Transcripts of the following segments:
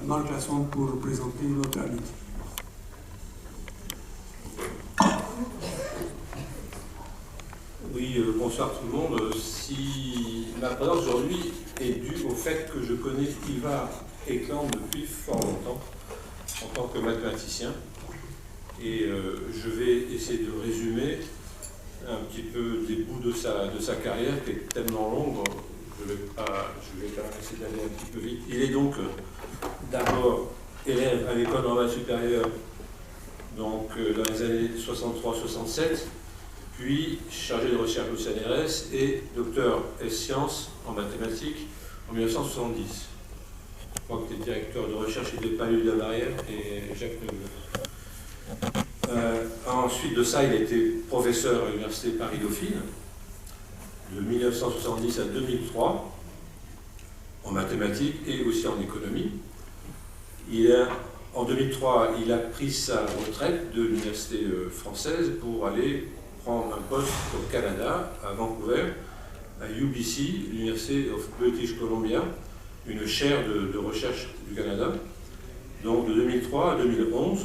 Marc Lassonde pour présenter notre invité. Oui, bonsoir tout le monde. Si ma présence aujourd'hui est due au fait que je connais Ivar Ekland depuis fort longtemps en tant que mathématicien, et je vais essayer de résumer un petit peu des bouts de sa carrière qui est tellement longue, je vais quand même essayer d'aller un petit peu vite. Il est donc d'abord élève à l'école normale supérieure, donc dans les années 63-67, puis chargé de recherche au CNRS et docteur S-Sciences en mathématiques en 1970. Je crois que tu es directeur de recherche chez Palu de la Barrière et Jacques Neveu. Ensuite de ça, il a été professeur à l'Université Paris-Dauphine de 1970 à 2003 en mathématiques et aussi en économie. En 2003, il a pris sa retraite de l'Université française pour aller prendre un poste au Canada, à Vancouver, à UBC, l'University of British Columbia, une chaire de recherche du Canada, donc de 2003 à 2011.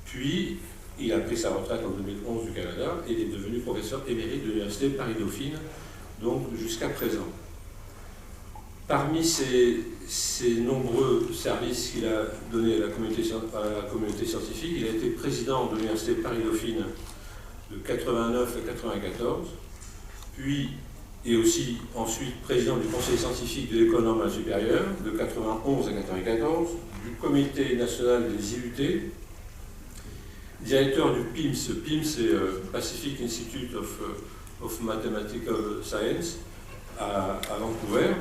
Puis, il a pris sa retraite en 2011 du Canada et il est devenu professeur émérite de l'Université Paris-Dauphine, donc jusqu'à présent. Parmi ces nombreux services qu'il a donnés à la communauté scientifique, il a été président de l'Université Paris-Dauphine de 89 à 94, puis et aussi ensuite président du conseil scientifique de l'école normale supérieure de 91 à 94, du comité national des IUT, directeur du PIMS. PIMS, c'est Pacific Institute of Mathematical Science à Vancouver,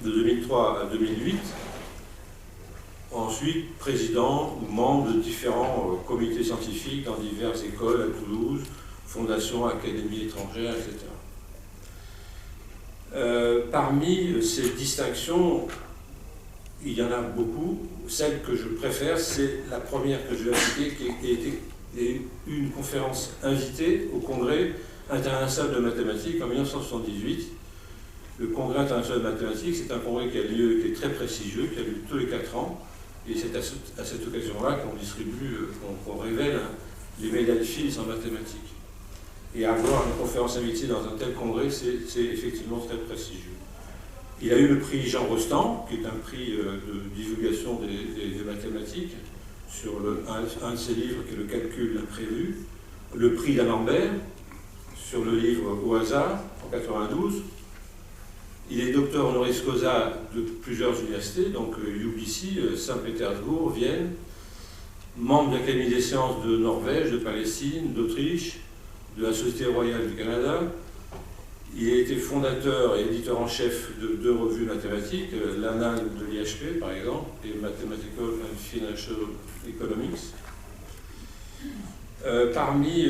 de 2003 à 2008. Ensuite, président ou membre de différents comités scientifiques dans diverses écoles à Toulouse, fondations, académies étrangères, etc. Parmi ces distinctions, il y en a beaucoup. Celle que je préfère, c'est la première que je vais indiquer, qui a été une conférence invitée au Congrès international de mathématiques en 1978. Le Congrès international de mathématiques, c'est un congrès qui a lieu, qui est très prestigieux, qui a lieu tous les 4 ans. Et c'est à cette occasion-là qu'on distribue, qu'on révèle les médailles Fields en mathématiques. Et avoir une conférence invitée dans un tel congrès, c'est effectivement très prestigieux. Il a eu le prix Jean Rostand, qui est un prix de divulgation des mathématiques, sur un de ses livres qui est Le calcul imprévu. Le prix d'Alembert, sur le livre Au hasard, en 92. Il est docteur honoris causa de plusieurs universités, donc UBC, Saint-Pétersbourg, Vienne, membre de l'Académie des sciences de Norvège, de Palestine, d'Autriche, de la Société royale du Canada. Il a été fondateur et éditeur en chef de 2 revues mathématiques, l'Annales de l'IHP par exemple, et Mathematical and Financial Economics. Parmi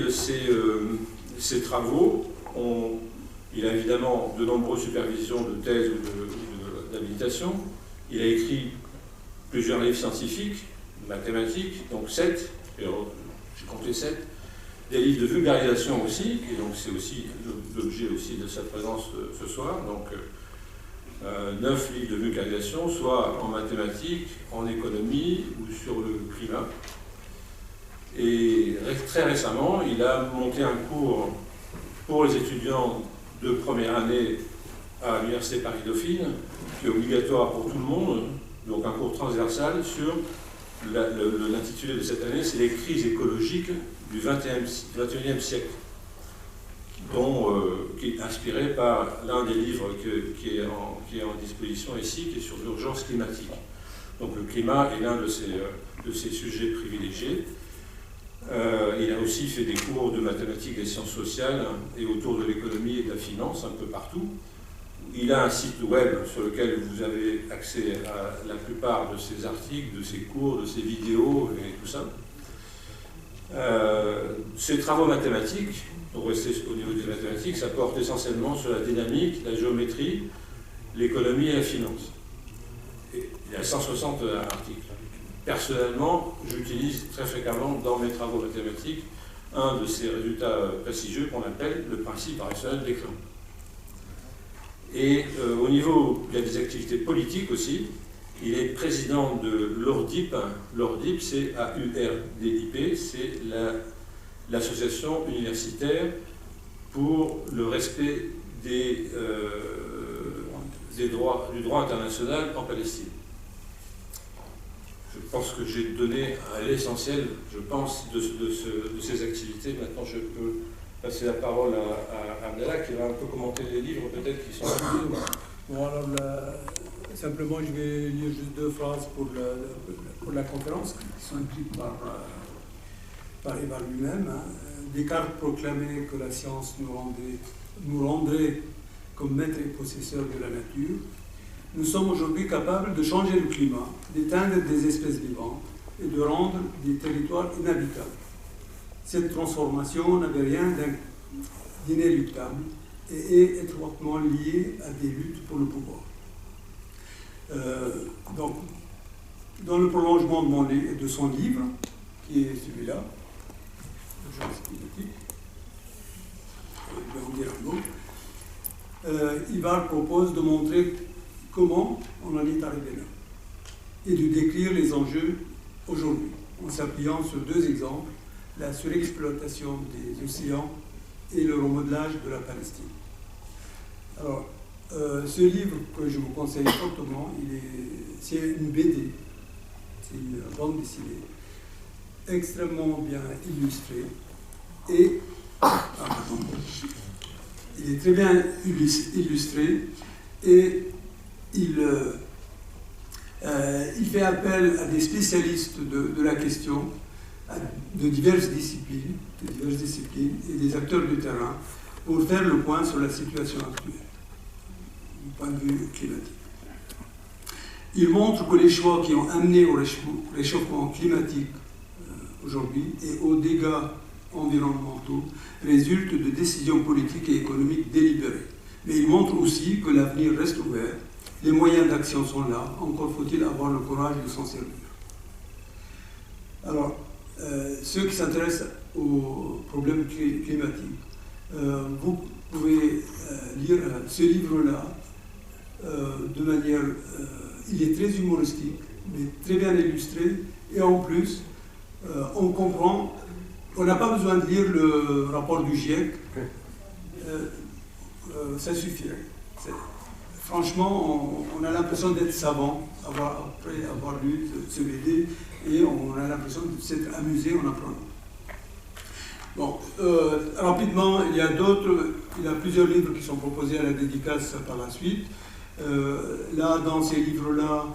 ces travaux, il a évidemment de nombreuses supervisions de thèse ou d'habilitation. Il a écrit plusieurs livres scientifiques, mathématiques, donc 7, j'ai compté 7. Des livres de vulgarisation aussi, et donc c'est aussi l'objet aussi de sa présence ce soir. Donc 9 livres de vulgarisation, soit en mathématiques, en économie ou sur le climat. Et très récemment, il a monté un cours pour les étudiants de première année à l'Université Paris-Dauphine, qui est obligatoire pour tout le monde, donc un cours transversal sur l'intitulé de cette année, c'est les crises écologiques du XXIe siècle, qui est inspiré par l'un des livres qui est en disposition ici, qui est sur l'urgence climatique. Donc le climat est l'un de ces sujets privilégiés. Il a aussi fait des cours de mathématiques et sciences sociales et autour de l'économie et de la finance un peu partout. Il a un site web sur lequel vous avez accès à la plupart de ses articles, de ses cours, de ses vidéos et tout ça. Ses travaux mathématiques, pour rester au niveau des mathématiques, ça porte essentiellement sur la dynamique, la géométrie, l'économie et la finance. Et il y a 160 articles. Personnellement, j'utilise très fréquemment dans mes travaux mathématiques un de ces résultats prestigieux qu'on appelle le principe rationnel d'écran. Et au niveau, il y a des activités politiques aussi. Il est président de l'ORDIP. L'ORDIP, c'est AURDIP, c'est l'association universitaire pour le respect du droit international en Palestine. Je pense que j'ai donné à l'essentiel, je pense, de ces activités. Maintenant, je peux passer la parole à Abdallah, qui va un peu commenter les livres, peut-être, qui sont... Bon, alors, simplement, je vais lire juste 2 phrases pour la conférence, qui sont écrites par Éval lui-même. Hein. Descartes proclamait que la science nous rendrait comme maîtres et possesseurs de la nature. Nous sommes aujourd'hui capables de changer le climat, d'éteindre des espèces vivantes et de rendre des territoires inhabitables. Cette transformation n'avait rien d'inéluctable et est étroitement liée à des luttes pour le pouvoir. Donc, dans le prolongement de son livre, qui est celui-là, Urgence climatique, je vais en dire un mot, Ivar propose de montrer comment on en est arrivé là et de décrire les enjeux aujourd'hui en s'appuyant sur 2 exemples, la surexploitation des océans et le remodelage de la Palestine. Alors, ce livre que je vous conseille fortement, c'est une BD, c'est une bande dessinée extrêmement bien illustrée et il est très bien illustré et il fait appel à des spécialistes de la question, de diverses disciplines et des acteurs du terrain pour faire le point sur la situation actuelle, du point de vue climatique. Il montre que les choix qui ont amené au réchauffement climatique aujourd'hui et aux dégâts environnementaux résultent de décisions politiques et économiques délibérées. Mais il montre aussi que l'avenir reste ouvert, les moyens d'action sont là, encore faut-il avoir le courage de s'en servir. Alors, ceux qui s'intéressent aux problèmes climatiques, vous pouvez lire ce livre-là de manière... il est très humoristique, mais très bien illustré, et en plus, on comprend... On n'a pas besoin de lire le rapport du GIEC, ça suffirait. Franchement, on a l'impression d'être savant après avoir lu ce BD, et on a l'impression de s'être amusé en apprenant. Bon, rapidement, il y a plusieurs livres qui sont proposés à la dédicace par la suite. Là, dans ces livres-là,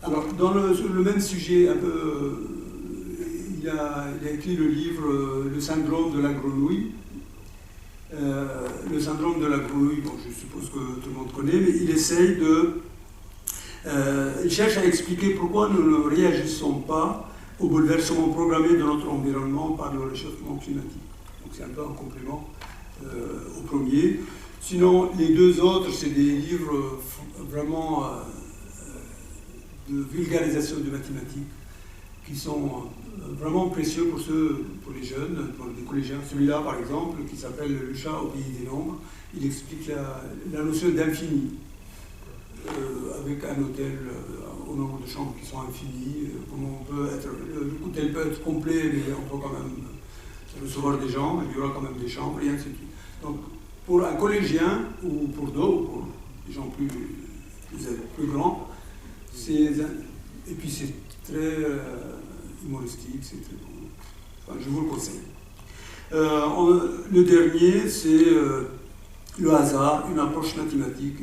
alors dans le même sujet, un peu, il a écrit le livre Le syndrome de la grenouille. Le syndrome de la grenouille, bon, je suppose que tout le monde connaît, mais il essaye il cherche à expliquer pourquoi nous ne réagissons pas au bouleversement programmé de notre environnement par le réchauffement climatique. Donc c'est un peu un complément au premier. Sinon, les 2 autres, c'est des livres vraiment de vulgarisation de mathématiques qui sont vraiment précieux pour les jeunes, pour les collégiens. Celui-là, par exemple, qui s'appelle Le chat au pays des nombres, il explique la notion d'infini, avec un hôtel au nombre de chambres qui sont infinies, comment l'hôtel peut être complet, mais on peut quand même recevoir des gens, il y aura quand même des chambres, et ainsi de suite. Donc, pour un collégien, ou pour d'autres, pour des gens plus grands, et puis c'est très humoristique, c'est très bon. Enfin, je vous le conseille. Le dernier, c'est le hasard, une approche mathématique.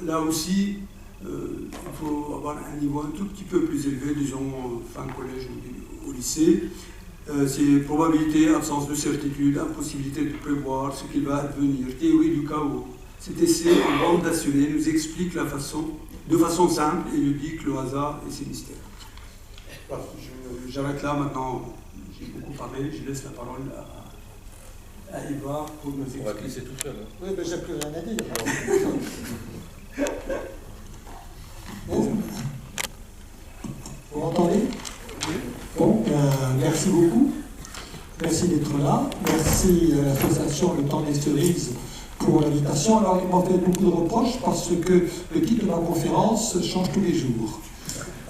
Là aussi, il faut avoir un niveau un tout petit peu plus élevé, disons fin collège ou au lycée. C'est probabilité, absence de certitude, impossibilité de prévoir ce qui va advenir, théorie du chaos. Cet essai en bande dessinée nous explique de façon simple et ludique le hasard et ses mystères. Voilà, j'arrête là maintenant, j'ai beaucoup parlé, je laisse la parole à Ivar pour nous expliquer. On va te laisser tout seul. Hein. Oui, mais j'ai plus rien à dire. Bon. Vous m'entendez? Oui. Bon, merci beaucoup. Merci d'être là. Merci à l'association Le Temps des Cerises pour pour l'invitation. Alors, il m'en fait beaucoup de reproches parce que le titre de ma conférence change tous les jours.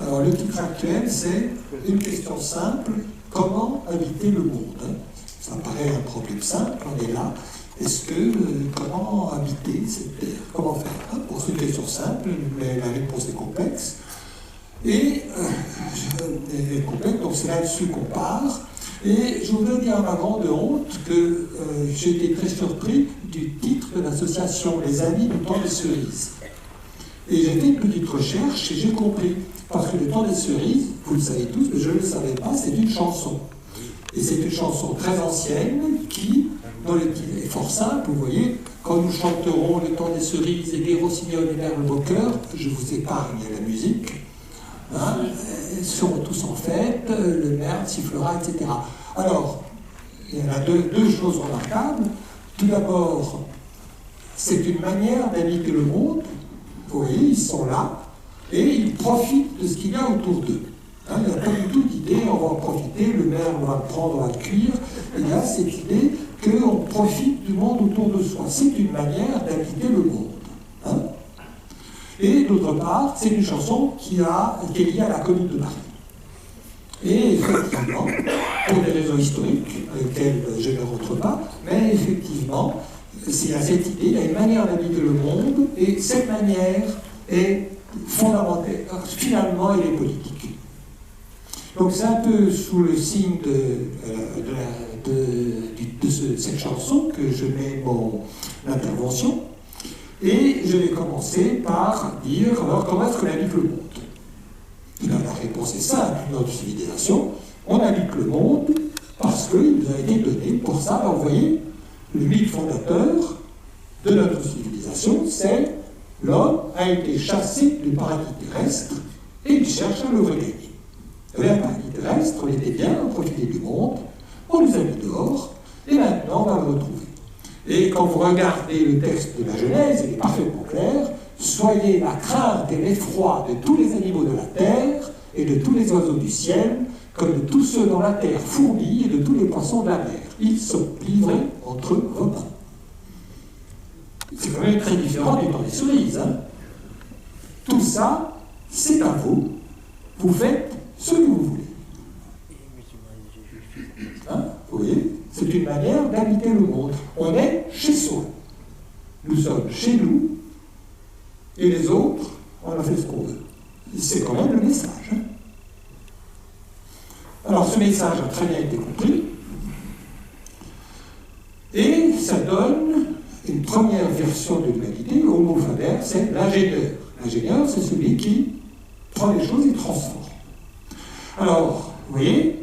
Alors, le titre actuel, c'est une question simple, comment habiter le monde? Ça paraît un problème simple, on est là. Est-ce que, comment habiter cette terre? Comment faire? Bon, c'est une question simple, mais la réponse est complexe. Et complexe, donc c'est là-dessus qu'on part. Et je voudrais dire à ma grande honte que j'ai été très surpris du titre de l'association Les Amis du Temps des Cerises. Et j'ai fait une petite recherche et j'ai compris. Parce que le Temps des Cerises, vous le savez tous, mais je ne le savais pas, c'est une chanson. Et c'est une chanson très ancienne qui, dans le titre, est fort simple. Vous voyez, quand nous chanterons le Temps des Cerises et des rossignols et l'herbe au cœur, je vous épargne la musique. Hein, ils seront tous en fête, le maire sifflera, etc. Alors, il y en a deux choses remarquables. Tout d'abord, c'est une manière d'habiter le monde. Vous voyez, ils sont là et ils profitent de ce qu'il y a autour d'eux. Hein, il n'y a pas du tout d'idée, on va en profiter, le maire on va le prendre, on va le cuire. Il y a cette idée qu'on profite du monde autour de soi. C'est une manière d'habiter le monde. Hein. Et d'autre part, c'est une chanson qui est liée à la Commune de Paris. Et effectivement, pour des raisons historiques, lesquelles je ne rentre pas, mais effectivement, il y a cette idée, il y a une manière d'habiter le monde, et cette manière est fondamentale. Finalement, elle est politique. Donc c'est un peu sous le signe de cette chanson que je mets mon intervention. Et je vais commencer par dire, alors, comment est-ce qu'on habite le monde? La réponse est simple, notre civilisation, on habite le monde parce qu'il nous a été donné pour ça. Alors, vous voyez, le mythe fondateur de notre civilisation, c'est l'homme a été chassé du paradis terrestre et il cherche à le regagner. Le paradis terrestre, on était bien, on profitait du monde, on nous a mis dehors, et maintenant on va le retrouver. Et quand vous regardez le texte de la Genèse, il est parfaitement clair, soyez la crainte et l'effroi de tous les animaux de la terre et de tous les oiseaux du ciel, comme de tous ceux dans la terre fourmis et de tous les poissons de la mer. Ils sont livrés entre vos mains. C'est quand même très différent du Temps des Cerises. Hein. Tout ça, c'est à vous. Vous faites ce que vous voulez. Hein, vous voyez, c'est une manière d'habiter le monde. On est chez soi. Nous sommes chez nous, et les autres, on a fait ce qu'on veut. C'est quand même le message. Hein. Alors, ce message a très bien été compris, et ça donne une première version de l'humanité. Homo faber, c'est l'ingénieur. L'ingénieur, c'est celui qui prend les choses et transforme. Alors, vous voyez,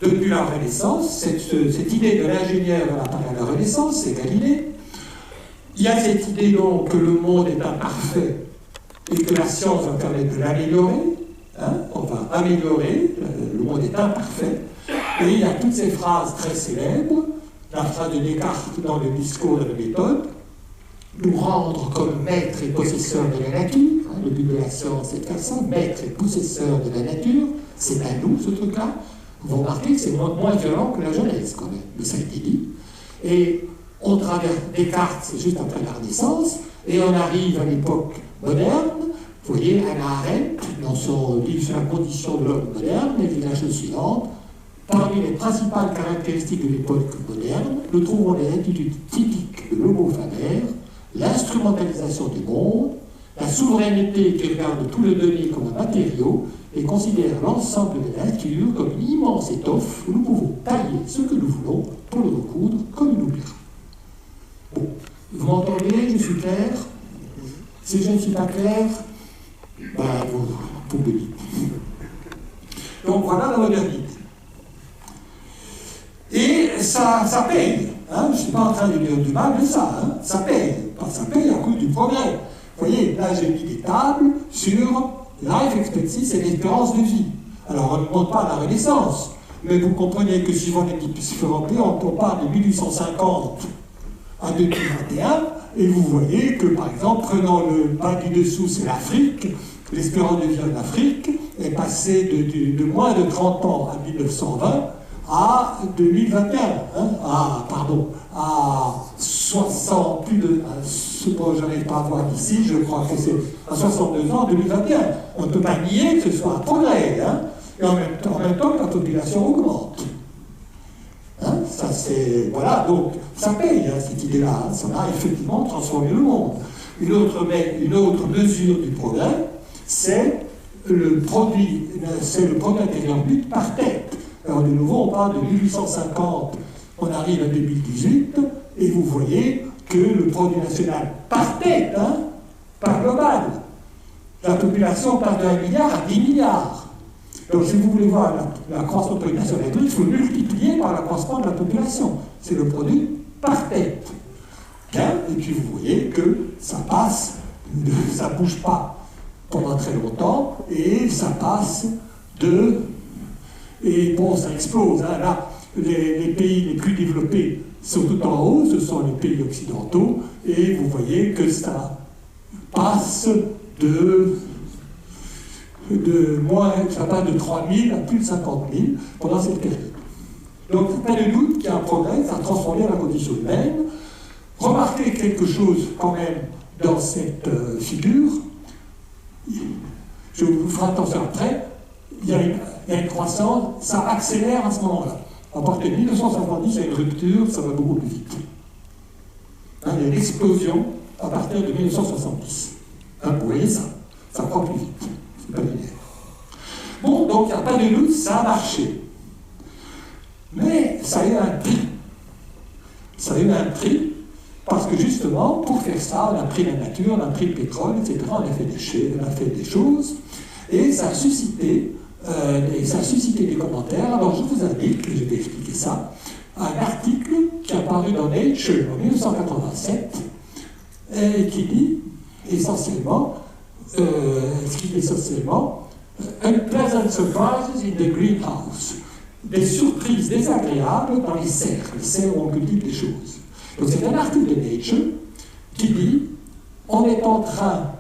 depuis la Renaissance, cette idée de l'ingénieur apparaît à la Renaissance, c'est Galilée. Il y a cette idée donc que le monde est imparfait et que la science va permettre de l'améliorer. Hein, on va améliorer, le monde est imparfait. Et il y a toutes ces phrases très célèbres, la phrase de Descartes dans le discours de la méthode, nous rendre comme maîtres et possesseurs de la nature. Hein, le but de la science, c'est de faire ça, maîtres et possesseurs de la nature. C'est à nous, ce truc-là. Vous remarquez que c'est moins violent que la Genèse, quand même, mais ça a été dit. Et on traverse Descartes, c'est juste après la Renaissance, et on arrive à l'époque moderne. Vous voyez, Hannah Arendt, dans son livre sur la condition de l'homme moderne, elle dit la chose suivante. Parmi les principales caractéristiques de l'époque moderne, nous trouvons les attitudes typiques de l'homo faber, l'instrumentalisation du monde, la souveraineté qui regarde tout le donné comme un matériau et considère l'ensemble de la nature comme une immense étoffe où nous pouvons tailler ce que nous voulons pour le recoudre comme il nous plaira. Bon, vous m'entendez, je suis clair? Si je ne suis pas clair, ben, vous me dites. Donc voilà la modernité. Et ça paye. Hein, je ne suis pas en train de dire du mal de ça. Hein, ça paye. Ça paye à cause du progrès. Vous voyez, là j'ai mis des tables sur life expectancy, c'est l'espérance de vie. Alors on ne monte pas à la Renaissance, mais vous comprenez que si on est différencié, on parle de 1850 à 2021, et vous voyez que par exemple, prenant le bas du dessous, c'est l'Afrique, l'espérance de vie en Afrique est passée de moins de 30 ans à 1920 à 2021, hein, à 60, plus de, ce que je n'arrive pas à voir ici, je crois que c'est à 62 ans en 2021. On ne peut pas nier que ce soit un progrès, hein, et en même temps que la population augmente. Hein, ça c'est, voilà, donc ça paye, hein, cette idée-là, hein, ça va effectivement transformer le monde. Une autre mesure du progrès, c'est le produit intérieur brut par tête. Alors de nouveau, on parle de 1850, on arrive à 2018, et vous voyez que le produit national par tête, hein, par global, la population passe de 1 milliard à 10 milliards. Donc si vous voulez voir la croissance du produit national brut, il faut multiplier par l'accroissement de la population. C'est le produit par tête. Bien, et puis vous voyez que ça passe, ça ne bouge pas pendant très longtemps, et ça passe de... Et bon, ça explose. Hein, là, les pays les plus développés sont tout en haut, ce sont les pays occidentaux, et vous voyez que ça passe ça passe de 3 000 à plus de 50 000 pendant cette période. Donc, pas de doute qu'il y a un progrès, ça a transformé la condition humaine. Remarquez quelque chose quand même dans cette figure. Je vous ferai attention après. Il y a une croissance, ça accélère à ce moment-là. À partir de 1970, il y a une rupture, ça va beaucoup plus vite. Hein, il y a une explosion à partir de 1970. Hein, vous voyez ça, ça prend plus vite. C'est pas linéaire. Bon, donc il n'y a pas de doute, ça a marché. Mais ça a eu un prix. Ça a eu un prix, parce que justement, pour faire ça, on a pris la nature, on a pris le pétrole, etc. On a fait des choses, et ça a suscité des commentaires. Alors je vous invite, je vais expliquer ça, un article qui est apparu dans Nature en 1987 et qui dit essentiellement, Unpleasant surprises in the greenhouse. Des surprises désagréables dans les serres. Les serres où on cultive des choses. Donc c'est un article de Nature qui dit, on est en train,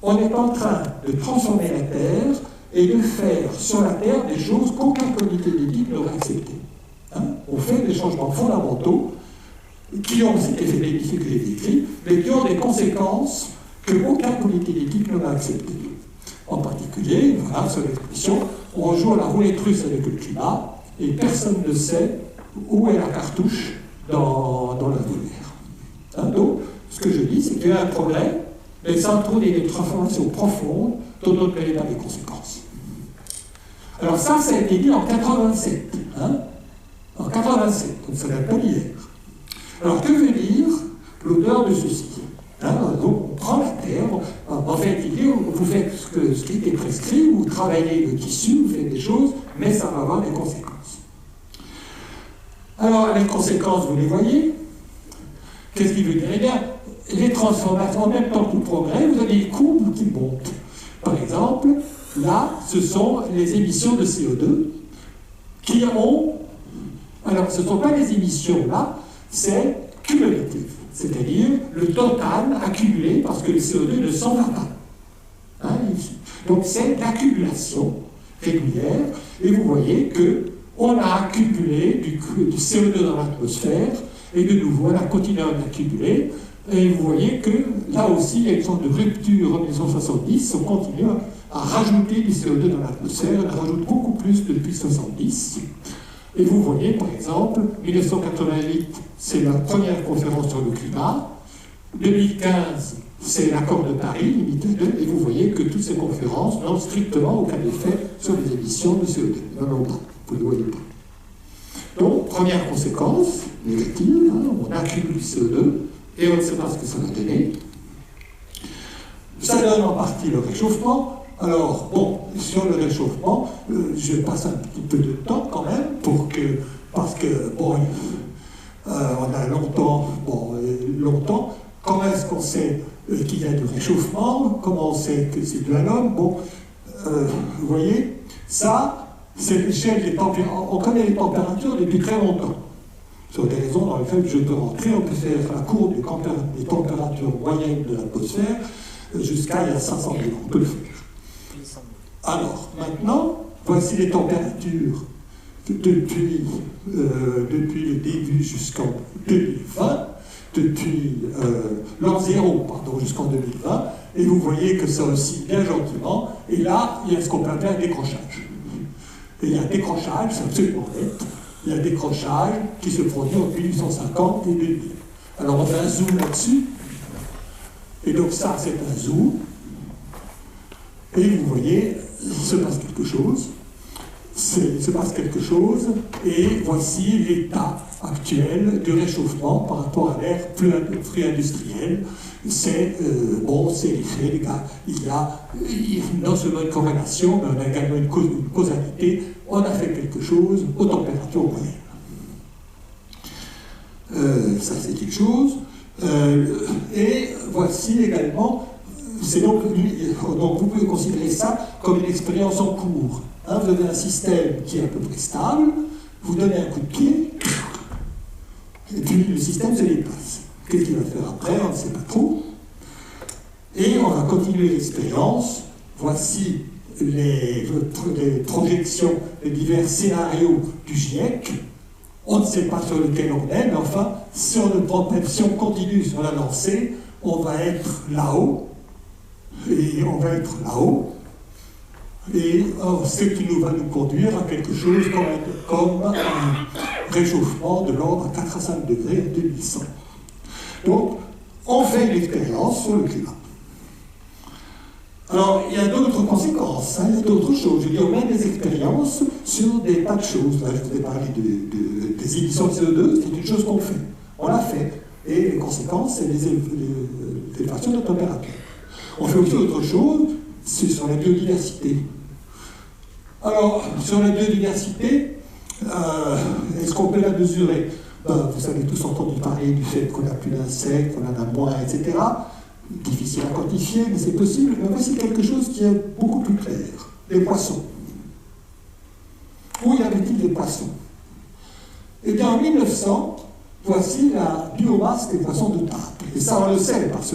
on est en train de transformer la Terre et de faire sur la Terre des choses qu'aucun comité d'éthique n'aurait accepté. Hein, on fait des changements fondamentaux qui ont cet effet bénéfique que j'ai décrit, mais qui ont des conséquences qu'aucun comité d'éthique n'aurait accepté. En particulier, voilà, sur l'expression, on joue à la roulette russe avec le climat et personne ne sait où est la cartouche dans la volière. Hein, donc, ce que je dis, c'est qu'il y a un progrès, mais ça entraîne des transformations profondes dont on ne connaît pas les conséquences. Alors ça a été dit en 87. Hein, en 87, donc ça date pas d'hier. Alors que veut dire l'auteur de ceci? Hein, donc on prend la terre, en fait il dit, vous faites ce qui était prescrit, vous travaillez le tissu, vous faites des choses, mais ça va avoir des conséquences. Alors les conséquences, vous les voyez. Qu'est-ce qu'il veut dire? Eh bien, les transformations, en même temps que le progrès, vous avez les courbes qui montent. Par exemple, là, ce sont les émissions de CO2 qui ont... Alors, ce ne sont pas les émissions là, c'est cumulatif. C'est-à-dire le total accumulé parce que le CO2 ne s'en va pas. Hein, donc c'est l'accumulation régulière et vous voyez qu'on a accumulé du CO2 dans l'atmosphère et de nouveau on a continué à l'accumuler et vous voyez que là aussi il y a une sorte de rupture en 1970, on continue à rajouter du CO2 dans l'atmosphère, on rajoute beaucoup plus depuis 1970. Et vous voyez, par exemple, 1988, c'est la première conférence sur le climat. 2015, c'est l'accord de Paris, limité 2, et vous voyez que toutes ces conférences n'ont strictement aucun effet sur les émissions de CO2. Non, pas. Vous ne le voyez pas. Donc, première conséquence négative, hein, on accumule du CO2, et on ne sait pas ce que ça va donner. Ça donne en partie le réchauffement. Alors, bon, sur le réchauffement, je passe un petit peu de temps quand même, parce que, bon, on a longtemps, comment est-ce qu'on sait qu'il y a du réchauffement, comment on sait que c'est dû à l'homme, bon, vous voyez, ça, c'est l'échelle des températures, on connaît les températures depuis très longtemps. Sur des raisons dans lesquelles je peux rentrer, on peut faire la courbe des températures moyennes de l'atmosphère jusqu'à il y a 500 000 ans, on peut le faire. Alors, maintenant, voici les températures depuis le début jusqu'en 2020, depuis l'an zéro, pardon, jusqu'en 2020, et vous voyez que ça oscille bien gentiment, et là, il y a ce qu'on peut appeler un décrochage. Et il y a un décrochage, c'est absolument net, il y a un décrochage qui se produit entre 1850 et 2000. Alors on fait un zoom là-dessus, et donc ça c'est un zoom, et vous voyez, il se passe quelque chose, et voici l'état actuel du réchauffement par rapport à l'ère pré-industrielle. C'est l'effet, les gars. Il y a non seulement une corrélation, mais on a également une causalité. On a fait quelque chose aux températures moyennes. Ça, c'est une chose. Et voici également, donc vous pouvez considérer ça comme une expérience en cours. Hein, vous avez un système qui est à peu près stable, vous donnez un coup de pied, et puis le système se déplace. Qu'est-ce qu'il va faire après? On ne sait pas trop. Et on va continuer l'expérience. Voici les projections des divers scénarios du GIEC. On ne sait pas sur lequel on est, mais enfin, si on continue sur la lancée, on va être là-haut. Et on va être là-haut. Et ce qui va nous conduire à quelque chose comme un réchauffement de l'ordre à 4 à 5 degrés en 2100. Donc, on fait une expérience sur le climat. Alors, il y a d'autres conséquences, hein, il y a d'autres choses. Je dis, on mène des expériences sur des tas de choses. Là, je vous ai parlé des émissions de CO2, c'est une chose qu'on fait. On l'a fait. Et les conséquences, c'est les élévations de température. On fait aussi autre chose, c'est sur la biodiversité. Alors, sur la biodiversité, est-ce qu'on peut la mesurer? Vous avez tous entendu parler du fait qu'on a plus d'insectes, qu'on en a moins, etc. Difficile à quantifier, mais c'est possible. Mais voici quelque chose qui est beaucoup plus clair. Les poissons. Où y avait-il des poissons? Eh bien, en 1900, voici la biomasse des poissons de table. Et ça, on le sait, parce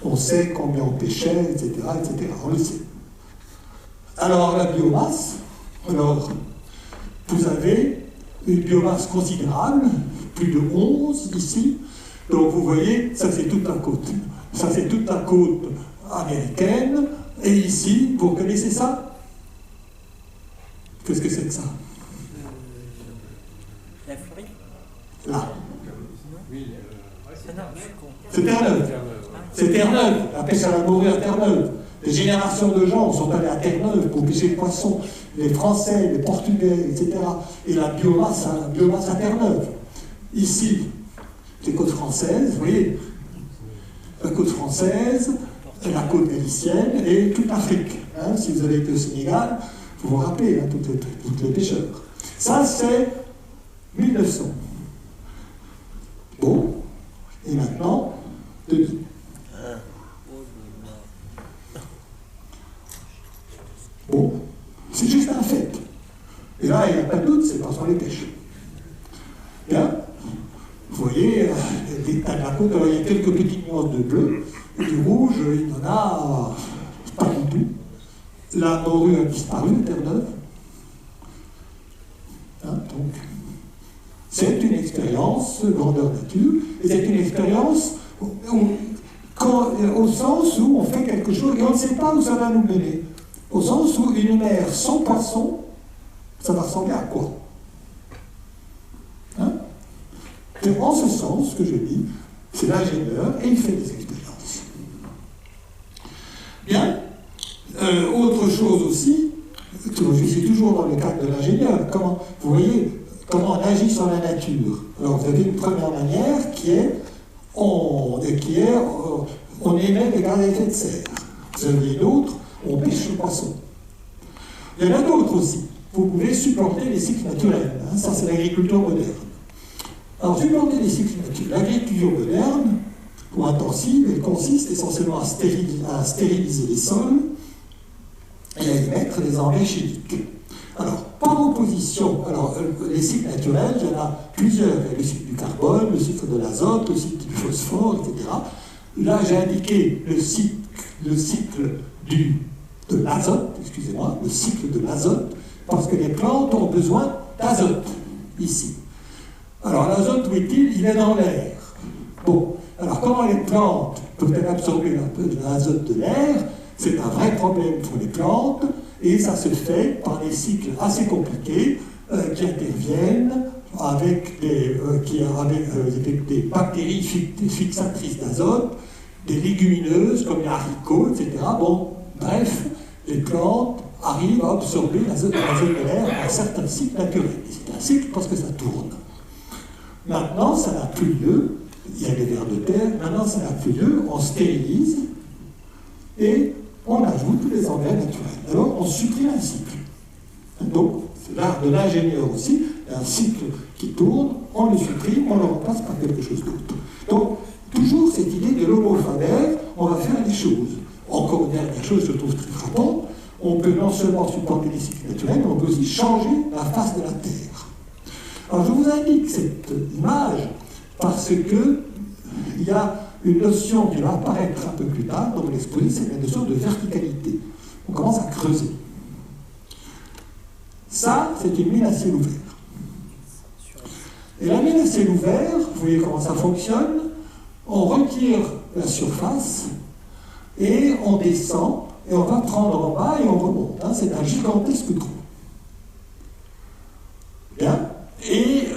on sait combien on pêchait, etc., etc. On le sait. Alors, la biomasse, vous avez une biomasse considérable, plus de 11 ici. Donc vous voyez, ça c'est toute la côte. Ça c'est toute la côte américaine. Et ici, vous reconnaissez ça? Qu'est-ce que c'est que ça? La Floride? Là. C'est Terre-Neuve. C'est Terre-Neuve. La pêche à la morue à Terre-Neuve. Des générations de gens sont allés à Terre-Neuve pour pêcher le poisson. Les Français, les Portugais, etc. Et la biomasse à Terre-Neuve. Ici, les côtes françaises, vous voyez, la côte française, la côte galicienne et toute l'Afrique. Hein, si vous avez été au Sénégal, vous vous rappelez, hein, tous les pêcheurs. Ça, c'est 1900. Bon, et maintenant, Denis. Bon, c'est juste un fait. Et là, il n'y a pas de doute, c'est parce qu'on les pêche. Bien, vous voyez, des tas de la côte, alors il y a quelques petites nuances de bleu, et du rouge, il n'y en a pas du tout. La morue a disparu, Terre-Neuve. Hein, donc, c'est une expérience grandeur nature, et c'est une expérience au sens où on fait quelque chose, et on ne sait pas où ça va nous mener. Au sens où une mer sans poisson, ça va ressembler à quoi? Hein? C'est en ce sens que je dis, c'est l'ingénieur et il fait des expériences. Bien, autre chose aussi, je suis toujours dans le cadre de l'ingénieur, vous voyez comment on agit sur la nature. Alors vous avez une première manière qui est on émet des gaz à effet de serre. Vous avez une autre, on pêche le poisson. Il y en a d'autres aussi. Vous pouvez supporter les cycles naturels. Hein, ça, c'est l'agriculture moderne. Alors, supporter les cycles naturels. L'agriculture moderne, ou intensive, elle consiste essentiellement à stériliser les sols et à y mettre des engrais chimiques. Alors, par opposition, les cycles naturels, il y en a plusieurs. Il y a le cycle du carbone, le cycle de l'azote, le cycle du phosphore, etc. Là, j'ai indiqué le cycle de l'azote, excusez-moi, le cycle de l'azote, parce que les plantes ont besoin d'azote, ici. Alors l'azote, où est-il? Il est dans l'air. Bon, alors comment les plantes peuvent-elles absorber un peu de l'azote de l'air? C'est un vrai problème pour les plantes, et ça se fait par des cycles assez compliqués qui interviennent avec des bactéries fixatrices d'azote, des légumineuses comme les haricots, etc. Bon, bref, les plantes arrivent à absorber l'azote de l'air à un certain cycle naturel. Et c'est un cycle parce que ça tourne. Maintenant, ça n'a plus lieu. Il y a des vers de terre. Maintenant, ça n'a plus lieu. On stérilise et on ajoute les engrais naturels. Alors, on supprime un cycle. Donc, c'est l'art de l'ingénieur aussi. Un cycle qui tourne, on le supprime, on le remplace par quelque chose d'autre. Donc, toujours cette idée de l'homo faber, on va faire les choses. Encore une dernière chose que je trouve très frappante, on peut non seulement supporter les cycles naturels, mais on peut aussi changer la face de la Terre. Alors, je vous indique cette image parce que il y a une notion qui va apparaître un peu plus tard dans l'exposé, c'est la notion de verticalité. On commence à creuser. Ça, c'est une mine à ciel ouvert. Et la mine à ciel ouvert, vous voyez comment ça fonctionne, on retire la surface et on descend et on va prendre en bas et on remonte. Hein, c'est un gigantesque trou. Bien. Et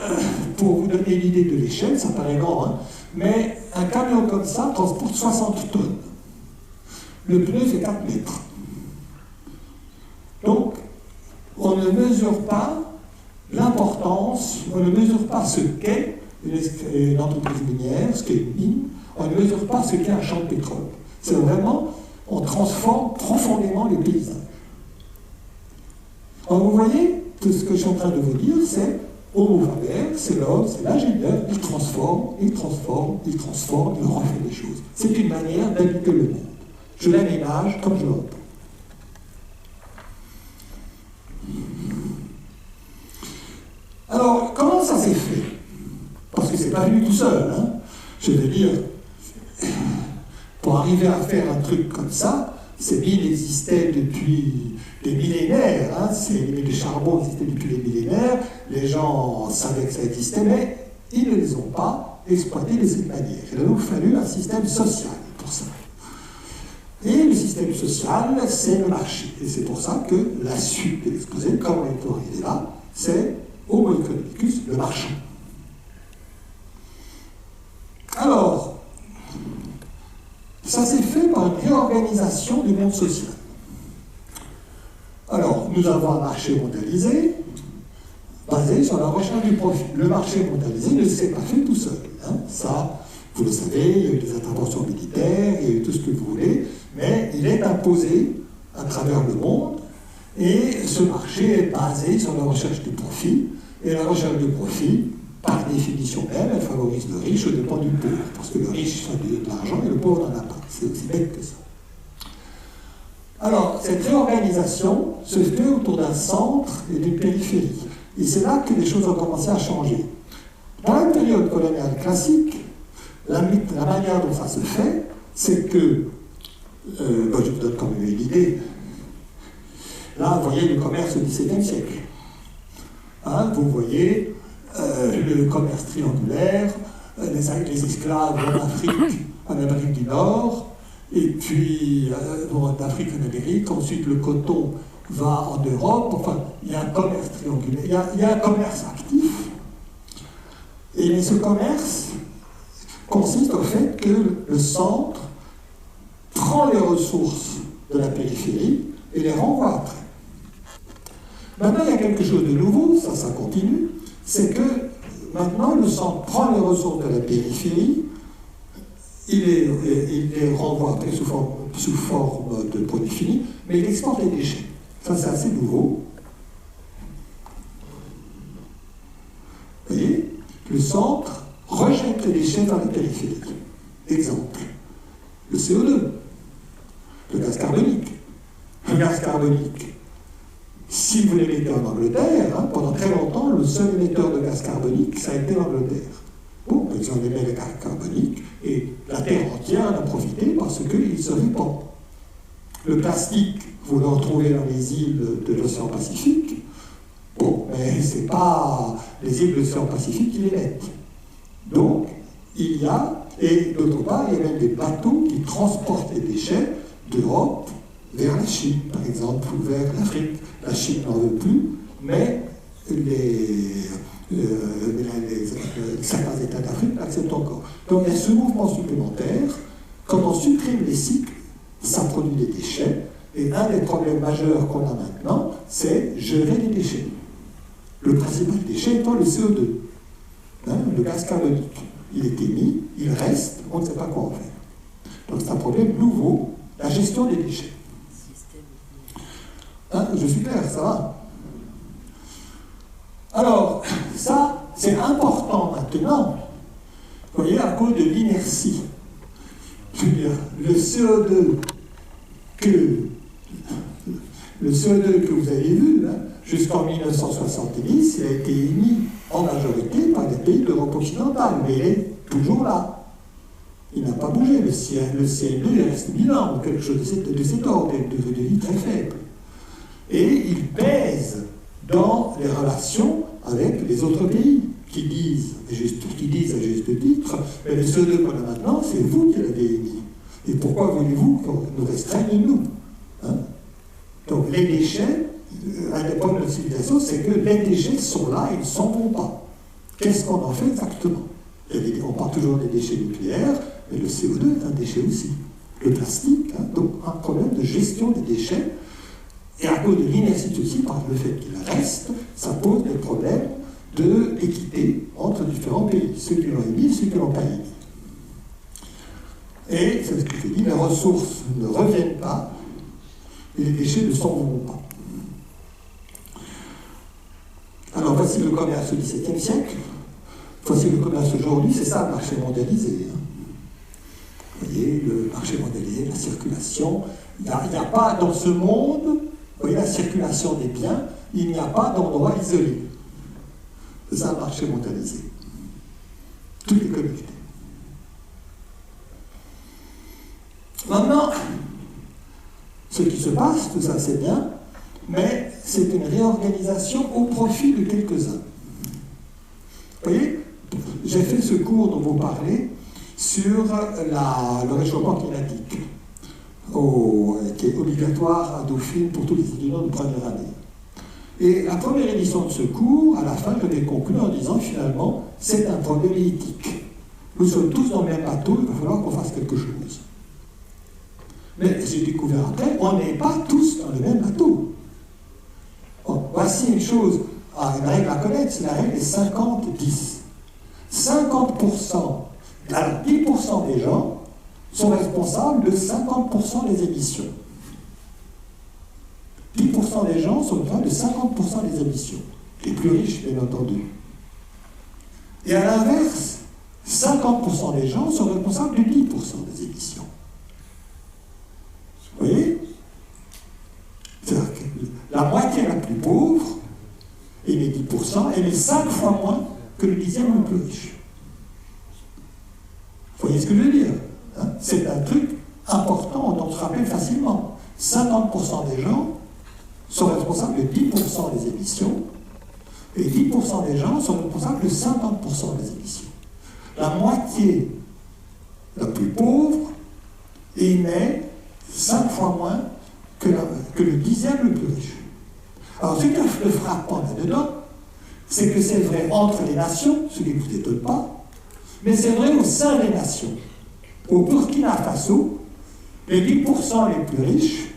pour vous donner l'idée de l'échelle, ça paraît grand, hein, mais un camion comme ça transporte 60 tonnes. Le pneu fait 4 mètres. Donc, on ne mesure pas l'importance, on ne mesure pas ce qu'est une entreprise minière, ce qu'est une mine, on ne mesure pas ce qu'est un champ de pétrole. C'est vraiment, on transforme profondément les paysages. Alors vous voyez, tout ce que je suis en train de vous dire, c'est homo faber, c'est l'homme, c'est l'ingénieur, il transforme, il transforme, il transforme, il refait les choses. C'est une manière d'habiter le monde. Je l'aménage comme je l'entends. Alors, comment ça s'est fait? Parce que c'est pas venu tout seul, hein. Je veux dire, pour arriver à faire un truc comme ça, ces mines existaient depuis des millénaires, hein. Ces mines de charbon existaient depuis des millénaires, les gens savaient que ça existait, mais ils ne les ont pas exploités de cette manière. Il a donc fallu un système social pour ça. Et le système social, c'est le marché. Et c'est pour ça que la suite de l'exposé, comme on est arrivé là, c'est Homo economicus, le marchand. Alors, ça s'est fait par une réorganisation du monde social. Alors, nous avons un marché mondialisé, basé sur la recherche du profit. Le marché mondialisé ne s'est pas fait tout seul. Hein. Ça, vous le savez, il y a eu des interventions militaires, il y a eu tout ce que vous voulez, mais il est imposé à travers le monde, et ce marché est basé sur la recherche du profit, et la recherche du profit, par définition même, elle favorise le riche au dépens du pauvre, parce que le riche a de l'argent et le pauvre n'en a pas. C'est aussi bête que ça. Alors, cette réorganisation se fait autour d'un centre et d'une périphérie. Et c'est là que les choses ont commencé à changer. Dans la période coloniale classique, la manière dont ça se fait, c'est que, je vous donne quand même une idée, là, vous voyez le commerce au XVIIe siècle. Hein, vous voyez le commerce triangulaire, les esclaves en Amérique du Nord, et puis d'Afrique en Amérique, ensuite le coton va en Europe, enfin, il y a un commerce triangulaire, il y a un commerce actif, et ce commerce consiste au fait que le centre prend les ressources de la périphérie et les renvoie après. Maintenant, il y a quelque chose de nouveau, ça continue, c'est que maintenant le centre prend les ressources de la périphérie, il les renvoie après sous forme de produits finis, mais il exporte les déchets. Ça, c'est assez nouveau. Vous voyez, le centre rejette les déchets dans la périphérie. Exemple, le CO2, le gaz carbonique. Le gaz carbonique, si vous l'émettez en Angleterre, hein, pendant très longtemps, le seul émetteur de gaz carbonique, ça a été l'Angleterre. Bon, ils ont émis le gaz carbonique et la Terre entière en a profité parce qu'il se répand. Le plastique, vous le retrouvez dans les îles de l'océan Pacifique, Bon, mais ce n'est pas les îles de l'océan Pacifique qui les mettent. Donc, il y a, et d'autre part, il y a même des bateaux qui transportent les déchets d'Europe vers la Chine, par exemple, ou vers l'Afrique. La Chine n'en veut plus, mais certains États d'Afrique l'acceptent encore. Donc il y a ce mouvement supplémentaire. Quand on supprime les cycles, ça produit des déchets. Et un des problèmes majeurs qu'on a maintenant, c'est gérer les déchets. Le principal déchet étant le CO2, le gaz carbonique. Il est émis, il reste, on ne sait pas quoi en faire. Donc c'est un problème nouveau, la gestion des déchets. Je suis clair, ça va? Alors, ça, c'est important maintenant, vous voyez, à cause de l'inertie. Je veux dire, le CO2 que vous avez vu, jusqu'en 1970, il a été émis en majorité par les pays de l'Europe occidentale, mais il est toujours là. Il n'a pas bougé. Le CO2 il reste bilan, ou quelque chose de cet ordre, de vie très faible. Et il pèse dans les relations avec les autres pays qui disent à juste titre, mais le CO2 qu'on a maintenant, c'est vous qui l'avez émis. Et pourquoi voulez-vous qu'on nous restreigne, nous? Donc les déchets, un des problèmes de la civilisation, c'est que les déchets sont là et ils ne s'en vont pas. Qu'est-ce qu'on en fait exactement? On parle toujours des déchets nucléaires, mais le CO2 est un déchet aussi. Le plastique, donc un problème de gestion des déchets. Et à cause de l'inertie aussi, par le fait qu'il reste, ça pose des problèmes d'équité entre différents pays, ceux qui l'ont émis et ceux qui ne l'ont pas émis. Et, c'est ce que je dis, les ressources ne reviennent pas et les déchets ne s'en vont pas. Alors, voici le commerce au XVIIe siècle, voici le commerce aujourd'hui, c'est ça le marché mondialisé. Vous voyez, le marché mondialisé, la circulation, il n'y a pas dans ce monde, vous voyez, la circulation des biens, il n'y a pas d'endroit isolé. C'est ça le marché mondialisé. Tout est connecté. Maintenant, ce qui se passe, tout ça c'est bien, mais c'est une réorganisation au profit de quelques-uns. Vous voyez, j'ai fait ce cours dont vous parlez sur le réchauffement climatique, qui est obligatoire à Dauphine pour tous les étudiants de première année. Et la première édition de ce cours, à la fin, je l'ai conclu en disant finalement, c'est un problème éthique. Nous sommes tous dans le même bateau, il va falloir qu'on fasse quelque chose. Mais j'ai découvert après, on n'est pas tous dans le même bateau. Bon, voici une chose, une règle à connaître, c'est la règle des 50-10. 50%, alors 10% des gens sont responsables de 50% des émissions. 10% des gens sont responsables de 50% des émissions. Les plus riches, bien entendu. Et à l'inverse, 50% des gens sont responsables de 10% des émissions. Vous voyez? C'est-à-dire que la moitié la plus pauvre émet 10%, émet 5 fois moins que le dixième le plus riche. Vous voyez ce que je veux dire? C'est un truc important dont on se rappelle facilement. 50% des gens sont responsables de 10% des émissions et 10% des gens sont responsables de 50% des émissions. La moitié la plus pauvre émet 5 fois moins que le dixième le plus riche. Alors, ce qui est le frappant là-dedans, c'est que c'est vrai entre les nations, ce qui ne vous étonne pas, mais c'est vrai au sein des nations. Au Burkina Faso, les 10% les plus riches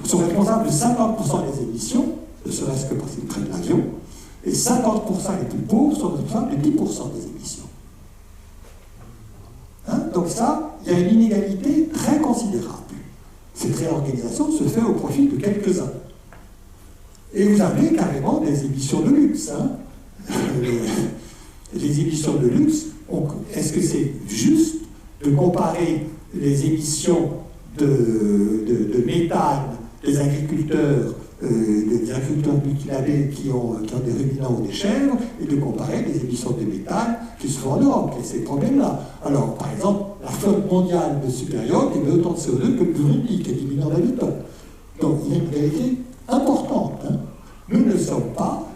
sont responsables de 50% des émissions, ne serait-ce que parce qu'ils prennent l'avion, et 50% les plus pauvres sont responsables de 10% des émissions. Donc ça, il y a une inégalité très considérable. Cette réorganisation se fait au profit de quelques-uns. Et vous avez carrément des émissions de luxe. Les émissions de luxe, est-ce que c'est juste de comparer les émissions de méthane des agriculteurs multilabés qui ont des ruminants ou des chèvres, et de comparer les émissions de méthane qui se font en Europe, et ces problèmes-là. Alors, par exemple, la flotte mondiale de supérieure émet autant de CO2 que le Burundi, qui est 10 millions d'habitants. Donc, il y a une réalité importante. Nous ne sommes pas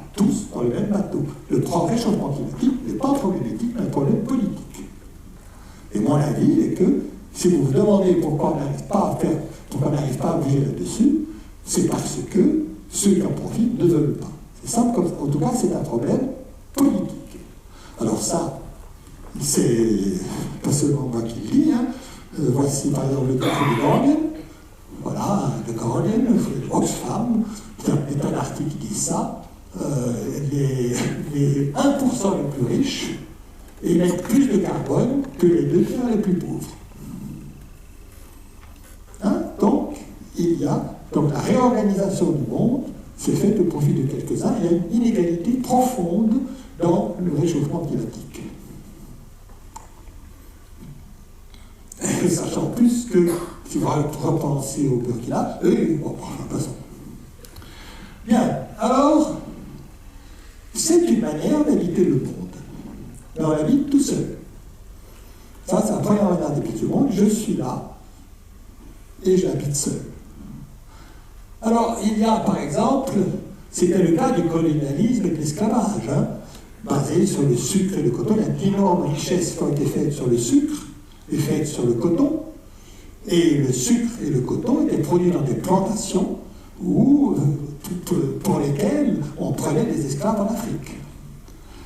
le même bateau. Le réchauffement climatique n'est pas un problème éthique, mais un problème politique. Et mon avis est que si vous vous demandez pourquoi on n'arrive pas à bouger là-dessus, c'est parce que ceux qui en profitent ne veulent pas. C'est simple comme ça. En tout cas, c'est un problème politique. Alors ça, c'est pas seulement moi qui le dis, hein. Voici par exemple le cas du Guardian. Voilà, le Guardian, Oxfam, c'est un article qui dit ça. Les 1% les plus riches émettent plus de carbone que les 2 tiers les plus pauvres. Hein? Donc la réorganisation du monde s'est faite au profit de quelques-uns. Il y a une inégalité profonde dans le réchauffement climatique. Et sachant plus que, si vous repensez au Burkina, passons. Bien, alors, c'est une manière d'habiter le monde. Mais on l'habite tout seul. Ça, c'est la première manière d'habiter le monde. Je suis là et j'habite seul. Alors, il y a, par exemple, c'était le cas du colonialisme et de l'esclavage, hein, basé sur le sucre et le coton. Il y a d'énormes richesses qui ont été faites sur le sucre et faites sur le coton. Et le sucre et le coton étaient produits dans des plantations pour lesquelles on prenait des esclaves en Afrique.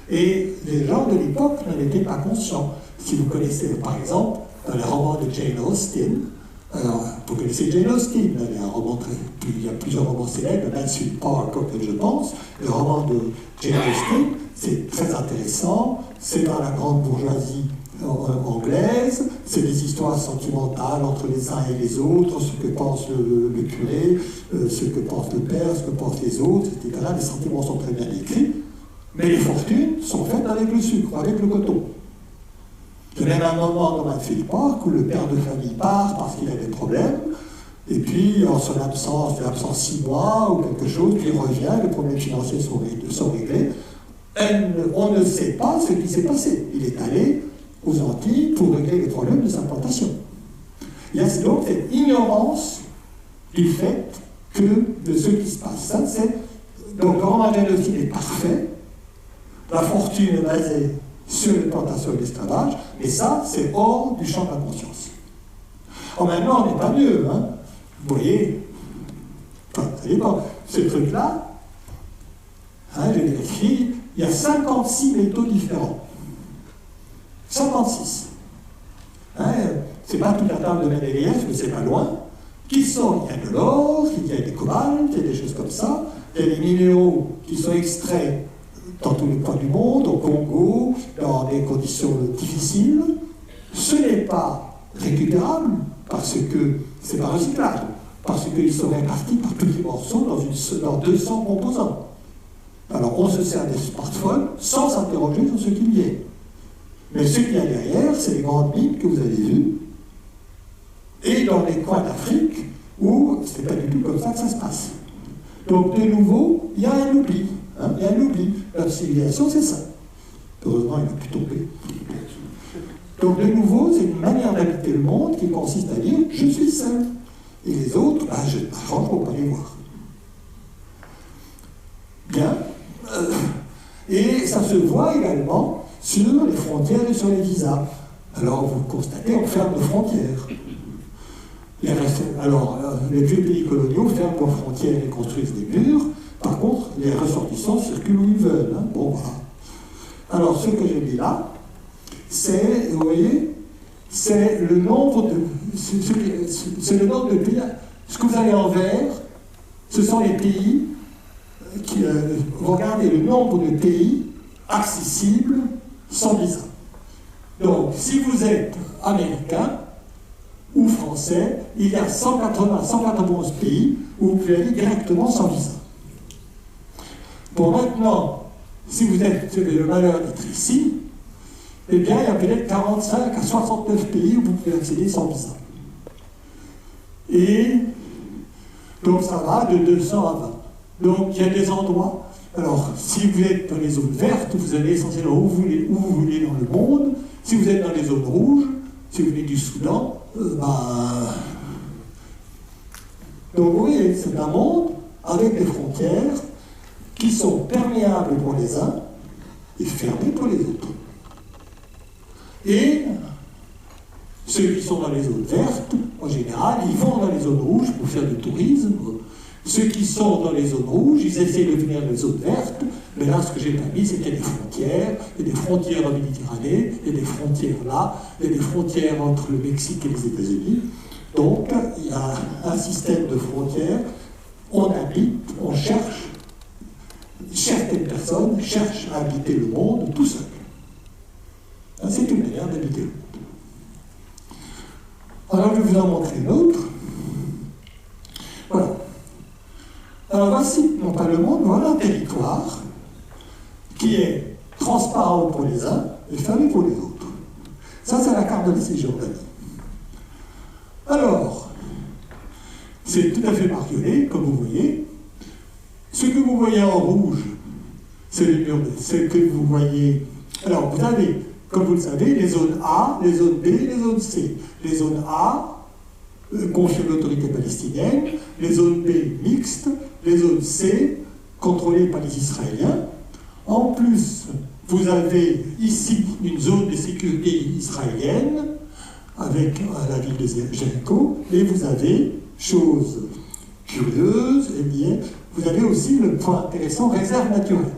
Et les gens de l'époque n'en étaient pas conscients. Si vous connaissez, par exemple, les romans de Jane Austen, alors, vous connaissez Jane Austen, elle a un roman il y a plusieurs romans célèbres, Mansfield Park, auquel je pense. Le roman de Jane Austen, c'est très intéressant, c'est dans la grande bourgeoisie anglaise, c'est des histoires sentimentales entre les uns et les autres, ce que pense le curé, ce que pense le père, ce que pensent les autres, etc. Les sentiments sont très bien décrits, mais les fortunes sont faites avec le sucre, avec le coton. Il y a même un moment dans Mansfield Park où le père de famille part parce qu'il a des problèmes, et puis en son absence, il est absent 6 mois ou quelque chose, puis il revient, les problèmes financiers sont réglés. On ne sait pas ce qui s'est passé. Il est allé aux Antilles pour régler les problèmes de sa plantation. Il y a donc cette ignorance du fait de ce qui se passe. Ça, donc le roman de Jane Austen est parfait, la fortune est basée sur les plantations et l'esclavage, mais ça, c'est hors du champ de la conscience. Alors maintenant, on n'est pas mieux, hein. Vous voyez, enfin, ça dépend. Ce truc-là, hein, j'ai écrit, il y a 56 métaux différents. 56. Hein, c'est pas toute la table de Mendeleïev, mais c'est pas loin. Qui sont, il y a de l'or, il y a des cobaltes, il y a des choses comme ça, il y a des minéraux qui sont extraits dans tous les coins du monde, au Congo, dans des conditions difficiles. Ce n'est pas récupérable parce que c'est pas recyclable, parce qu'ils sont répartis par petits morceaux dans 200 composants. Alors on se sert des smartphones sans s'interroger sur ce qu'il y a. Mais ce qu'il y a derrière, c'est les grandes mines que vous avez vues, et dans les coins d'Afrique où c'est pas du tout comme ça que ça se passe. Donc de nouveau, il y a un oubli. Hein, il y a un oubli. La civilisation, c'est ça. Heureusement, il n'a plus tombé. Donc, de nouveau, c'est une manière d'habiter le monde qui consiste à dire « je suis seul ». Et les autres, je m'arrange pour ne pas les voir. Bien. Et ça se voit également sur les frontières et sur les visas. Alors, vous constatez, on ferme les frontières. Alors, les vieux pays coloniaux ferment leurs frontières et construisent des murs. Par contre, les ressortissants circulent où ils veulent. Hein. Bon, voilà. Alors, ce que j'ai mis là, c'est, vous voyez, c'est le nombre de pays. Ce que vous avez en vert, ce sont les pays qui. Regardez le nombre de pays accessibles sans visa. Donc, si vous êtes américain ou français, il y a 191 pays où vous pouvez aller directement sans visa. Bon, maintenant, si vous avez le malheur d'être ici, eh bien, il y a peut-être 45 à 69 pays où vous pouvez accéder sans visa. Et donc, ça va de 200 à 20. Donc, il y a des endroits. Alors, si vous êtes dans les zones vertes, vous allez essentiellement où vous voulez dans le monde. Si vous êtes dans les zones rouges, si vous venez du Soudan, donc, vous voyez, c'est un monde avec des frontières qui sont perméables pour les uns et fermés pour les autres. Et ceux qui sont dans les zones vertes, en général, ils vont dans les zones rouges pour faire du tourisme. Ceux qui sont dans les zones rouges, ils essaient de venir dans les zones vertes, mais là, ce que j'ai pas mis, c'est qu'il y a des frontières. Il y a des frontières en Méditerranée, il y a des frontières là, il y a des frontières entre le Mexique et les États-Unis. Donc, il y a un système de frontières. On habite, on cherche, certaines personnes cherchent à habiter le monde tout seul. C'est une manière d'habiter le monde. Alors, je vais vous en montrer une autre. Voilà. Alors, voici, non pas le monde, voilà un territoire qui est transparent pour les uns et fermé pour les autres. Ça, c'est la carte de la Cisjordanie. Alors, c'est tout à fait marqué, comme vous voyez. Ce que vous voyez en rouge, c'est les murs, ce que vous voyez. Alors, vous avez, comme vous le savez, les zones A, les zones B, les zones C. Les zones A confirment l'autorité palestinienne, les zones B mixtes, les zones C contrôlées par les Israéliens. En plus, vous avez ici une zone de sécurité israélienne avec la ville de Jéricho, et vous avez, chose curieuse, eh bien, vous avez aussi le point intéressant, réserve naturelle.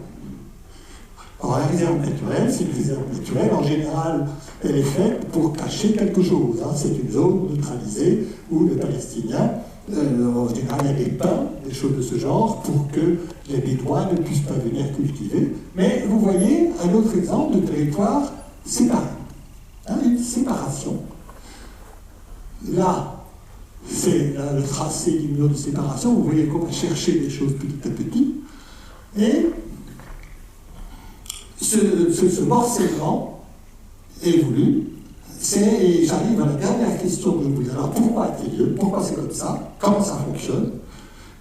Alors la réserve naturelle, c'est une réserve naturelle, en général, elle est faite pour cacher quelque chose. Hein. C'est une zone neutralisée où les Palestiniens, en général, il y a des pins, des choses de ce genre, pour que les Bédouins ne puissent pas venir cultiver. Mais vous voyez un autre exemple de territoire séparé. Hein, une séparation. Là, c'est le tracé du mur de séparation. Vous voyez qu'on va chercher des choses petit à petit. Et ce morcellement est voulu. J'arrive à la dernière question que je voulais. Alors, pourquoi est-il lieu? Pourquoi c'est comme ça? Comment ça fonctionne?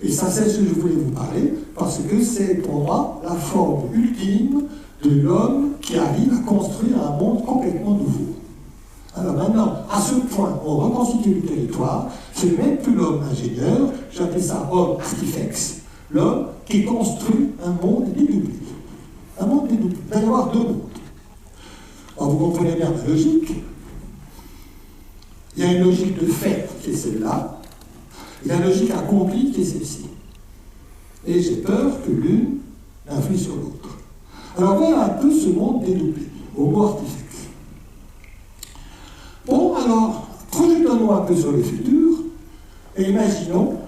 Et ça, c'est ce que je voulais vous parler, parce que c'est pour moi la forme ultime de l'homme qui arrive à construire un monde complètement nouveau. Alors maintenant, à ce point, on reconstitue le territoire, c'est même plus l'homme ingénieur, j'appelle ça homme artifex, l'homme qui construit un monde dédoublé. Un monde dédoublé. Il va y avoir deux mondes. Alors vous comprenez bien la logique. Il y a une logique de fait qui est celle-là, il y a une logique accomplie qui est celle-ci. Et j'ai peur que l'une influe sur l'autre. Alors voilà un peu ce monde dédoublé, homo artifex. Bon, alors, projetons-nous un peu sur le futur et imaginons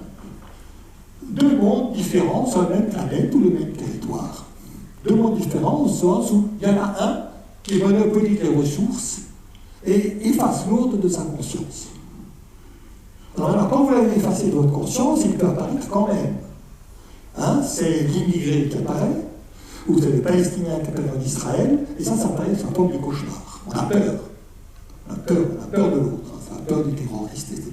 deux mondes différents sur la même planète ou le même territoire. Deux mondes différents au sens où il y en a un qui monopolise les ressources et efface l'autre de sa conscience. Alors, quand vous l'avez effacé de votre conscience, il peut apparaître quand même. Hein, c'est l'immigré qui apparaît, ou c'est le Palestinien qui apparaît en Israël, et ça paraît sa forme du cauchemar. On a peur. On a peur de l'autre, on a peur du terroriste, etc.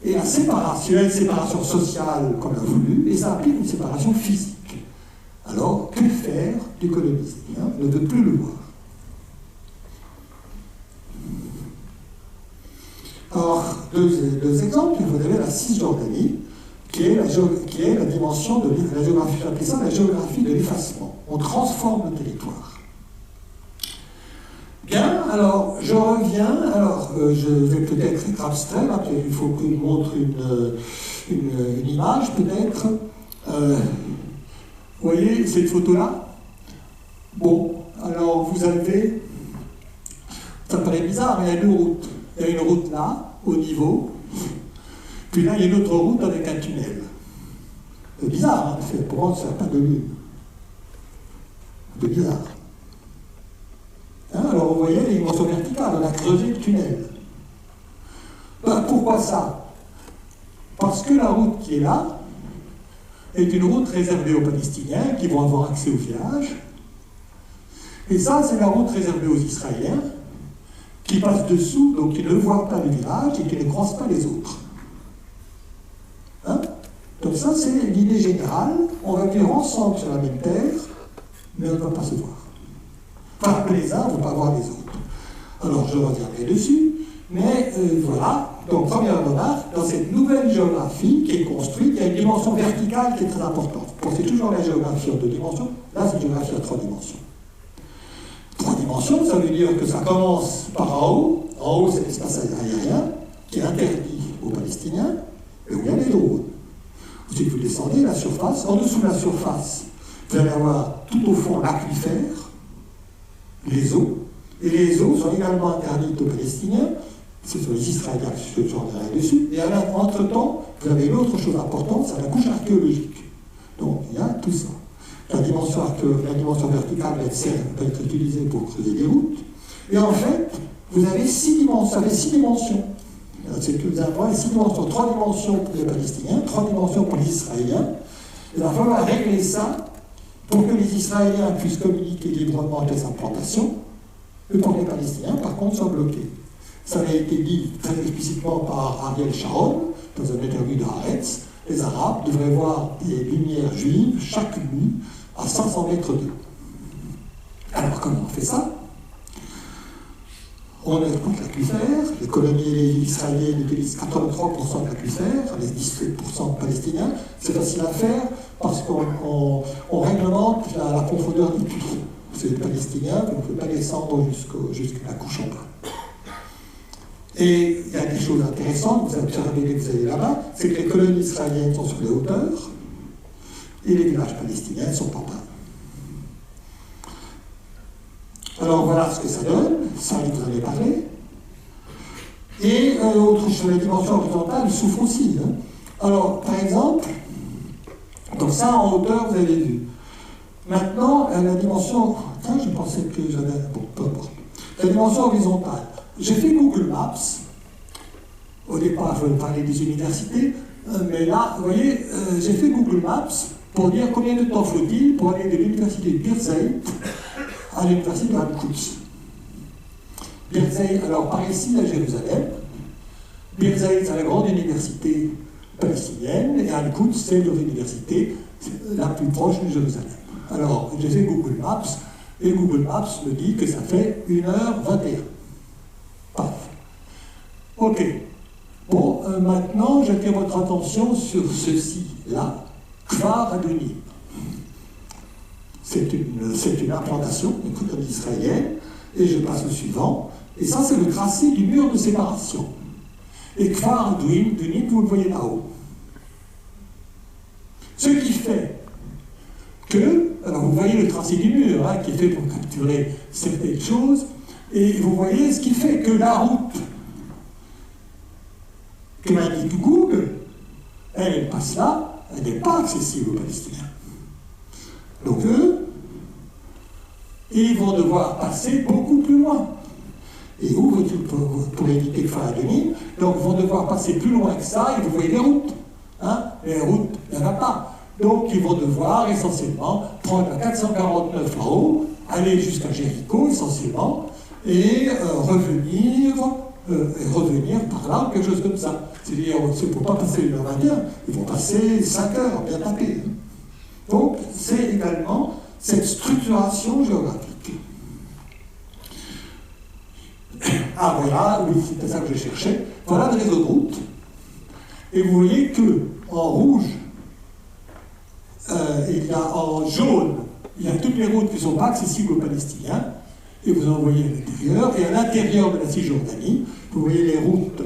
Et la séparation, il y a une séparation sociale qu'on a voulu, et ça implique une séparation physique. Alors, que faire du colonisé? On ne veut plus le voir. Alors, deux exemples, vous avez la Cisjordanie, qui est la dimension de la géographie, j'appelle ça la géographie de l'effacement. On transforme le territoire. Bien, alors je reviens, je vais peut-être être abstrait, là, il faut que je montre une image peut-être. Vous voyez cette photo-là? Bon, alors vous avez, ça paraît bizarre, mais il y a deux routes. Il y a une route là, au niveau, puis là il y a une autre route avec un tunnel. C'est bizarre, hein, pour moi ça n'a pas de lune. C'est bizarre. Hein, alors vous voyez les dimensions verticales, on a creusé le tunnel. Ben, pourquoi ça? Parce que la route qui est là est une route réservée aux Palestiniens qui vont avoir accès au village. Et ça, c'est la route réservée aux Israéliens qui passent dessous, donc qui ne voient pas le village et qui ne croisent pas les autres. Hein? Donc ça, c'est l'idée générale. On va vivre ensemble sur la même terre, mais on ne va pas se voir. Enfin, les uns ne vont pas voir les autres. Alors, je reviendrai dessus, Mais voilà, donc première remarque, dans cette nouvelle géographie qui est construite, il y a une dimension verticale qui est très importante. Pensez toujours à la géographie en 2 dimensions, là c'est une géographie à 3 dimensions. 3 dimensions, ça veut dire que ça commence par en haut. En haut, c'est l'espace aérien qui est interdit aux Palestiniens, et où il y a les drones. Ensuite, vous descendez la surface. En dessous de la surface, vous allez avoir tout au fond l'aquifère, les eaux. Et les eaux sont également interdites aux Palestiniens. Ce sont les Israéliens qui se reviendrai dessus. Et entre-temps, vous avez une autre chose importante, c'est la couche archéologique. Donc, il y a tout ça. La dimension verticale va être utilisée pour creuser des routes. Et en fait, vous avez 6 dimensions. C'est que vous avez 6 dimensions, 3 dimensions pour les Palestiniens, 3 dimensions pour les Israéliens. Il va falloir régler ça pour que les Israéliens puissent communiquer librement avec les implantations, et pour les Palestiniens, par contre, soient bloqués. Ça a été dit très explicitement par Ariel Sharon, dans une interview de Haaretz. Les Arabes devraient voir des lumières juives chaque nuit à 500 mètres d'eux. Alors comment on fait ça? On écoute l'aquifère, les colonies israéliennes utilisent 83% de l'aquifère, les 17% palestiniens. C'est facile à faire parce qu'on réglemente la profondeur des puits. C'est les Palestiniens, vous ne pouvez pas descendre jusqu'à la couche en bas. Et il y a des choses intéressantes, vous observez que vous allez là-bas, c'est que les colonies israéliennes sont sur les hauteurs et les villages palestiniens ne sont pas bas. Alors voilà ce que ça donne, ça je vous en ai parlé. Et autre chose, la dimension horizontale souffre aussi. Hein. Alors, par exemple, donc ça en hauteur, vous avez vu. Maintenant, la dimension. Tiens, je pensais que j'avais. Bon, peu importe. La dimension horizontale. J'ai fait Google Maps. Au départ, je voulais parler des universités, mais là, vous voyez, j'ai fait Google Maps pour dire combien de temps faut-il pour aller de l'université de Birzeit à l'université de Al-Quds. Birzeit, alors par ici, à Jérusalem. Birzeit, c'est la grande université palestinienne, et Al-Quds, c'est l'université la plus proche de Jérusalem. Alors, j'ai fait Google Maps, et Google Maps me dit que ça fait 1h21. Paf. Ok. Bon, maintenant, j'attire votre attention sur ceci-là, Kfar Adonim. C'est une implantation, une colonie israélienne, et je passe au suivant. Et ça, c'est le tracé du mur de séparation. Et Kfar Adonim, vous le voyez là-haut. Ce qui fait que, alors vous voyez le tracé du mur, hein, qui est fait pour capturer certaines choses, et vous voyez ce qui fait que la route que m'indique Google, elle passe là, elle n'est pas accessible aux Palestiniens. Donc eux, ils vont devoir passer beaucoup plus loin. Et où pour éviter Kfar Adonim, donc ils vont devoir passer plus loin que ça, et vous voyez les routes. Hein, les routes, il n'y en a pas. Donc ils vont devoir essentiellement prendre la 449 en haut, aller jusqu'à Jéricho essentiellement, et revenir par là, quelque chose comme ça. C'est-à-dire, il ne faut pas passer 1h21, ils vont passer 5 heures, bien tapé. Donc c'est également cette structuration géographique. Ah voilà, oui, c'était ça que je cherchais. Voilà le réseau de route. Et vous voyez que en rouge, il y a en jaune, il y a toutes les routes qui ne sont pas accessibles aux Palestiniens, et vous en voyez à l'intérieur, et à l'intérieur de la Cisjordanie, vous voyez les routes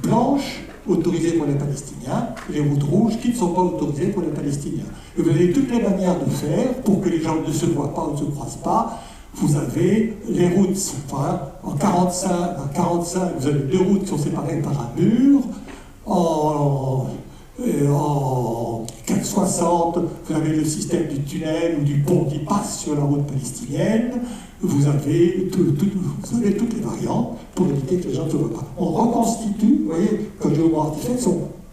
blanches autorisées pour les Palestiniens, et les routes rouges qui ne sont pas autorisées pour les Palestiniens. Et vous avez toutes les manières de faire pour que les gens ne se voient pas ou ne se croisent pas. Vous avez les routes, enfin, en 45, vous avez 2 routes qui sont séparées par un mur, en 460, vous avez le système du tunnel ou du pont qui passe sur la route palestinienne. Vous avez toutes les variantes pour éviter que les gens ne se voient pas. On reconstitue, vous voyez, comme géoarchitectes,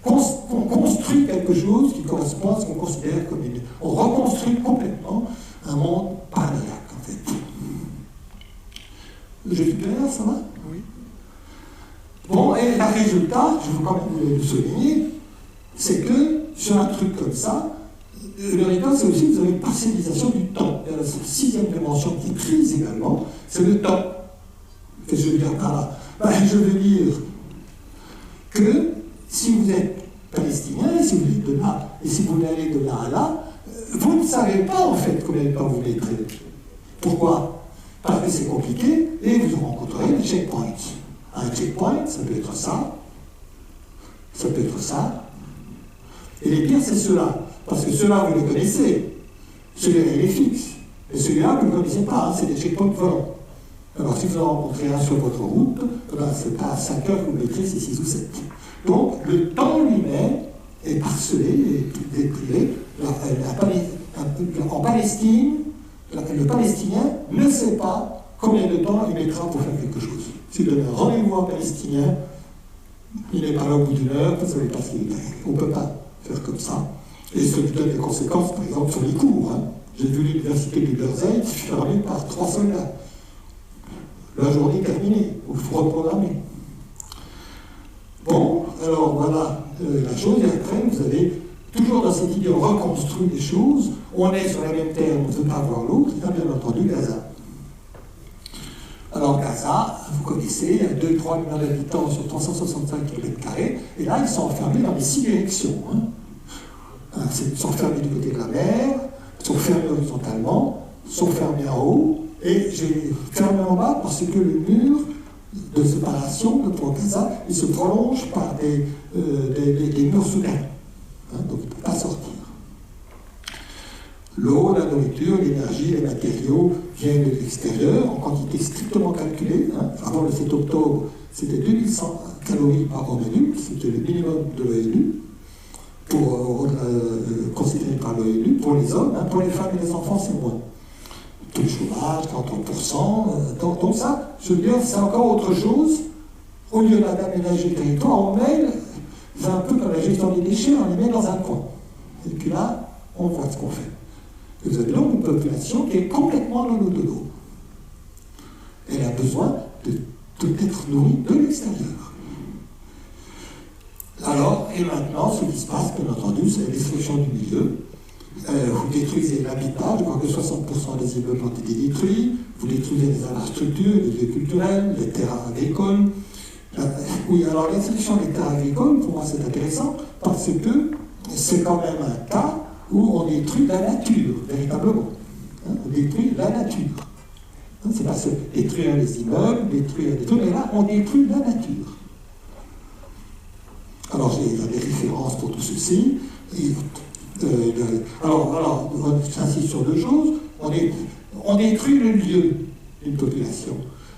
on construit quelque chose qui correspond à ce qu'on considère comme une... On reconstruit complètement un monde paranoïaque, en fait. Je suis clair, ça va? Oui. Bon, et le résultat, je veux quand même le souligner, c'est que sur un truc comme ça, le résultat, c'est aussi que vous avez une partialisation du temps. Et la 6e dimension qui est prise également, c'est le temps. Qu'est-ce que je veux dire par là? Je veux dire que si vous êtes palestinien, et si vous êtes de là, et si vous voulez aller de là à là, vous ne savez pas en fait combien de temps vous mettrez. Pourquoi? Parce que c'est compliqué et vous rencontrerez des checkpoints. Un checkpoint, ça peut être ça, ça peut être ça, et les pires, c'est ceux-là. Parce que ceux-là, vous les connaissez. Celui-là, il est fixe. Et celui-là, vous ne le connaissez pas, hein, c'est des checkpoints volants. Alors, si vous en rencontrez un sur votre route, c'est pas à 5 heures que vous mettrez, c'est 6 ou 7. Donc, le temps lui-même est parcelé et déprivé. En Palestine, le Palestinien ne sait pas combien de temps il mettra pour faire quelque chose. Si vous donnez un rendez-vous en Palestinien, il n'est pas là au bout d'une heure, vous ne savez pas ce qu'il est. On ne peut pas faire comme ça. Et ce qui donne des conséquences, par exemple, sur les cours. Hein. J'ai vu l'université du Berzeit fermée par 3 soldats. La journée terminée, il faut reprogrammer. Bon, alors voilà la chose, et après vous avez toujours dans cette idée, on reconstruit les choses, on est sur la même terre, on ne veut pas voir l'autre, il y a bien entendu Gaza. Alors Gaza, vous connaissez, il y a 2-3 millions d'habitants sur 365 km², et là ils sont enfermés dans les 6 directions. Hein. Ils sont fermés du côté de la mer, ils sont fermés horizontalement, ils sont fermés en haut, et j'ai fermé en bas parce que le mur de séparation pour Gaza, il se prolonge par des murs souterrains. Hein, donc il ne peut pas sortir. L'eau, la nourriture, l'énergie, les matériaux viennent de l'extérieur en quantité strictement calculée. Hein. Avant le 7 octobre, c'était 2100 calories par homme minute, c'était le minimum de l'ONU, considéré par l'ONU, pour les hommes. Hein. Pour les femmes et les enfants, c'est moins. Tout le chômage, 40%. Donc ça, je veux dire, c'est encore autre chose. Au lieu d'aménager le territoire, on met, c'est un peu comme la gestion des déchets, on les met dans un coin. Et puis là, on voit ce qu'on fait. Et vous avez donc une population qui est complètement dans l'eau de l'eau. Elle a besoin d'être nourrie de l'extérieur. Alors, et maintenant, ce qui se passe, bien entendu, c'est la destruction du milieu. Vous détruisez l'habitat, je crois que 60% des immeubles ont été détruits, vous détruisez les infrastructures, les lieux culturels, les terres agricoles. Oui, alors la destruction des terres agricoles, pour moi c'est intéressant, parce que c'est quand même un cas où on détruit la nature, véritablement. Hein, on détruit la nature. Hein, c'est pas détruire les immeubles, détruire des trucs, mais là on détruit la nature. Alors j'ai des références pour tout ceci. Alors, j'insiste sur 2 choses. On détruit le lieu d'une population.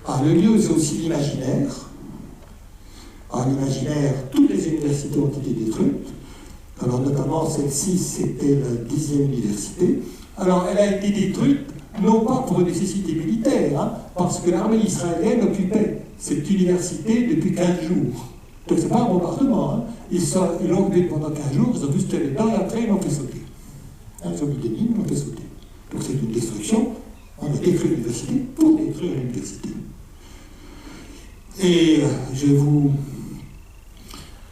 Alors, le lieu, c'est aussi l'imaginaire. Alors, l'imaginaire, toutes les universités ont été détruites. Alors, notamment, celle-ci, c'était la 10e université. Alors, elle a été détruite, non pas pour une nécessité militaire, hein, parce que l'armée israélienne occupait cette université depuis 15 jours. Donc, c'est pas un bombardement. Hein. Ils l'ont occupé pendant 15 jours, ils ont juste les dents et après ils l'ont fait sauter. Ils ont mis des mines, ils l'ont fait sauter. Donc c'est une destruction. On a détruit l'université pour détruire l'université. Et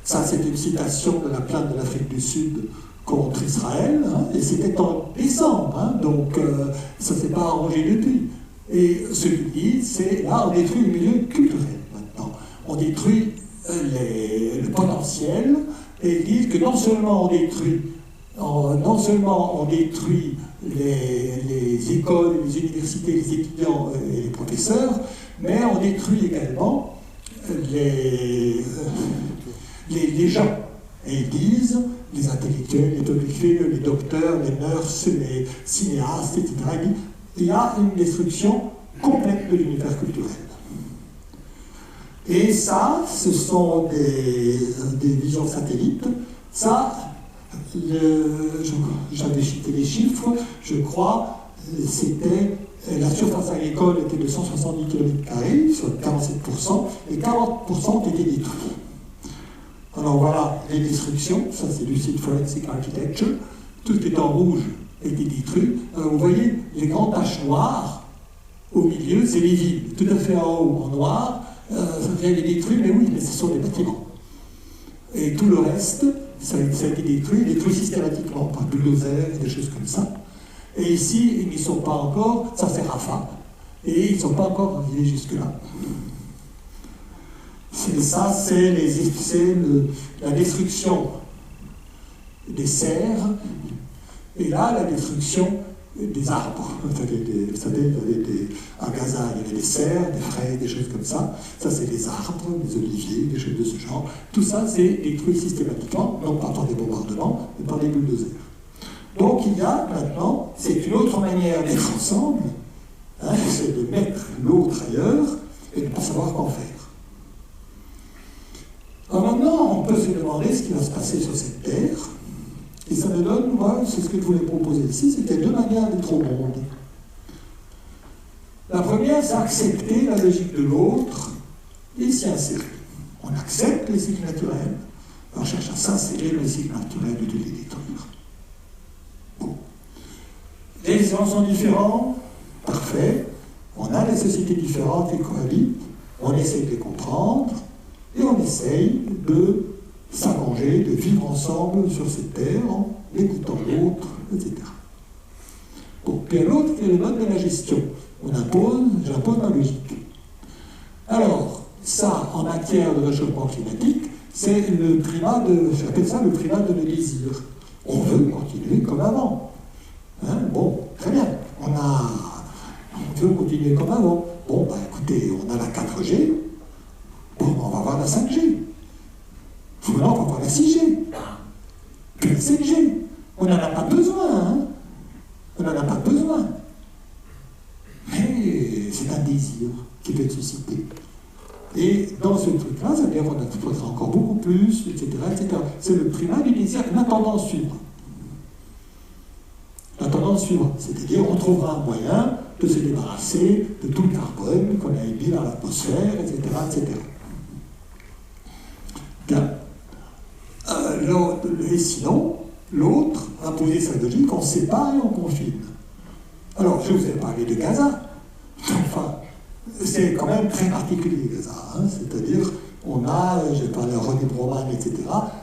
ça, c'est une citation de la plainte de l'Afrique du Sud contre Israël, hein, et c'était en décembre, hein, donc ça ne s'est pas arrangé depuis. Et ce qu'ils disent, c'est là, on détruit le milieu culturel maintenant. On détruit le potentiel, et ils disent que non seulement on détruit les écoles, les universités, les étudiants et les professeurs, mais on détruit également les gens. Et ils disent, les intellectuels, les domiciles, les docteurs, les nurses, les cinéastes, etc. Il y a une destruction complète de l'univers culturel. Et ça, ce sont des visions satellites. Ça, j'avais cité les chiffres, je crois, c'était la surface agricole était de 170 km², soit 47%, et 40% ont été détruits. Alors voilà les destructions, ça c'est du site Forensic Architecture, tout est en rouge, a été détruit. Vous voyez, les grandes taches noires, au milieu, c'est les villes, tout à fait en haut, en noir, ça vient les détruire, mais oui, mais ce sont des bâtiments. Et tout le reste, ça a été détruit systématiquement par bulldozers et des choses comme ça. Et ici, ils n'y sont pas encore, ça c'est Rafah, et ils ne sont pas encore arrivés jusque-là. C'est la destruction des serres, et là, la destruction des arbres. Vous savez, à Gaza, il y avait des serres, des fraises, des choses comme ça. Ça, c'est des arbres, des oliviers, des choses de ce genre. Tout ça, c'est détruit systématiquement, non pas par des bombardements, mais par des bulldozers. Donc, il y a maintenant, c'est une autre manière d'être ensemble, hein, c'est de mettre l'autre ailleurs et de ne pas savoir qu'en faire. Alors maintenant, on peut se demander ce qui va se passer sur cette terre. Et ça me donne, moi, c'est ce que je voulais proposer ici, c'était deux manières d'être au monde. La première, c'est accepter la logique de l'autre et s'y insérer. On accepte les cycles naturels, on cherche à s'insérer dans les cycles naturels et de les détruire. Bon. Les gens sont différents, parfait. On a des sociétés différentes qui cohabitent, on essaie de les comprendre et on essaye de s'arranger, de vivre ensemble sur cette terre en écoutant l'autre, etc. Bon, puis l'autre qui est le mode de la gestion. J'impose ma logique. Alors, ça, en matière de réchauffement climatique, c'est le primat j'appelle ça le primat de nos désirs. On veut continuer comme avant. Hein? Bon, très bien. On veut continuer comme avant. Bon, bah écoutez, on a la 4G, bon, on va avoir la 5G. Maintenant, on va avoir la 6G, puis la 7G. On n'en a pas besoin, hein. On n'en a pas besoin. Mais c'est un désir qui peut être suscité. Et dans ce truc-là, ça veut dire qu'on en faudra encore beaucoup plus, etc., etc. C'est le primat du désir, la tendance suivre. La tendance suivante, c'est-à-dire on trouvera un moyen de se débarrasser de tout le carbone qu'on a émis dans l'atmosphère, etc., etc. Bien. Et sinon, l'autre a posé sa logique, on sépare et on confine. Alors, je vous ai parlé de Gaza. Enfin, c'est quand même très particulier, Gaza. Hein, c'est-à-dire, j'ai parlé à René Broman, etc.,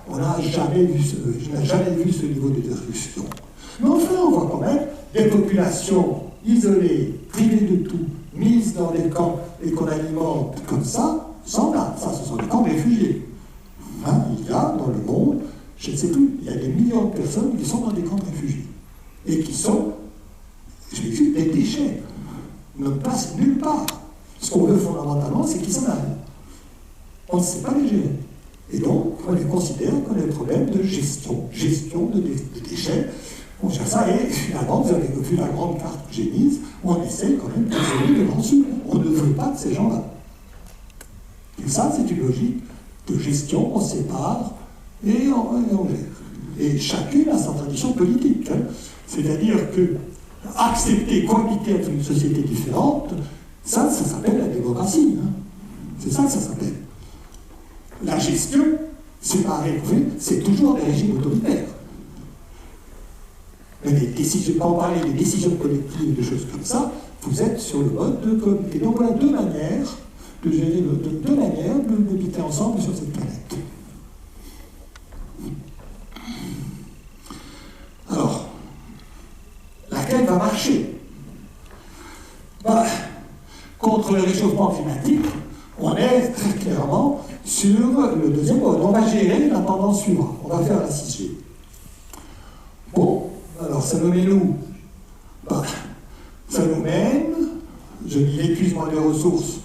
on n'a jamais vu ce niveau de destruction. Mais enfin, on voit quand même des populations isolées, privées de tout, mises dans des camps et qu'on alimente comme ça, sans là. Ça, ce sont des camps de réfugiés. Hein, il y a dans le monde, je ne sais plus, il y a des millions de personnes qui sont dans des camps de réfugiés et qui sont, je l'ai vu, des déchets. Ils ne passent nulle part. Ce qu'on veut fondamentalement, c'est qu'ils s'en aillent. On ne sait pas les gérer. Et donc, on les considère comme des problèmes de gestion de déchets. On cherche ça et finalement, vous avez vu la grande carte que j'ai mise, où on essaye quand même d'isoler devant dessus. On ne veut pas de ces gens-là. Et ça, c'est une logique de gestion, on sépare et on gère. Et chacune a sa tradition politique. Hein. C'est-à-dire que accepter, cohabiter avec une société différente, ça s'appelle la démocratie. Hein. C'est ça que ça s'appelle. La gestion, séparée, c'est toujours des régimes autoritaires. Mais les décisions, quand on parlait des décisions collectives, de choses comme ça, vous êtes sur le mode de comité. Donc voilà deux manières de gérer, deux manières d'habiter ensemble sur cette planète. Alors, laquelle va marcher? Contre le réchauffement climatique, on est très clairement sur le deuxième mode. On va gérer la tendance suivante. On va faire la 6G. Bon, alors ça nous mène où? Ça nous mène, je dis l'épuisement des ressources.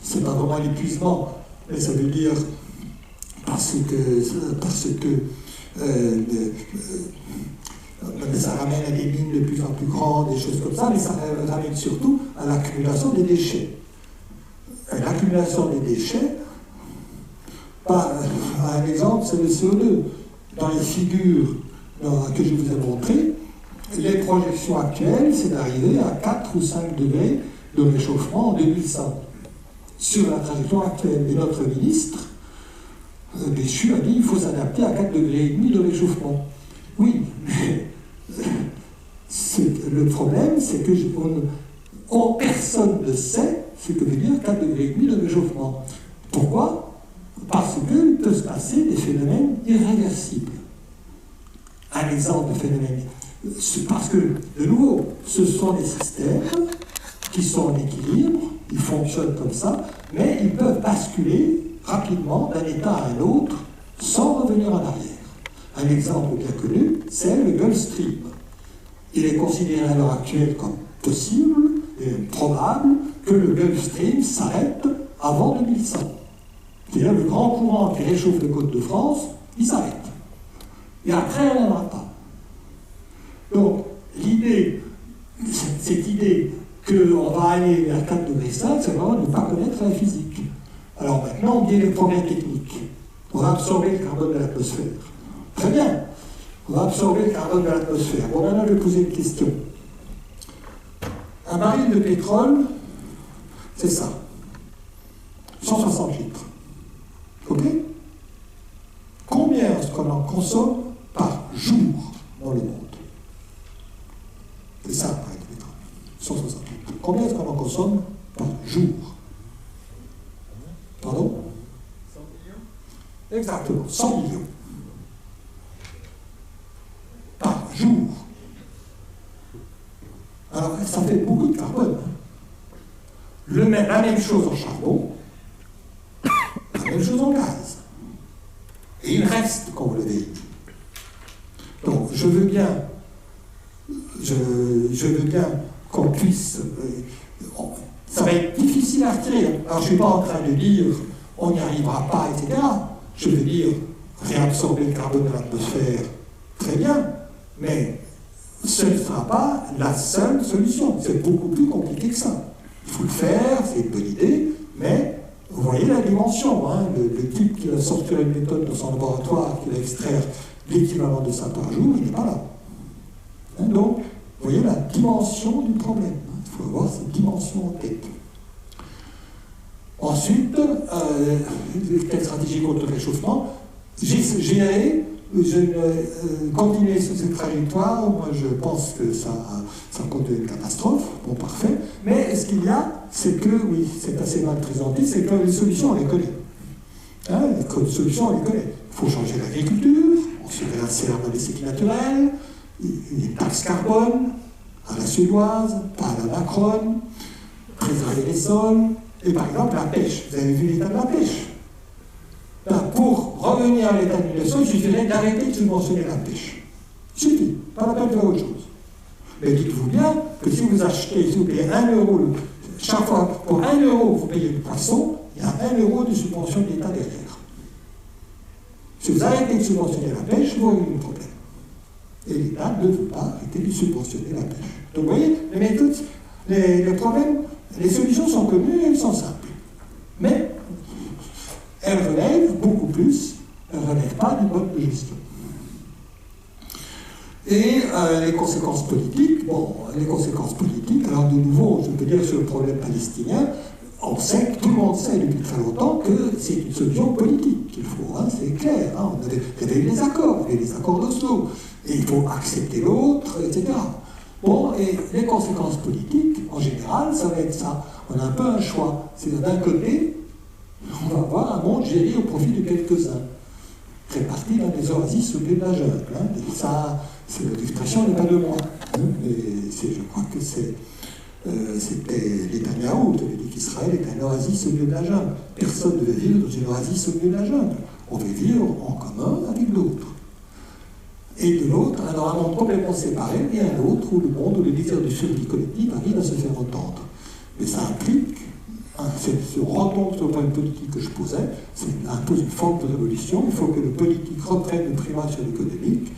C'est pas vraiment l'épuisement, mais ça veut dire parce que ça ramène à des mines de plus en plus grandes, des choses comme ça, mais ça ramène surtout à l'accumulation des déchets. L'accumulation des déchets, un exemple, c'est le CO2. Dans les figures que je vous ai montrées, les projections actuelles, c'est d'arriver à 4 ou 5 degrés de réchauffement en 2100. Sur la trajectoire actuelle. Et notre ministre, Béchu, a dit qu'il faut s'adapter à 4,5 degrés de réchauffement. Oui, mais le problème, c'est que personne ne sait ce que veut dire 4,5 degrés de réchauffement. Pourquoi? Parce qu'il peut se passer des phénomènes irréversibles. Un exemple de phénomène, c'est parce que, de nouveau, ce sont des systèmes qui sont en équilibre, Ils fonctionnent comme ça, mais ils peuvent basculer rapidement d'un état à un autre sans revenir en arrière. Un exemple bien connu, c'est le Gulf Stream. Il est considéré à l'heure actuelle comme possible et probable que le Gulf Stream s'arrête avant 2100. C'est-à-dire le grand courant qui réchauffe les côtes de France, il s'arrête. Et après, il n'y en aura pas. Donc, cette idée qu'on va aller vers 4 degrés 5, c'est vraiment de ne pas connaître la physique. Alors maintenant, il y a les progrès techniques. On va absorber le carbone de l'atmosphère. Très bien. On va absorber le carbone de l'atmosphère. Bon, maintenant, je vais poser une question. Un baril de pétrole, c'est ça. 160 litres. OK? Combien est-ce qu'on en consomme par jour dans le monde? C'est ça, un baril de pétrole. 160 litres. Combien est-ce qu'on en consomme par jour? Pardon? 100 millions? Exactement, 100 millions. Par jour. Alors, ça fait beaucoup de carbone. La même chose en charbon, la même chose en gaz. Et il reste quand vous l'avez dit. Donc, je veux bien qu'on puisse... ça va être difficile à retirer. Alors, je ne suis pas en train de dire on n'y arrivera pas, etc. Je veux dire réabsorber le carbone de l'atmosphère, très bien, mais ce ne sera pas la seule solution. C'est beaucoup plus compliqué que ça. Il faut le faire, c'est une bonne idée, mais vous voyez la dimension. Hein, le type qui va sortir une méthode dans son laboratoire, qui va extraire l'équivalent de ça par jour, il n'est pas là. Hein, donc, vous voyez la dimension du problème. Il faut avoir cette dimension en tête. Ensuite, quelle stratégie contre le réchauffement? Continuer sur cette trajectoire, moi je pense que ça conduit à une catastrophe, bon parfait, mais ce qu'il y a, c'est que, oui, c'est assez mal présenté, c'est que les solutions, on les connaît. Hein, les solutions, on les connaît. Il faut changer l'agriculture, on se réinsère dans les cycles naturels, une taxe carbone, à la suédoise, pas à la macronne, préserver les sols, et par exemple la pêche. Vous avez vu l'état de la pêche? Pour revenir à l'état de 1900, il suffirait d'arrêter de subventionner la pêche. Il suffit, pas la peine de faire autre chose. Mais dites-vous bien que si vous achetez, si vous payez 1 euro, chaque fois, pour 1 euro, vous payez le poisson, il y a 1 euro de subvention de l'État derrière. Si vous arrêtez de subventionner la pêche, vous avez un problème. Et l'État ne veut pas arrêter de subventionner la pêche. Donc vous voyez, les méthodes, les problèmes, les solutions sont connues et elles sont simples. Mais elles relèvent beaucoup plus, elles ne relèvent pas du mode de gestion. Et les conséquences politiques, bon, les conséquences politiques, alors de nouveau, je peux dire sur le problème palestinien, on sait, tout le monde sait depuis très longtemps que c'est une solution politique qu'il faut, hein, c'est clair. Hein, il y avait eu les accords d'Oslo, et il faut accepter l'autre, etc. Bon, et les conséquences politiques, en général, ça va être ça. On a un peu un choix. C'est d'un côté, on va avoir un monde géré au profit de quelques-uns, répartis dans des oasis au milieu de la jungle. Hein, et ça, l'expression n'est pas de moi. Hein, mais je crois que c'était Netanyahou qui avait dit qu'Israël est un oasis au milieu de la jungle. Personne ne veut vivre dans une oasis au milieu de la jungle. On veut vivre en commun avec d'autres. Et de l'autre, alors un monde complètement séparé, et un autre où le monde, où le désir de survie collective arrive à se faire entendre. Mais ça implique, ce retombe sur le point de politique que je posais, ça impose une forme de révolution. Il faut que le politique reprenne le primat sur l'économique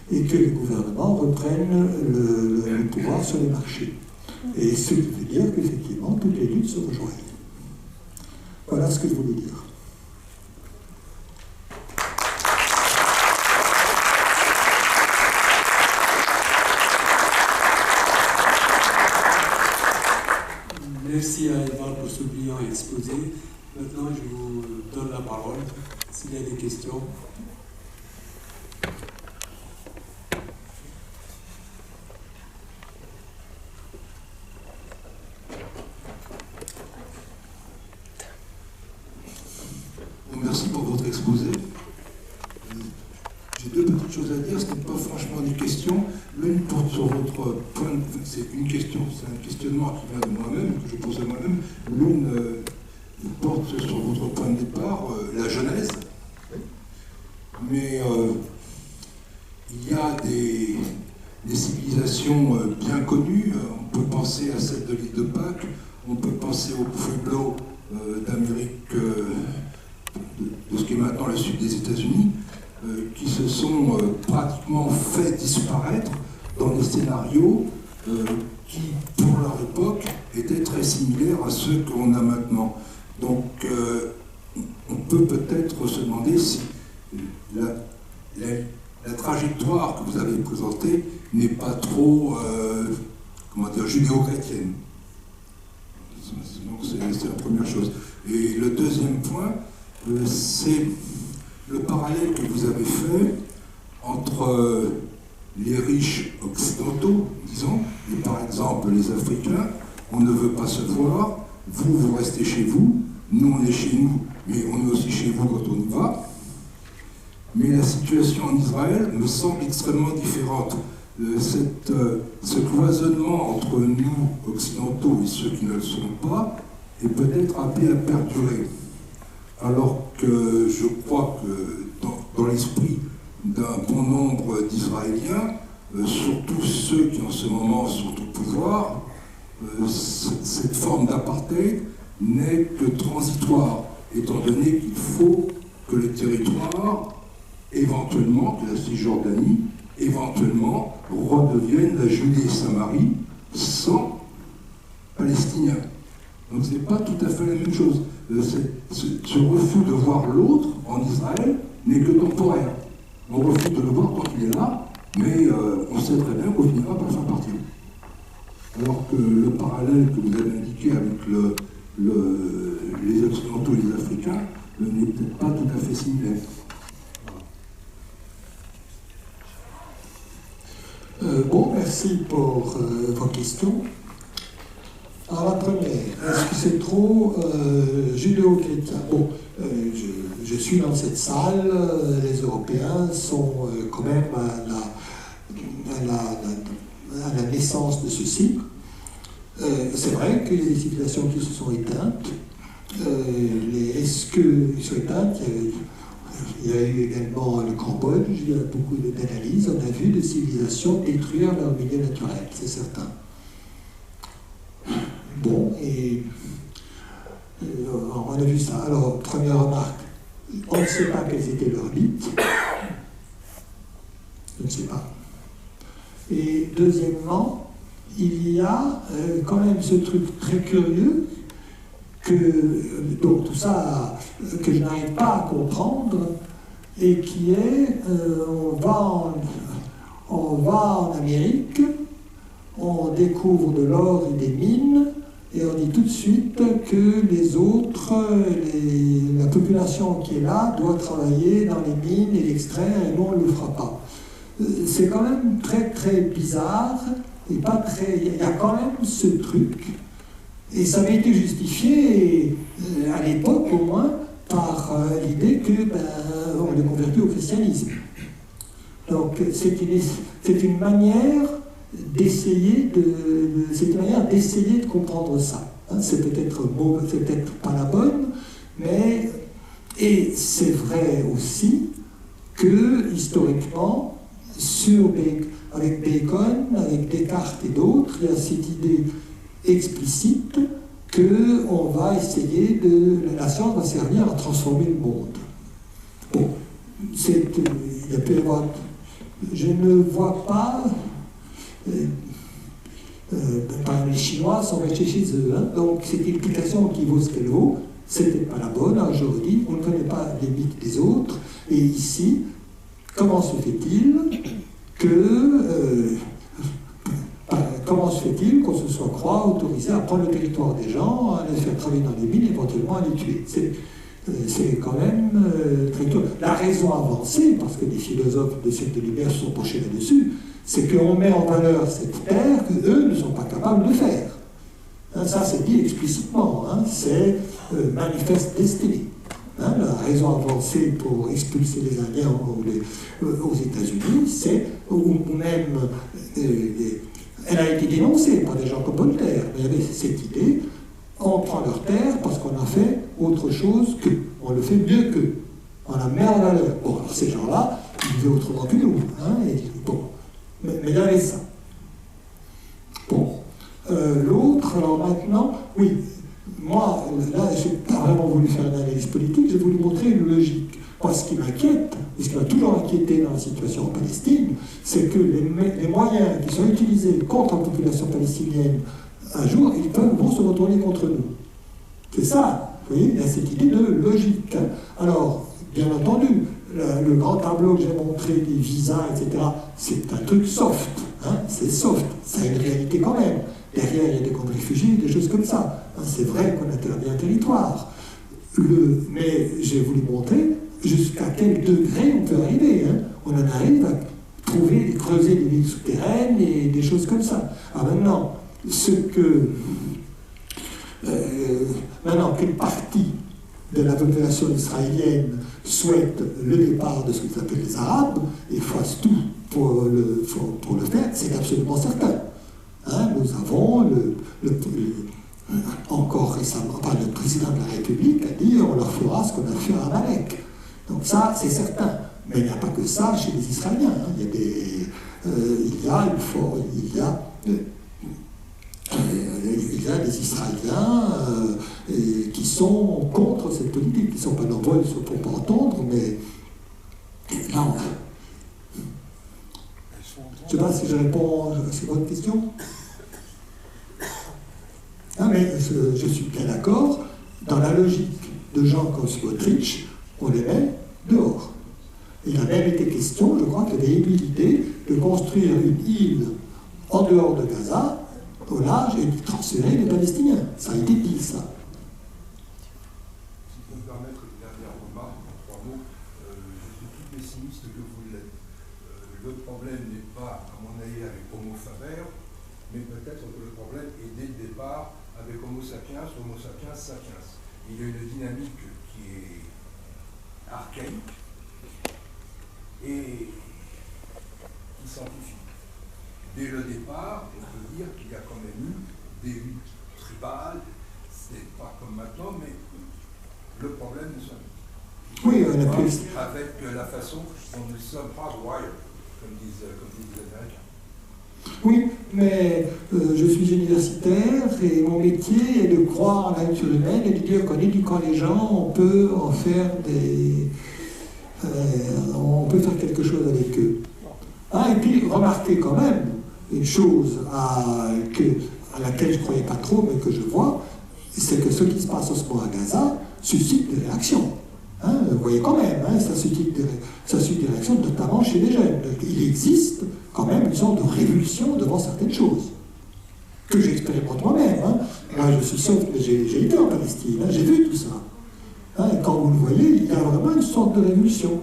et que les gouvernements reprennent le pouvoir sur les marchés. Et ce qui veut dire qu'effectivement, toutes les luttes se rejoignent. Voilà ce que je voulais dire. Merci à Edouard pour ce brillant exposé. Maintenant, je vous donne la parole s'il y a des questions. Merci pour votre exposé. J'ai deux petites choses à dire, ce n'est pas franchement des questions. L'une porte sur votre point, c'est une question, c'est un questionnement qui vient de moi-même, que je pose à moi-même. L'une porte sur votre point de départ, la Genèse. Mais il y a des civilisations bien connues. On peut penser à celle de l'île de Pâques, on peut penser au Pueblo d'Amérique, de ce qui est maintenant le sud des États-Unis, qui se sont pratiquement fait disparaître dans des scénarios qui, pour leur époque, étaient très similaires à ceux qu'on a maintenant. Donc, on peut peut-être se demander si la trajectoire que vous avez présentée n'est pas trop, comment dire, judéo-chrétienne. Donc, c'est la première chose. Et le deuxième point, c'est le parallèle que vous avez fait entre les riches occidentaux, disons, et par exemple les Africains, on ne veut pas se voir, vous restez chez vous, nous on est chez nous, mais on est aussi chez vous quand on y va. Mais la situation en Israël me semble extrêmement différente. Ce cloisonnement entre nous, occidentaux, et ceux qui ne le sont pas, est peut-être appelé à perdurer. Alors que je crois que dans l'esprit d'un bon nombre d'Israéliens, surtout ceux qui en ce moment sont au pouvoir, cette forme d'apartheid n'est que transitoire, étant donné qu'il faut que le territoire, éventuellement, de la Cisjordanie, éventuellement redevienne la Judée-Samarie sans Palestiniens. Donc ce n'est pas tout à fait la même chose. Ce refus de voir l'autre en Israël n'est que temporaire. On refuse de le voir quand il est là, mais on sait très bien qu'on finira par le faire partir. Alors que le parallèle que vous avez indiqué avec les Occidentaux et les Africains n'est peut-être pas tout à fait similaire. Bon, merci pour vos questions. Alors la première, est-ce que c'est trop judéo-chrétien? Bon, je suis dans cette salle, les Européens sont quand même à la naissance de ceci. C'est vrai qu'il y a des civilisations qui se sont éteintes. Est-ce qu'ils sont éteintes? Il y a eu également le Cambodge, il y a beaucoup d'analyses. On a vu des civilisations détruire leur milieu naturel, c'est certain. Bon, et on a vu ça. Alors, première remarque, on ne sait pas quels étaient leurs mythes. Je ne sais pas. Et deuxièmement, il y a quand même ce truc très curieux donc tout ça que je n'arrive pas à comprendre et qui est on va en Amérique, on découvre de l'or et des mines et on dit tout de suite que les autres, la population qui est là doit travailler dans les mines et l'extraire et nous on ne le fera pas. C'est quand même très très bizarre et pas très. Il y a quand même ce truc. Et ça avait été justifié, à l'époque au moins, par l'idée que on est converti au christianisme. Donc c'est une manière d'essayer de comprendre ça. Hein, c'est peut-être pas la bonne, mais et c'est vrai aussi que historiquement, avec Bacon, avec Descartes et d'autres, il y a cette idée explicite qu'on va essayer la science va servir à transformer le monde. Bon, il y a peut y avoir, je ne vois pas, les Chinois sont restés chez eux, hein, donc cette explication qui vaut ce qu'elle vaut, c'était pas la bonne, aujourd'hui, on ne connaît pas les mythes des autres, et ici, comment se fait-il qu'on se soit autorisé à prendre le territoire des gens, à les faire travailler dans les mines, éventuellement à les tuer? C'est quand même très dur. La raison avancée, parce que les philosophes de siècle de lumière se sont penchés là-dessus, c'est qu'on met en valeur cette terre qu'eux ne sont pas capables de faire. Hein, ça, c'est dit explicitement. Hein, c'est manifeste destinée. Hein, la raison avancée pour expulser les Indiens aux États-Unis, c'est, ou même, elle a été dénoncée par des gens comme Voltaire, mais il y avait cette idée, on prend leur terre parce qu'on a fait autre chose qu'eux, on le fait mieux qu'eux, on la met en valeur. Bon, alors ces gens-là, ils vivaient autrement que nous, hein, et, bon, mais il y avait ça. Bon, l'autre, alors maintenant, oui, moi, là, je n'ai pas vraiment voulu faire une analyse politique, j'ai voulu montrer une logique. Moi, ce qui m'inquiète, et ce qui m'a toujours inquiété dans la situation en Palestine, c'est que les moyens qui sont utilisés contre la population palestinienne, un jour, vont se retourner contre nous. C'est ça, vous voyez, il y a cette idée de logique. Hein. Alors, bien entendu, le grand tableau que j'ai montré des visas, etc., c'est un truc soft, hein, c'est soft, ça a une réalité quand même. Derrière, il y a des camps de réfugiés, des choses comme ça. Hein, c'est vrai qu'on interdit un territoire. Mais j'ai voulu montrer jusqu'à quel degré on peut arriver. Hein. On en arrive à creuser des villes souterraines et des choses comme ça. Alors maintenant, maintenant qu'une partie de la population israélienne souhaite le départ de ce qu'ils appellent les Arabes et fasse tout pour le faire, c'est absolument certain. Hein, nous avons encore récemment, le président de la République a dit on leur fera ce qu'on a fait à Amalek. Donc ça, c'est certain. Mais il n'y a pas que ça chez les Israéliens. Hein. Il y a des Israéliens qui sont contre cette politique, qui ne sont pas nombreux, ils ne se font pas entendre, mais là, je ne sais pas si je réponds à cette votre question. Ah, mais je suis bien d'accord, dans la logique de gens comme Smotrich, on les met dehors. Il a même été question, je crois qu'il y avait une idée de construire une île en dehors de Gaza, au large, et de transférer les Palestiniens. Ça a été dit, ça. Si vous me permettre une dernière remarque, en 3 mots, je suis tout pessimiste que vous l'êtes. Le problème n'est pas, à mon avis, avec Homo faber, mais peut-être que le problème est dès le départ avec Homo sapiens sapiens. Il y a une dynamique qui est archaïque et qui s'amplifie. Dès le départ, on peut dire qu'il y a quand même eu des luttes tribales, c'est pas comme maintenant, mais le problème nous sommes. Oui, on a plus. Avec la façon dont nous sommes hardwired, comme disent les Américains. Oui, mais je suis universitaire et mon métier est de croire en la nature humaine et de dire qu'en éduquant les gens, on peut en faire on peut faire quelque chose avec eux. Ah, et puis, remarquez quand même une chose à laquelle je ne croyais pas trop, mais que je vois, c'est que ce qui se passe en ce moment à Gaza suscite des réactions. Hein, vous voyez quand même, hein, ça suscite des réactions, notamment chez les jeunes. Il existe quand même une sorte de révulsion devant certaines choses, que j'expérimente moi-même. Hein. Moi, je suis sûr que j'ai été en Palestine, hein, j'ai vu tout ça. Hein, et quand vous le voyez, il y a vraiment une sorte de révulsion.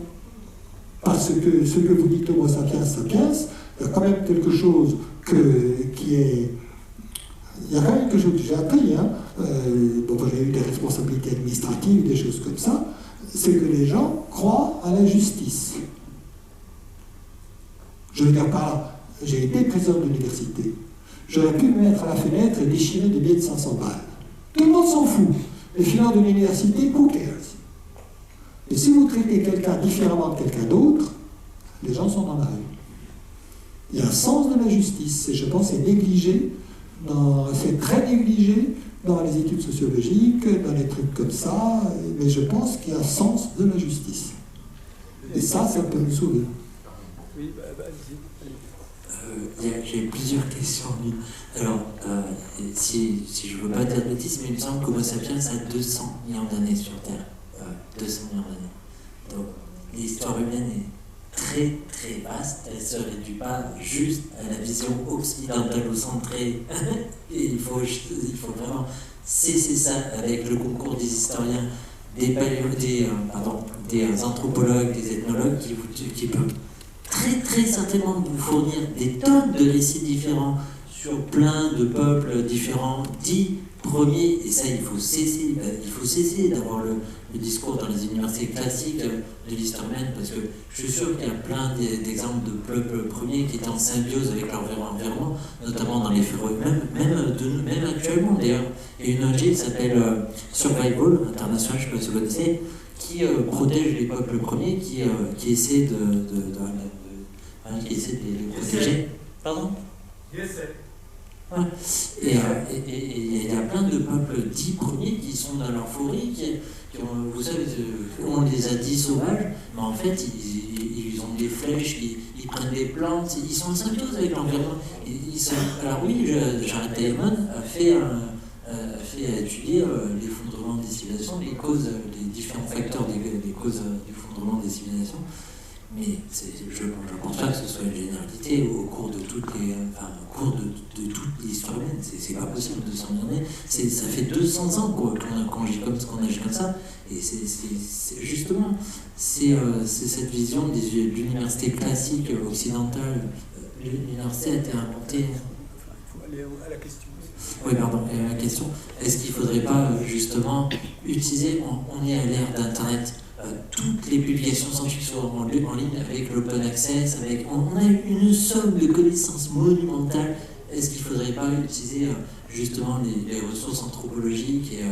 Parce que ce que vous dites Homo sapiens sapiens, il y a quand même quelque chose qui est... Il y a quand même quelque chose que j'ai appris. Hein. J'ai eu des responsabilités administratives, des choses comme ça. C'est que les gens croient à la justice. Je veux dire par là, j'ai été président de l'université. J'aurais pu me mettre à la fenêtre et déchirer des billets de 500 balles. Tout le monde s'en fout. Les finances de l'université, who cares? Et si vous traitez quelqu'un différemment de quelqu'un d'autre, les gens sont dans la rue. Il y a un sens de la justice, et je pense que c'est négligé, c'est très négligé dans les études sociologiques, dans les trucs comme ça, mais je pense qu'il y a un sens de la justice. Et ça peut nous sauver. Oui, vas-y. J'ai plusieurs questions. Alors, si je ne veux pas dire de bêtises, mais il me semble qu'Homo sapiens a 200 millions d'années sur Terre. 200 millions d'années. Donc, l'histoire humaine est très très vaste. Elle ne se réduit pas juste à la vision occidentalo-centrée. Et il faut vraiment cesser ça avec le concours des historiens, des anthropologues, des ethnologues qui peuvent très très certainement vous fournir des tonnes de récits différents sur plein de peuples différents, dits premier, et ça il faut cesser d'avoir le discours dans les universités classiques de l'histoire humaine, parce que je suis sûr qu'il y a plein d'exemples de peuples premiers qui étaient en symbiose avec leur environnement, notamment dans les forêts, même actuellement d'ailleurs. Il y a une ONG qui s'appelle Survival International, je ne sais pas si vous connaissez, qui protège les peuples premiers, qui essaie de les protéger. Pardon? Ouais. Et il y a plein de peuples dits premiers qui sont dans leur forêt, qui ont, vous savez, on les a dit sauvages, mais en fait ils ont des flèches, ils prennent des plantes, ils sont en symbiose avec l'environnement. Alors oui, Jared Diamond a fait étudier l'effondrement des civilisations, les causes, les différents facteurs des causes d'effondrement des civilisations. Mais je ne pense pas que ce soit une généralité au cours de toute l'histoire humaine. C'est pas possible, 200 000 années. Ça fait 200 ans qu'on agit comme ça. Et c'est justement cette vision de l'université classique occidentale. L'université a été inventée. Il faut aller à la question. Oui, pardon, la question. Est-ce qu'il ne faudrait pas justement utiliser, on est à l'ère d'Internet, toutes les publications scientifiques sont en ligne avec l'open access, on a une somme de connaissances monumentales. Est-ce qu'il ne faudrait pas utiliser justement les ressources anthropologiques et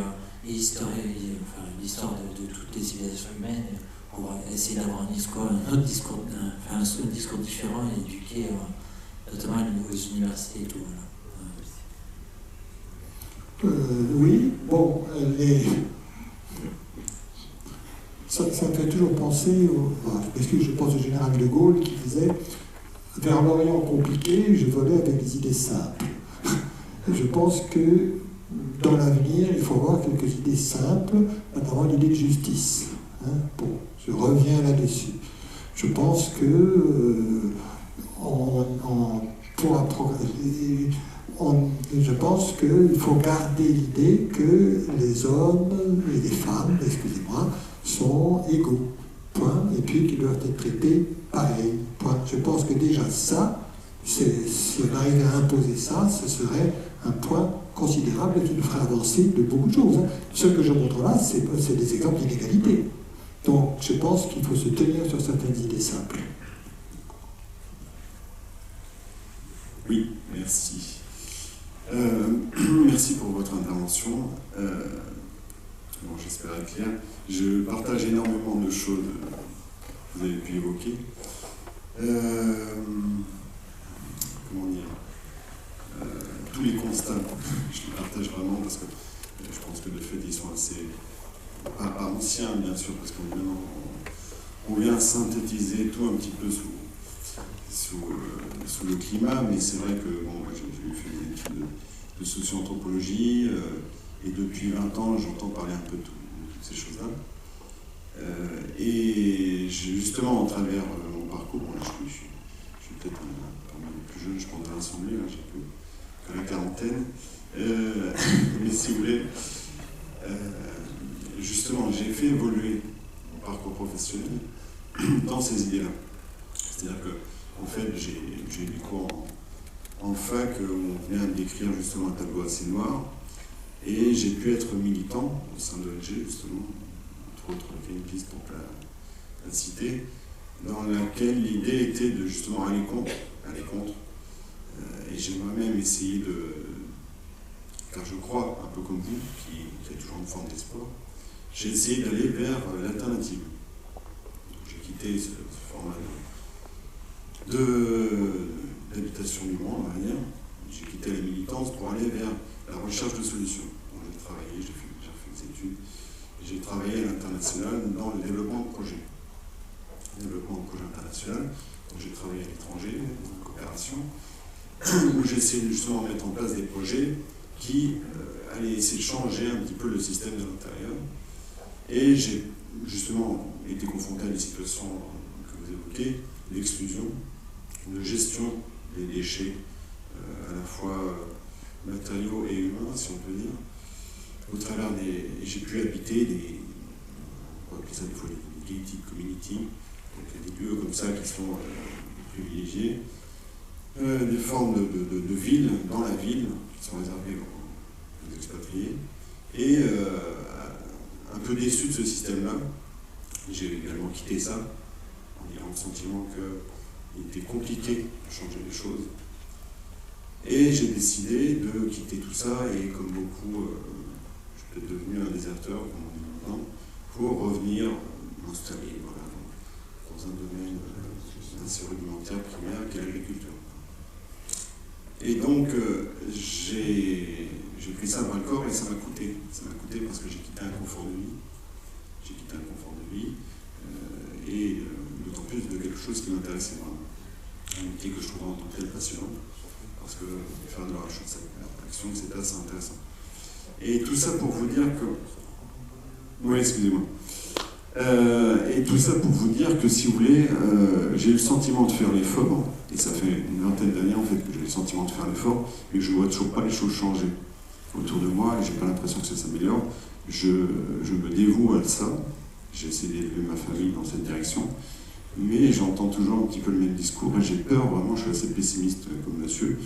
l'histoire de toutes les civilisations humaines pour essayer d'avoir un discours différent et éduquer notamment aux universités et tout. Oui, bon, ça me fait toujours penser, parce que je pense au général de Gaulle qui disait « Vers l'Orient compliqué, je volais avec des idées simples ». Je pense que dans l'avenir, il faut avoir quelques idées simples, notamment l'idée de justice. Bon, je reviens là-dessus. Je pense que je pense qu'il faut garder l'idée que les hommes et les femmes, excusez-moi, sont égaux, point, et puis qu'ils doivent être traités pareil, point. Je pense que déjà ça, si on arrivait à imposer ça, ce serait un point considérable qui nous ferait avancer de beaucoup de choses. Ce que je montre là, c'est des exemples d'inégalité. Donc je pense qu'il faut se tenir sur certaines idées simples. Oui, merci. Merci pour votre intervention. Bon, j'espère être clair. Je partage énormément de choses que vous avez pu évoquer. Comment dire, tous les constats, je les partage vraiment parce que je pense que de fait, ils sont assez, pas anciens bien sûr, parce qu'on vient synthétiser tout un petit peu sous le climat, mais c'est vrai que bon, moi j'ai fait des études de socio-anthropologie et depuis 20 ans j'entends parler un peu de toutes ces choses-là. Et justement, à travers mon parcours, bon, je suis peut-être parmi les plus jeunes, je pense, de l'Assemblée, là, j'ai que la quarantaine. Mais si vous voulez, justement, j'ai fait évoluer mon parcours professionnel dans ces idées-là. C'est-à-dire que, en fait, j'ai des cours en fac où on vient d'écrire justement un tableau assez noir, et j'ai pu être militant au sein de l'ONG, justement, entre autres Greenpeace pour la citer, dans laquelle l'idée était de justement aller contre. Et j'ai moi-même essayé car je crois, un peu comme vous, qui a toujours une forme d'espoir, j'ai essayé d'aller vers l'alternative. J'ai quitté ce format d'habitation du monde, on va dire. J'ai quitté la militance pour aller vers la recherche de solutions. Donc j'ai travaillé, j'ai fait des études, et j'ai travaillé à l'international dans le développement de projets. Développement de projets international. Donc j'ai travaillé à l'étranger, en coopération, où j'ai essayé justement de mettre en place des projets qui allaient essayer de changer un petit peu le système de l'intérieur. Et j'ai justement été confronté à des situations que vous évoquez, d'exclusion, de gestion des déchets, à la fois matériaux et humains, si on peut dire. Au travers j'ai pu habiter on peut appeler ça des fois des gated community, donc des lieux comme ça qui sont privilégiés, des formes de villes, dans la ville, qui sont réservées aux aux expatriés. Et un peu déçu de ce système-là, j'ai également quitté ça, en ayant le sentiment qu'il était compliqué de changer les choses. Et j'ai décidé de quitter tout ça, et comme beaucoup, je suis devenu un déserteur, comme on dit maintenant, pour revenir m'installer voilà, dans un domaine assez rudimentaire, primaire, qui est l'agriculture. Et donc, j'ai pris ça à bras le corps et ça m'a coûté. Ça m'a coûté parce que j'ai quitté un confort de vie. J'ai quitté un confort de vie, et d'autant plus de quelque chose qui m'intéressait vraiment. Un métier que je trouvais en tant que tel passionnant, parce que faire de la recherche d'action, c'était assez intéressant. Et tout ça pour vous dire que... Oui, excusez-moi. Et tout ça pour vous dire que, si vous voulez, j'ai eu le sentiment de faire l'effort, et ça fait une vingtaine d'années en fait que j'ai le sentiment de faire l'effort, mais je ne vois toujours pas les choses changer autour de moi, et je n'ai pas l'impression que ça s'améliore. Je me dévoue à ça, j'ai essayé d'élever ma famille dans cette direction, mais j'entends toujours un petit peu le même discours, et j'ai peur, vraiment, je suis assez pessimiste comme monsieur,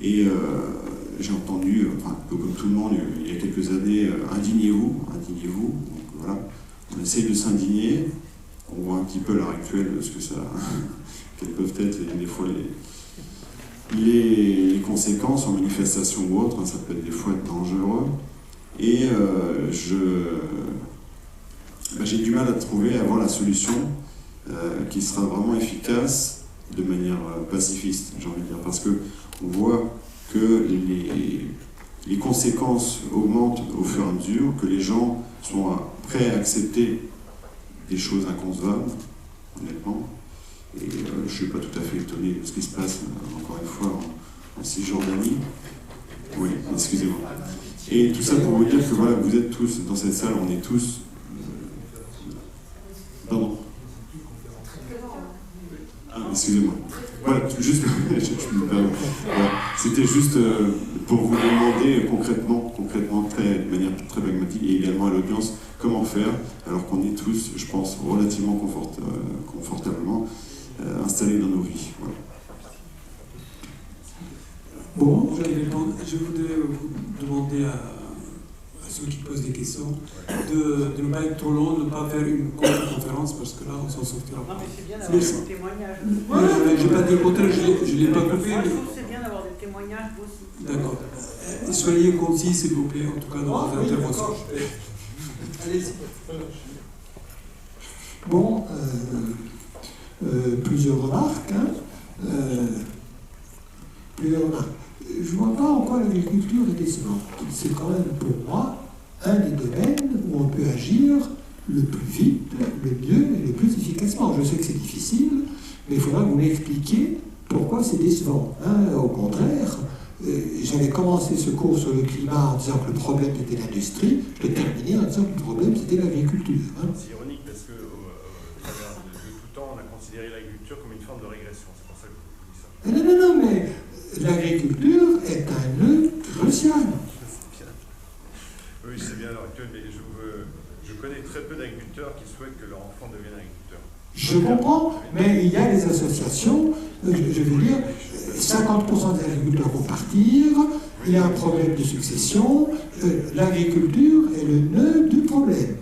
et j'ai entendu, enfin, un peu comme tout le monde, il y a quelques années, indignez-vous, donc voilà. On essaye de s'indigner, on voit un petit peu à l'heure actuelle ce que ça, quelles peuvent être des fois les conséquences en manifestation ou autre, ça peut être des fois dangereux. Et j'ai du mal à trouver, à voir la solution qui sera vraiment efficace de manière pacifiste, j'ai envie de dire, parce qu'on voit que les conséquences augmentent au fur et à mesure, que les gens sont prêts à accepter des choses inconcevables, honnêtement. Et je ne suis pas tout à fait étonné de ce qui se passe, encore une fois, en Cisjordanie. Oui, excusez-moi. Et tout ça pour vous dire que voilà, vous êtes tous dans cette salle, on est tous... Pardon. Ah, excusez-moi. Voilà, juste... voilà. C'était juste pour vous demander concrètement, de manière très pragmatique, et également à l'audience, comment faire, alors qu'on est tous, je pense, relativement confortablement installés dans nos vies. Voilà. Bon, je voudrais vous demander à ceux qui posent des questions de ne pas être trop long, de ne pas faire une conférence, parce que là, on s'en sortira pas. Non, mais c'est bien d'avoir des témoignages. Je n'ai pas dit le contraire, je ne l'ai pas coupé. Moi, je trouve que c'est bien d'avoir des témoignages aussi. D'accord. Soyez concis, s'il vous plaît, en tout cas dans vos interventions. Allez-y. Bon, plusieurs remarques. Plusieurs remarques. Je ne vois pas en quoi l'agriculture est décevante. C'est quand même pour moi un des domaines où on peut agir le plus vite, le mieux et le plus efficacement. Je sais que c'est difficile, mais il faudra que vous m'expliquiez pourquoi c'est décevant. Au contraire, j'avais commencé ce cours sur le climat en disant que le problème était l'industrie, je l'ai terminé en disant que le problème c'était l'agriculture. C'est ironique parce que de tout temps on a considéré l'agriculture comme une forme de régression, c'est pour ça que je dis ça. Non, mais l'agriculture est un nœud crucial. Oui, c'est bien à l'heure actuelle, mais je connais très peu d'agriculteurs qui souhaitent que leur enfant devienne agriculteur. Je comprends, mais il y a des associations, je veux dire, 50% des agriculteurs vont partir, il y a un problème de succession, l'agriculture est le nœud du problème.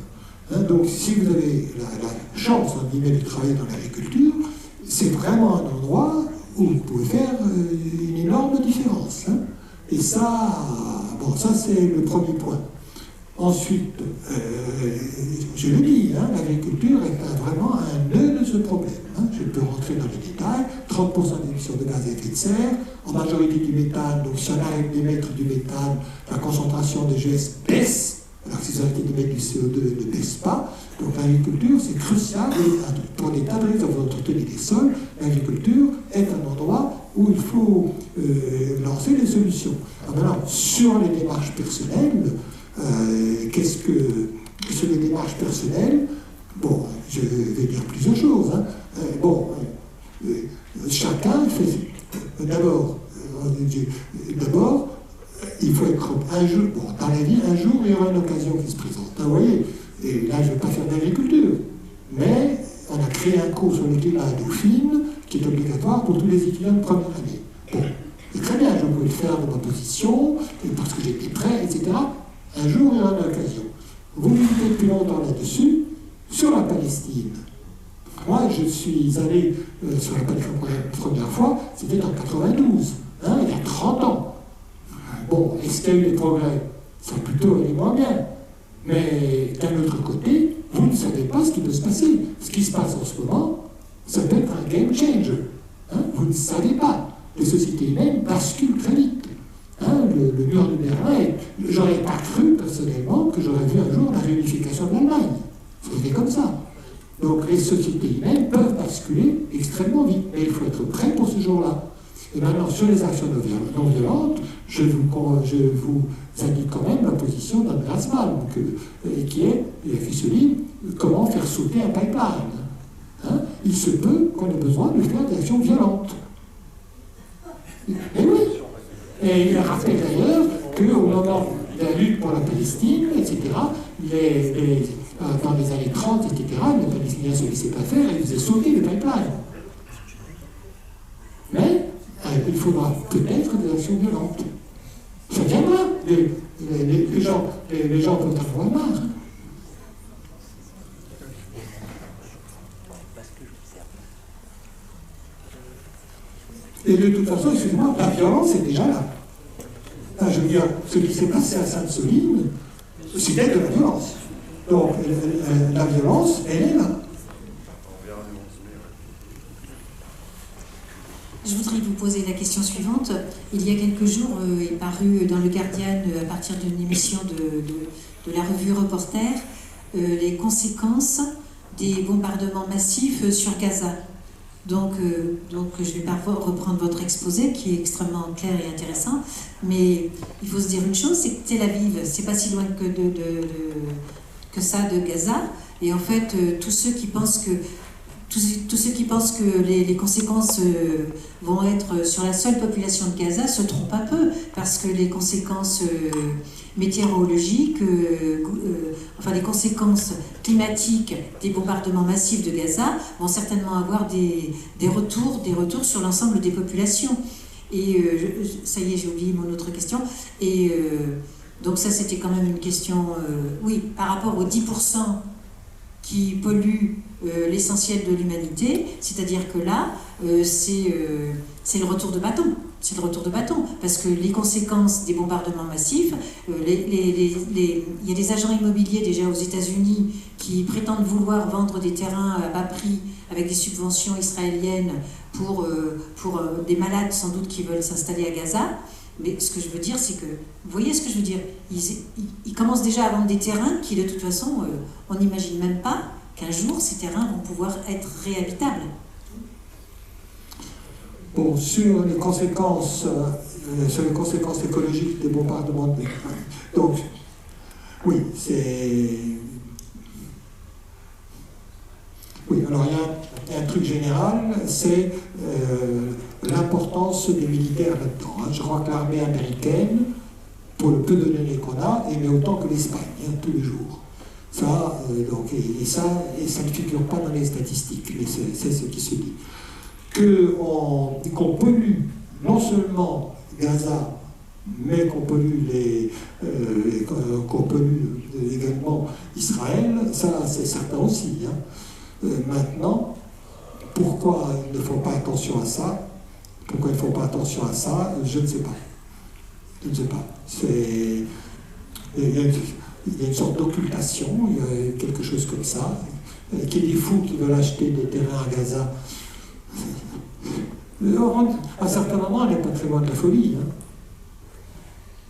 Donc si vous avez la chance, en guillemets, de travailler dans l'agriculture, c'est vraiment un endroit où vous pouvez faire une énorme différence. Et ça, bon, ça c'est le premier point. Ensuite, je le dis, l'agriculture est vraiment un nœud de ce problème. Je peux rentrer dans les détails. 30% d'émissions de gaz à effet de serre, en majorité du méthane. Donc si on arrête d'émettre du méthane, la concentration de GS baisse, alors que si on arrête d'émettre du CO2, ne baisse pas. Donc l'agriculture, c'est crucial. Et pour des tas de raisons, vous entretenez des sols, l'agriculture est un endroit où il faut lancer des solutions. Alors maintenant, sur les démarches personnelles, qu'est-ce que sur les démarches personnelles? Bon, je vais dire plusieurs choses. Chacun fait. D'abord, il faut être un jour. Bon, dans la vie, un jour, il y aura une occasion qui se présente. Vous voyez? Et là, je ne vais pas faire d'agriculture. Mais on a créé un cours sur le climat à Dauphine qui est obligatoire pour tous les étudiants de première année. Bon, c'est très bien, je peux le faire clair de ma position, parce que j'étais prêt, etc. Un jour, il y aura une occasion. Vous militez depuis longtemps là-dessus, sur la Palestine. Moi, je suis allé sur la Palestine la première fois, c'était en 92, hein, il y a 30 ans. Bon, est-ce qu'il y a eu des progrès? Ça a plutôt allé moins bien. Mais d'un autre côté, vous ne savez pas ce qui peut se passer. Ce qui se passe en ce moment, ça peut être un game changer. Hein, vous ne savez pas. Les sociétés humaines basculent très vite. Hein, le mur de Berlin, j'aurais pas cru personnellement que j'aurais vu un jour la réunification de l'Allemagne. C'était comme ça. Donc les sociétés humaines peuvent basculer extrêmement vite, mais il faut être prêt pour ce jour-là. Et maintenant, sur les actions non violentes, je vous indique quand même la position d'Andreas Malm, qui a écrit ce livre, Comment faire sauter un pipeline. Hein, il se peut qu'on ait besoin de faire des actions violentes. Et oui. Et il rappelle d'ailleurs qu'au moment de la lutte pour la Palestine, etc., dans les années 30, etc., les Palestiniens ne se laissaient pas faire et ils faisaient sauter les pipelines. Mais il faudra peut-être des actions violentes. Ça viendra. Les gens vont en avoir marre. Et de toute façon, excusez-moi, la violence est déjà là. Enfin, je veux dire, ce qui s'est passé à Sainte-Soline, c'était de la violence. Donc, la violence, elle est là. Je voudrais vous poser la question suivante. Il y a quelques jours est paru dans le Guardian, à partir d'une émission de la revue Reporter, les conséquences des bombardements massifs sur Gaza. Donc je ne vais pas reprendre votre exposé qui est extrêmement clair et intéressant, mais il faut se dire une chose, c'est que Tel Aviv, c'est pas si loin que ça de Gaza, et en fait tous ceux qui pensent que les conséquences vont être sur la seule population de Gaza se trompent un peu, parce que les conséquences météorologiques, enfin les conséquences climatiques des bombardements massifs de Gaza vont certainement avoir des retours sur l'ensemble des populations. Et ça y est, j'ai oublié mon autre question. Et donc ça, c'était quand même une question, oui, par rapport aux 10% qui polluent l'essentiel de l'humanité, c'est-à-dire que là, c'est le retour de bâton. C'est le retour de bâton, parce que les conséquences des bombardements massifs, il y a des agents immobiliers déjà aux États-Unis qui prétendent vouloir vendre des terrains à bas prix avec des subventions israéliennes pour des malades sans doute qui veulent s'installer à Gaza. Mais ce que je veux dire, c'est que, vous voyez ce que je veux dire, ils commencent déjà à vendre des terrains qui, de toute façon, on n'imagine même pas qu'un jour, ces terrains vont pouvoir être réhabitables. Bon, sur les conséquences écologiques des bombardements de donc, oui, c'est... Oui, alors il y a un truc général, c'est l'importance des militaires là-dedans. Je crois que l'armée américaine, pour le peu de données qu'on a, émet autant que l'Espagne, tous les jours. Ça, ça ne figure pas dans les statistiques, mais c'est ce qui se dit. Qu'on pollue non seulement Gaza, mais qu'on pollue également Israël, ça c'est certain aussi. Hein. Maintenant, pourquoi ils ne font pas attention à ça? Pourquoi ils ne font pas attention à ça? Je ne sais pas. Je ne sais pas. Il y a une sorte d'occultation, il y a quelque chose comme ça. Qu'il y ait des fous qui veulent acheter des terrains à Gaza. À un certain moment, on n'est pas très loin de la folie. Hein.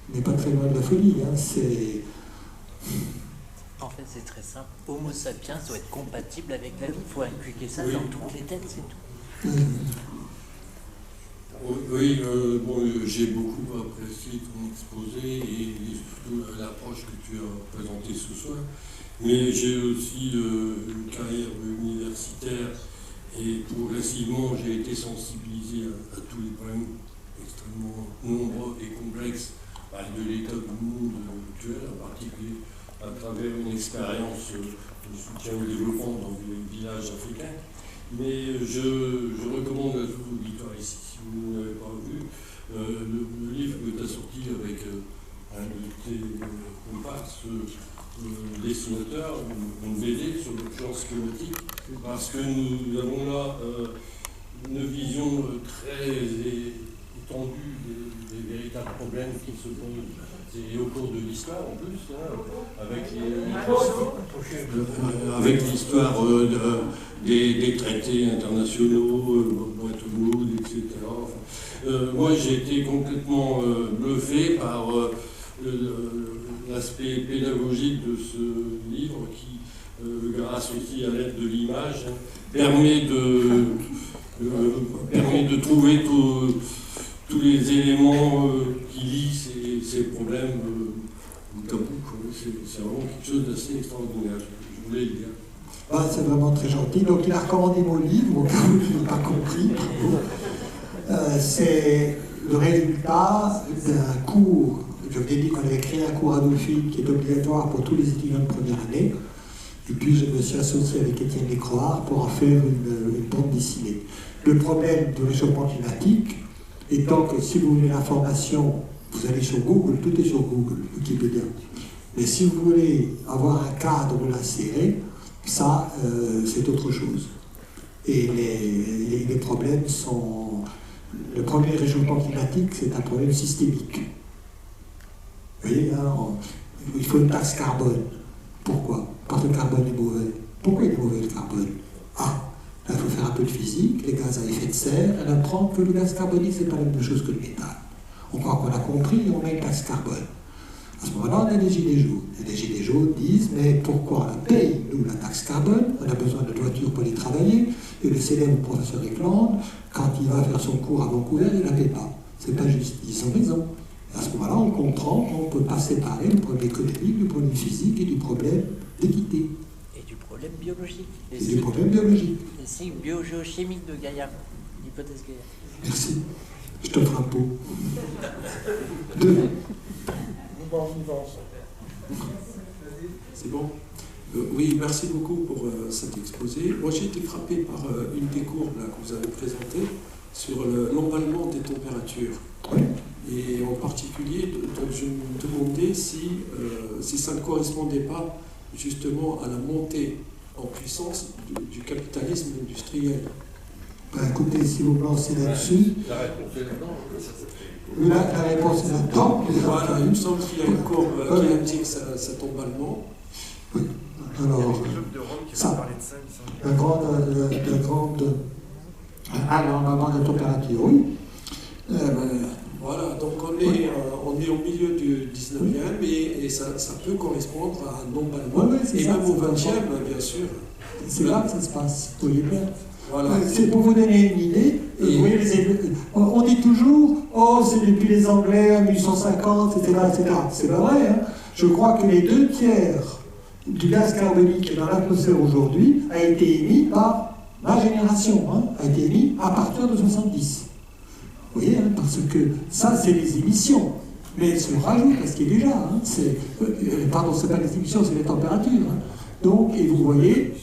On n'est pas très loin de la folie. Hein. C'est... En fait, c'est très simple. Homo sapiens doit être compatible avec la vie. Il faut inculquer ça dans toutes les têtes, c'est tout. Oui, j'ai beaucoup apprécié ton exposé et surtout l'approche que tu as présentée ce soir. Mais j'ai aussi une carrière universitaire et progressivement j'ai été sensibilisé à tous les problèmes extrêmement nombreux et complexes de l'état du monde actuel, en particulier à travers une expérience de soutien au développement dans des villages africains. Mais je recommande à tous les auditeurs ici, si vous ne l'avez pas vu, le livre que tu schématique, parce que nous avons là une vision très étendue des véritables problèmes qui se posent, et au cours de l'histoire en plus, avec l'histoire des traités internationaux, Bretton Woods, etc. Moi j'ai été complètement bluffé par l'aspect pédagogique de ce livre qui, grâce aussi à l'aide de l'image, permet de trouver tous les éléments qui lient ces problèmes tabous. C'est vraiment quelque chose d'assez extraordinaire, je voulais le dire. Ah, c'est vraiment très gentil. Donc il a recommandé mon livre, au cas où tu n'as pas compris. C'est le résultat d'un cours. Je vous ai dit qu'on avait créé un cours adolphique qui est obligatoire pour tous les étudiants de première année. Et puis je me suis associé avec Étienne Lécroard pour en faire une bande dessinée. Le problème du réchauffement climatique étant que si vous voulez l'information, vous allez sur Google, tout est sur Google, Wikipédia. Mais si vous voulez avoir un cadre où l'insérer, ça, c'est autre chose. Et les problèmes sont... Le premier réchauffement climatique, c'est un problème systémique. Vous voyez, hein, il faut une taxe carbone. Pourquoi? Parce que le carbone est mauvais. Pourquoi il est mauvais, le carbone? Ah, là, il faut faire un peu de physique, les gaz à effet de serre, et apprendre que le gaz carbonique, c'est pas la même chose que le méthane. On croit qu'on a compris, on met une taxe carbone. À ce moment-là, on a les gilets jaunes. Et les gilets jaunes disent, mais pourquoi on paye, nous, la taxe carbone? On a besoin de voitures pour aller travailler. Et le célèbre professeur Eklund, quand il va faire son cours à Vancouver, il ne la paie pas. C'est pas juste. Ils ont raison. Et à ce moment-là, on comprend qu'on ne peut pas séparer le problème économique, du problème physique et du problème d'équité. Et du problème biologique. Et du problème biologique. Les cycles biogéochimiques de Gaïa, l'hypothèse Gaïa. Merci. Je te ferai un pot. 2. C'est bon? Oui, merci beaucoup pour cet exposé. Moi, j'ai été frappé par une des courbes là, que vous avez présentée sur l'emballement des températures. Oui. Et en particulier, donc, je me demandais si ça ne correspondait pas justement à la montée en puissance du capitalisme industriel. Ben, écoutez, si vous me lancez là-dessus... La réponse est là-dedans. La réponse est là-dedans. Voilà, il me semble qu'il y a une courbe qui indique cet emballement. Oui. Alors, ça, l'emballement de température, oui. Voilà, donc on est au milieu du 19e et ça peut correspondre à un emballement, oui, et ça, même au 20e, bien sûr. C'est là que ça se passe, vous voyez bien. Voilà. C'est pour vous donner une idée. Vous voyez, on dit toujours, oh, c'est depuis les Anglais en 1850, etc. C'est pas vrai. Hein. Je crois que les 2/3 du gaz carbonique qui est dans l'atmosphère aujourd'hui a été émis par ma génération, hein, a été émis à partir de 70. Vous voyez, hein, parce que ça, c'est les émissions. Mais elles se rajoutent à ce qui est déjà. Hein, pardon, c'est pas les émissions, c'est les températures. Hein. Donc, et vous voyez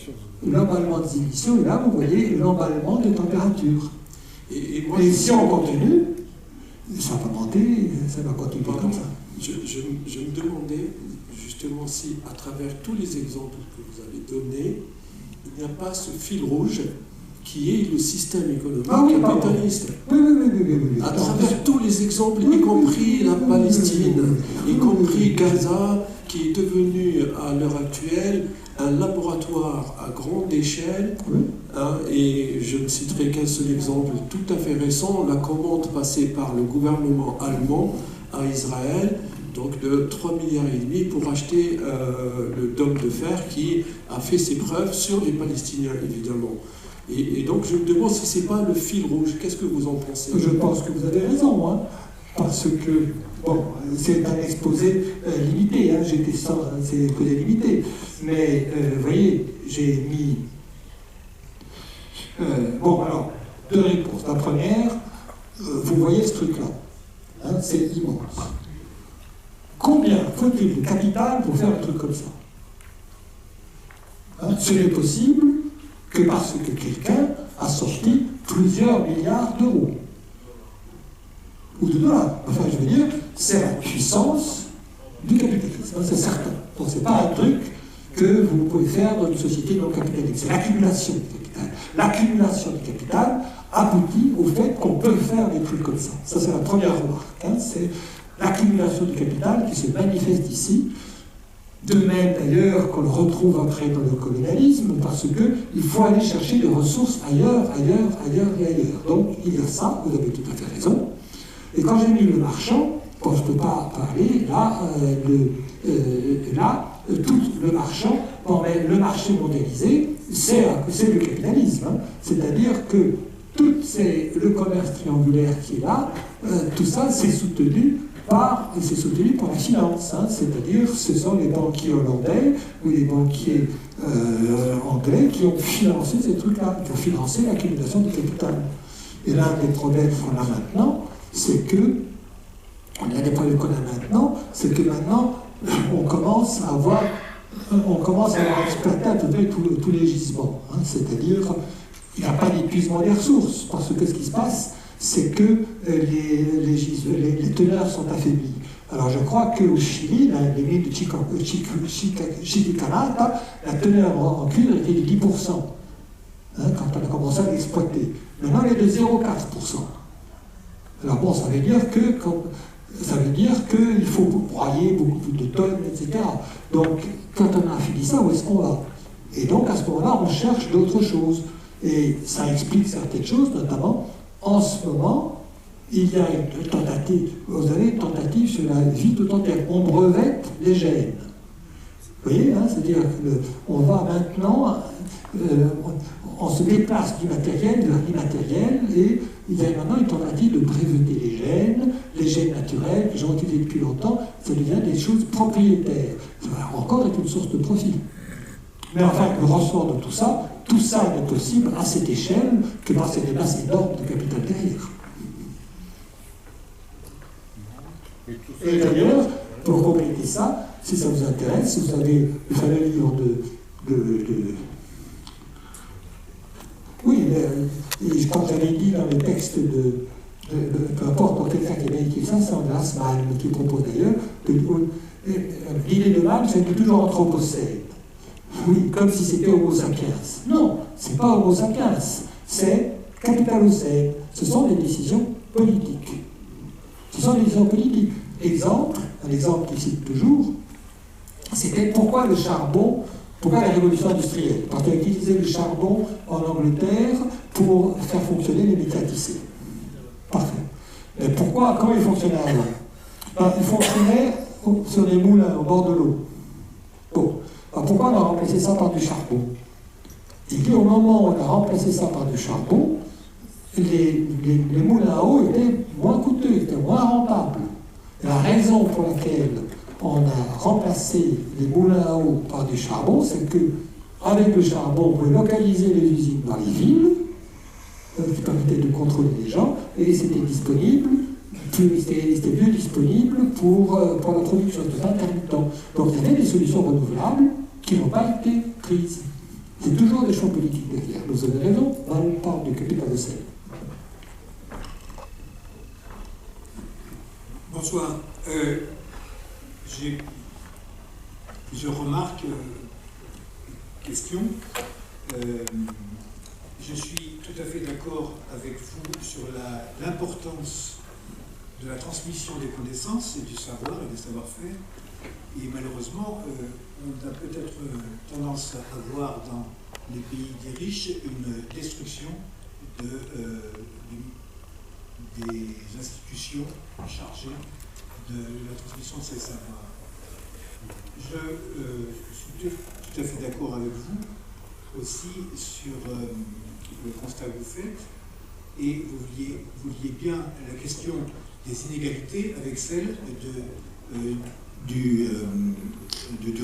l'emballement des émissions, et là, vous voyez l'emballement des températures. Et si on continue, ça va monter, ça va continuer comme ça. Je me demandais justement si, à travers tous les exemples que vous avez donnés, il n'y a pas ce fil rouge qui est le système économique capitaliste. Oui. À travers tous les exemples, y compris la Palestine, y compris Gaza, qui est devenu à l'heure actuelle un laboratoire à grande échelle, hein, et je ne citerai qu'un seul exemple tout à fait récent, la commande passée par le gouvernement allemand à Israël, donc de 3,5 milliards pour acheter le dôme de fer qui a fait ses preuves sur les Palestiniens, évidemment. Et donc je me demande si ce n'est pas le fil rouge. Qu'est-ce que vous en pensez? Je pense que vous avez raison, hein, parce que, bon, c'est un exposé limité, hein, c'est un exposé limité, mais vous voyez, j'ai mis... bon, alors, 2 réponses. La première, vous voyez ce truc-là, hein, c'est immense. Combien faut-il de capital pour faire un truc comme ça, hein? Ce n'est possible que parce que quelqu'un a sorti plusieurs milliards d'euros. Ou de dollars. Enfin, je veux dire, c'est la puissance du capitalisme, c'est certain. Donc, c'est pas un truc que vous pouvez faire dans une société non capitaliste. C'est l'accumulation du capital. L'accumulation du capital aboutit au fait qu'on peut faire des trucs comme ça. Ça, c'est la première remarque. Hein. C'est l'accumulation du capital qui se manifeste ici. De même, d'ailleurs, qu'on le retrouve après dans le colonialisme, parce qu'il faut aller chercher des ressources ailleurs et ailleurs. Donc, il y a ça, vous avez tout à fait raison. Et quand j'ai mis le marchand, bon, je ne peux pas parler, tout le marchand, bon, mais le marché mondialisé, c'est le capitalisme. Hein. C'est-à-dire que le commerce triangulaire qui est là, tout ça, c'est soutenu par la finance. Hein. C'est-à-dire, ce sont les banquiers hollandais ou les banquiers anglais qui ont financé ces trucs-là, qui ont financé l'accumulation du capital. Et l'un des problèmes qu'on a maintenant, c'est que maintenant, on commence à avoir exploité à peu près tous les gisements. Hein. C'est-à-dire, il n'y a pas d'épuisement des ressources, parce que ce qui se passe, c'est que les teneurs sont affaiblies. Alors je crois qu'au Chili, les mines de Chiquicanata, la teneur en cuivre était de 10%, hein, quand on a commencé à l'exploiter. Maintenant, elle est de 0,4%. Alors bon, ça veut dire qu'il faut broyer beaucoup plus de tonnes, etc. Donc, quand on a fini ça, où est-ce qu'on va? Et donc, à ce moment-là, on cherche d'autres choses. Et ça explique certaines choses, notamment, en ce moment, il y a une tentative, vous avez une tentative sur la vie tout entière. On brevette les gènes. Vous voyez, hein, c'est-à-dire qu'on va maintenant, on se déplace du matériel vers l'immatériel, et il y a maintenant une tentative de breveter les gènes naturels, que j'ai utilisés depuis longtemps, ça devient des choses propriétaires. Ça va encore être une source de profit. Mais enfin, le ressort de tout ça n'est possible à cette échelle que parce qu'il y a des masses énormes de capital derrière. Et d'ailleurs, pour compléter ça, si ça vous intéresse, vous avez le fameux livre Oui, je crois que j'avais dit dans le texte peu importe, pour quelqu'un qui avait écrit ça, c'est Andreas Malm qui propose d'ailleurs que l'idée de Malm, c'est de toujours anthropocène. Oui, comme si c'était Homo sapiens. Non, c'est pas Homo sapiens, c'est capitalocène. Ce sont des décisions politiques. Un exemple qu'il cite toujours, c'était pourquoi le charbon, pourquoi la révolution industrielle? Parce qu'on a utilisé le charbon en Angleterre pour faire fonctionner les mécanismes. Parfait. Mais pourquoi, comment il fonctionnait avant? Il fonctionnait sur les moulins au bord de l'eau. Bon. Alors pourquoi on a remplacé ça par du charbon? Il dit au moment où on a remplacé ça par du charbon, les moulins à eau étaient moins coûteux, étaient moins rentables. Et la raison pour laquelle on a remplacé les moulins à eau par du charbon, c'est qu'avec le charbon, on pouvait localiser les usines dans les villes, qui permettait de contrôler les gens, et c'était disponible, c'était mieux disponible pour la production de intermittent. Donc il y avait des solutions renouvelables qui n'ont pas été prises. C'est toujours des choix politiques derrière. Vous avez raison, on parle de capitalocène. Bonsoir. J'ai plusieurs remarques, questions. Je suis tout à fait d'accord avec vous sur l'importance de la transmission des connaissances et du savoir et des savoir-faire. Et malheureusement, on a peut-être tendance à voir dans les pays des riches une destruction des institutions chargées de la transmission de ces savoirs. Je suis tout à fait d'accord avec vous aussi sur le constat que vous faites, et vous liez bien la question des inégalités avec celle du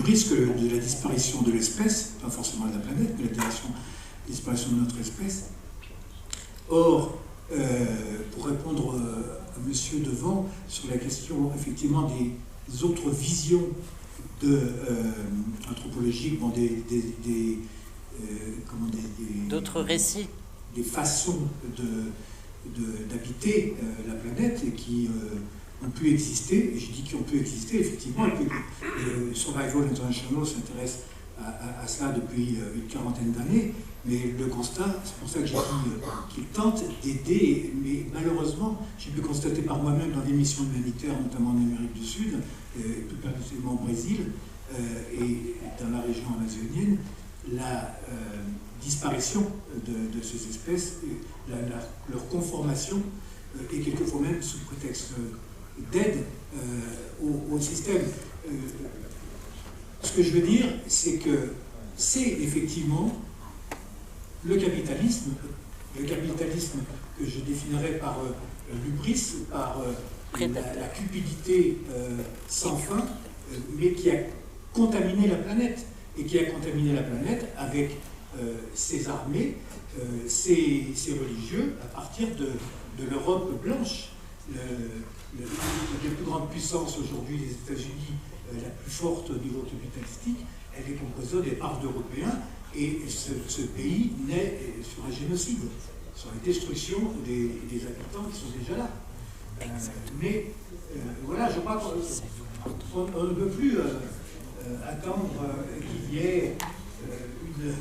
risque de la disparition de l'espèce, pas forcément de la planète, mais la disparition de notre espèce. Or, pour répondre à monsieur Devant sur la question effectivement des autres visions anthropologiques, bon, d'autres récits, des façons d'habiter la planète et qui ont pu exister, et je dis qu'ils ont pu exister, effectivement, et puis Survival International s'intéresse à cela depuis une quarantaine d'années, mais le constat, c'est pour ça que j'ai dit qu'il tente d'aider, mais malheureusement, j'ai pu constater par moi-même dans des missions humanitaires, notamment en Amérique du Sud, plus particulièrement au Brésil et dans la région amazonienne, la disparition de ces espèces, leur conformation, et quelquefois même sous prétexte d'aide au système. Ce que je veux dire, c'est que c'est effectivement le capitalisme que je définirais par l'hubris, par la cupidité sans fin, mais qui a contaminé la planète, et qui a contaminé la planète avec ses armées, ses religieux, à partir de l'Europe blanche. La plus grande puissance aujourd'hui, les États-Unis, la plus forte au niveau capitalistique, elle est composée au départ d'Européens, et ce pays naît sur un génocide, sur la destruction des habitants qui sont déjà là. Mais voilà, je crois qu'on ne peut plus attendre qu'il y ait une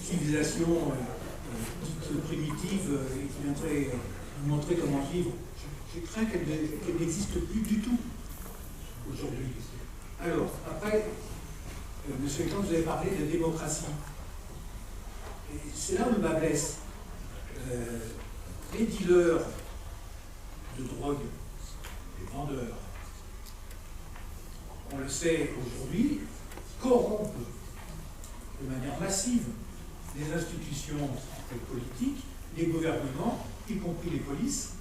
civilisation toute primitive qui viendrait nous montrer comment vivre. Je crains qu'elle n'existe plus du tout aujourd'hui. Alors, après, Monsieur Kant, vous avez parlé de démocratie. Et c'est là où le bas blesse. Les dealers de drogue, les vendeurs, on le sait aujourd'hui, corrompent de manière massive les institutions politiques, les gouvernements, y compris les polices,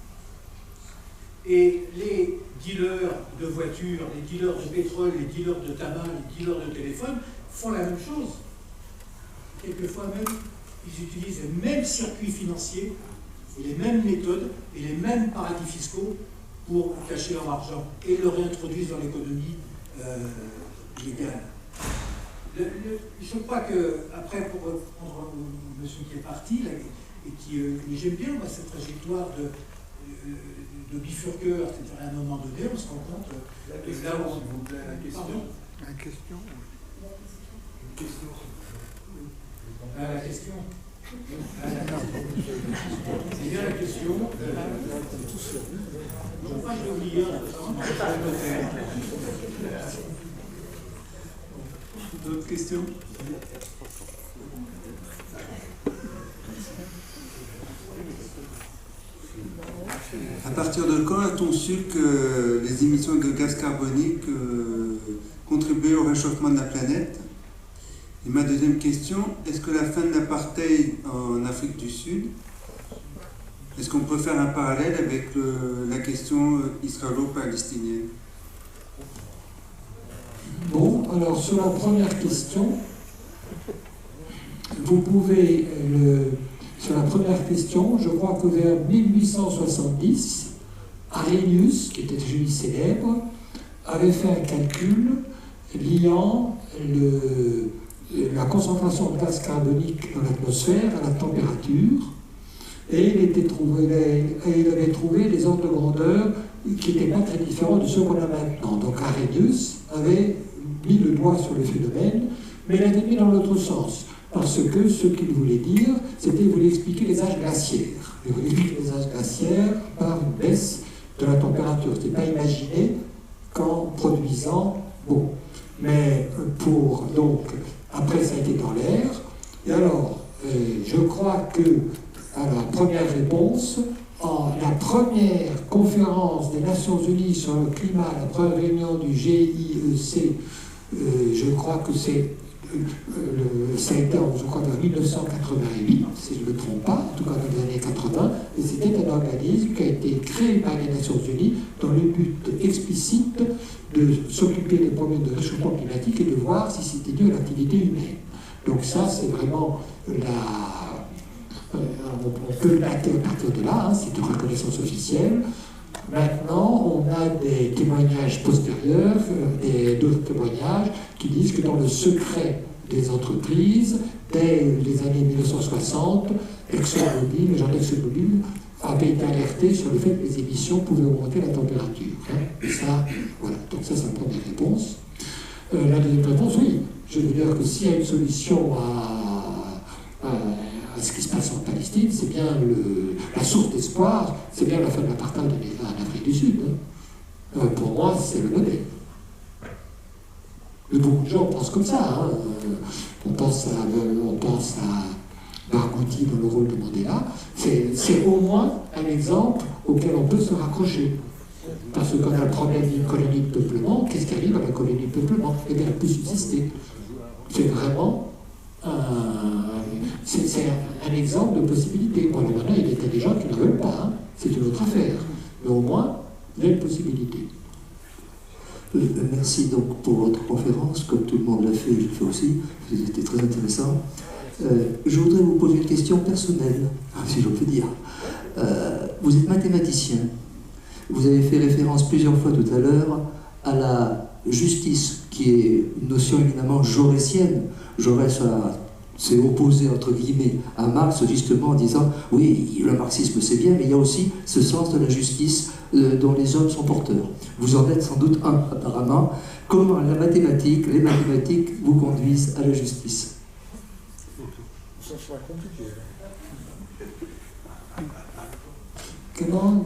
et les dealers de voitures, les dealers de pétrole, les dealers de tabac, les dealers de téléphone font la même chose. Quelquefois même, ils utilisent les mêmes circuits financiers, et les mêmes méthodes, et les mêmes paradis fiscaux pour cacher leur argent, et le réintroduisent dans l'économie légale. Je crois que, après, pour reprendre monsieur qui est parti, là, et qui j'aime bien moi, cette trajectoire de bifurqueur, c'est-à-dire à un moment donné, on se rend compte la question, là où s'il vous plaît, la question. Pardon ? La question. Une question. La question. C'est bien la question. Je crois que je l'ai oublié. D'autres questions? À partir de quand a-t-on su que les émissions de gaz carbonique contribuaient au réchauffement de la planète? Et ma deuxième question, est-ce que la fin de l'apartheid en Afrique du Sud, est-ce qu'on peut faire un parallèle avec la question israélo-palestinienne? Bon, alors sur la première question, vous pouvez sur la première question, je crois que vers 1870, Arrhenius, qui était un génie célèbre, avait fait un calcul liant la concentration de gaz carbonique dans l'atmosphère à la température, et il avait trouvé des ordres de grandeur qui n'étaient pas très différents de ceux qu'on a maintenant. Donc Arrhenius avait mis le doigt sur le phénomène, mais il l'avait mis dans l'autre sens. Parce que ce qu'il voulait dire, c'était qu'il voulait expliquer les âges glaciaires. Il voulait expliquer les âges glaciaires par une baisse de la température. Ce n'était pas imaginé qu'en produisant. Bon. Mais donc, après, ça a été dans l'air. Et alors, je crois que, à la première réponse, la première conférence des Nations Unies sur le climat, la première réunion du GIEC, je crois que ça a été, je crois, en 1988, si je ne me trompe pas, en tout cas dans les années 80, et c'était un organisme qui a été créé par les Nations Unies dans le but explicite de s'occuper des problèmes de réchauffement climatique et de voir si c'était dû à l'activité humaine. Donc ça, c'est vraiment on peut l'acter à partir de là, c'est une reconnaissance officielle. Maintenant, on a des témoignages postérieurs, d'autres témoignages qui disent que dans le secret des entreprises, dès les années 1960, ExxonMobil, les gens d'ExxonMobil avaient été alertés sur le fait que les émissions pouvaient augmenter la température. Et ça, voilà. Donc ça, c'est la première réponse. La deuxième réponse, oui. Je veux dire que s'il y a une solution à ce qui se passe en Palestine, c'est bien la source d'espoir, c'est bien la fin de l'apartheid en Afrique du Sud. Hein. Pour moi, c'est le modèle. Et beaucoup de gens pensent comme ça. Hein. On pense à Barghouti dans le rôle de Mandela. C'est au moins un exemple auquel on peut se raccrocher. Parce que quand on a le problème d'une colonie de peuplement, qu'est-ce qui arrive à la colonie de peuplement? Eh bien, elle peut subsister. C'est vraiment un exemple de possibilité. Bon, alors maintenant, il y a des gens qui ne veulent pas. Hein. C'est une autre affaire. Mais au moins, il y a une possibilité. Merci donc pour votre conférence, comme tout le monde l'a fait, je le fais aussi, c'était très intéressant. Je voudrais vous poser une question personnelle, si j'en peux dire. Vous êtes mathématicien, vous avez fait référence plusieurs fois tout à l'heure à la justice, qui est une notion évidemment jaurétienne. Jaurès s'est opposé, entre guillemets, à Marx, justement en disant « Oui, le marxisme c'est bien, mais il y a aussi ce sens de la justice dont les hommes sont porteurs. » Vous en êtes sans doute un, apparemment. Comment les mathématiques vous conduisent à la justice? Ça sera compliqué. Comment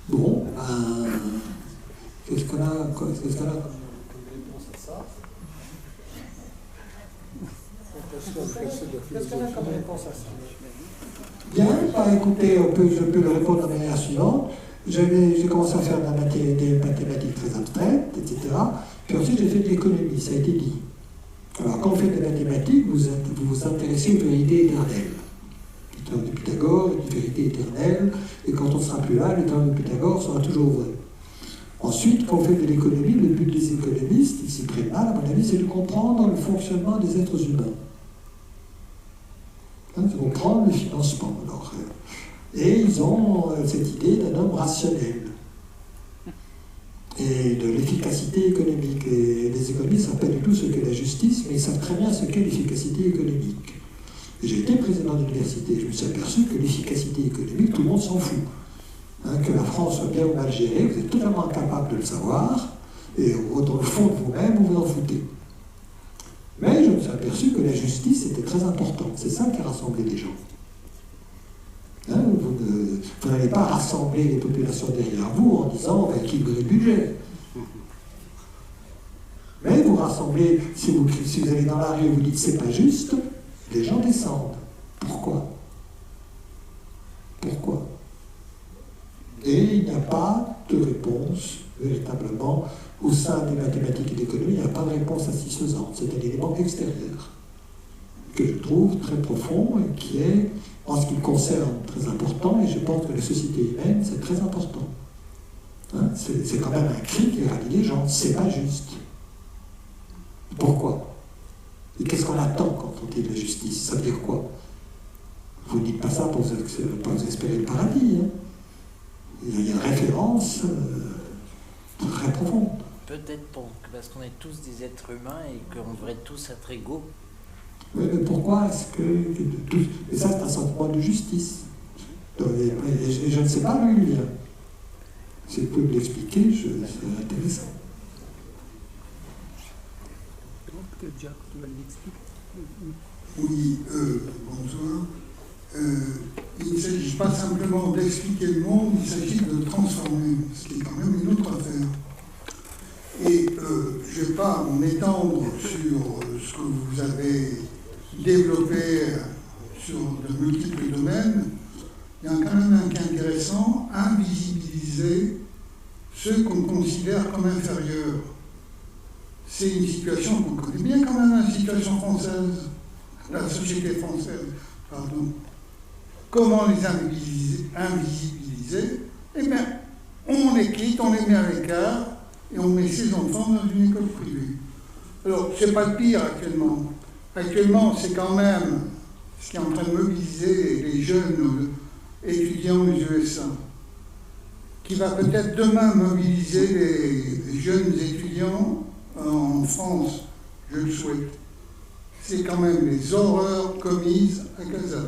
bon, qu'est-ce qu'on a comme réponse à ça? Qu'est-ce qu'on a comme réponse à ça? Bien, bah, écoutez, je peux le répondre de la manière suivante. J'ai commencé à faire des mathématiques très abstraites, etc. Puis ensuite, j'ai fait de l'économie, ça a été dit. Alors, quand vous faites des mathématiques, vous vous intéressez aux vérités éternelles. Le théorème de Pythagore est une vérité éternelle, et quand on ne sera plus là, le théorème de Pythagore sera toujours vrai. Ensuite, quand vous faites de l'économie, le but des économistes, ici près à mon avis, c'est de comprendre le fonctionnement des êtres humains. C'est comprendre le financement. Alors, et ils ont cette idée d'un homme rationnel et de l'efficacité économique. Et les économistes ne savent pas du tout ce qu'est la justice, mais ils savent très bien ce qu'est l'efficacité économique. Et j'ai été président d'université, je me suis aperçu que l'efficacité économique, tout le monde s'en fout. Hein, que la France soit bien ou mal gérée, vous êtes totalement incapable de le savoir, et dans le fond de vous-même, vous vous en foutez. Mais je me suis aperçu que la justice était très importante. C'est ça qui a rassemblé les gens. Hein, vous n'allez pas rassembler les populations derrière vous en disant on va équilibrer le budget. Mais vous rassemblez, si vous allez dans la rue et vous dites c'est pas juste, les gens descendent. Pourquoi? Pourquoi? Et il n'y a pas de réponse véritablement. Au sein des mathématiques et de l'économie, il n'y a pas de réponse satisfaisante. C'est un élément extérieur que je trouve très profond et qui est, en ce qui me concerne, très important. Et je pense que la société humaine, c'est très important. Hein, c'est quand même un cri qui rallie les gens. C'est pas juste. Pourquoi? Et qu'est-ce qu'on attend quand on dit de la justice? Ça veut dire quoi? Vous ne dites pas ça pour vous espérer le paradis. Hein. Il y a une référence très profonde. Peut-être parce qu'on est tous des êtres humains et qu'on devrait tous être égaux. Oui, mais pourquoi est-ce que... Et ça, c'est un sentiment de justice. Et je ne sais pas le lien. Si vous pouvez me l'expliquer, c'est intéressant. Peut-être Jacques, tu vas l'expliquer. Oui, bonsoir. Il ne s'agit pas simplement d'expliquer le monde, il s'agit de le transformer, ce qui est quand même une autre affaire. Et je ne vais pas m'étendre sur ce que vous avez développé sur de multiples domaines. Il y a quand même un cas intéressant, invisibiliser ceux qu'on considère comme inférieurs. C'est une situation qu'on connaît bien quand même, la situation française, la société française, pardon. Comment les invisibiliser? Eh bien, on les quitte, on les met à l'écart et on met ces enfants dans une école privée. Alors, c'est pas le pire actuellement. Actuellement, c'est quand même ce qui est en train de mobiliser les jeunes étudiants des USA, qui va peut-être demain mobiliser les jeunes étudiants en France, je le souhaite. C'est quand même les horreurs commises à Gaza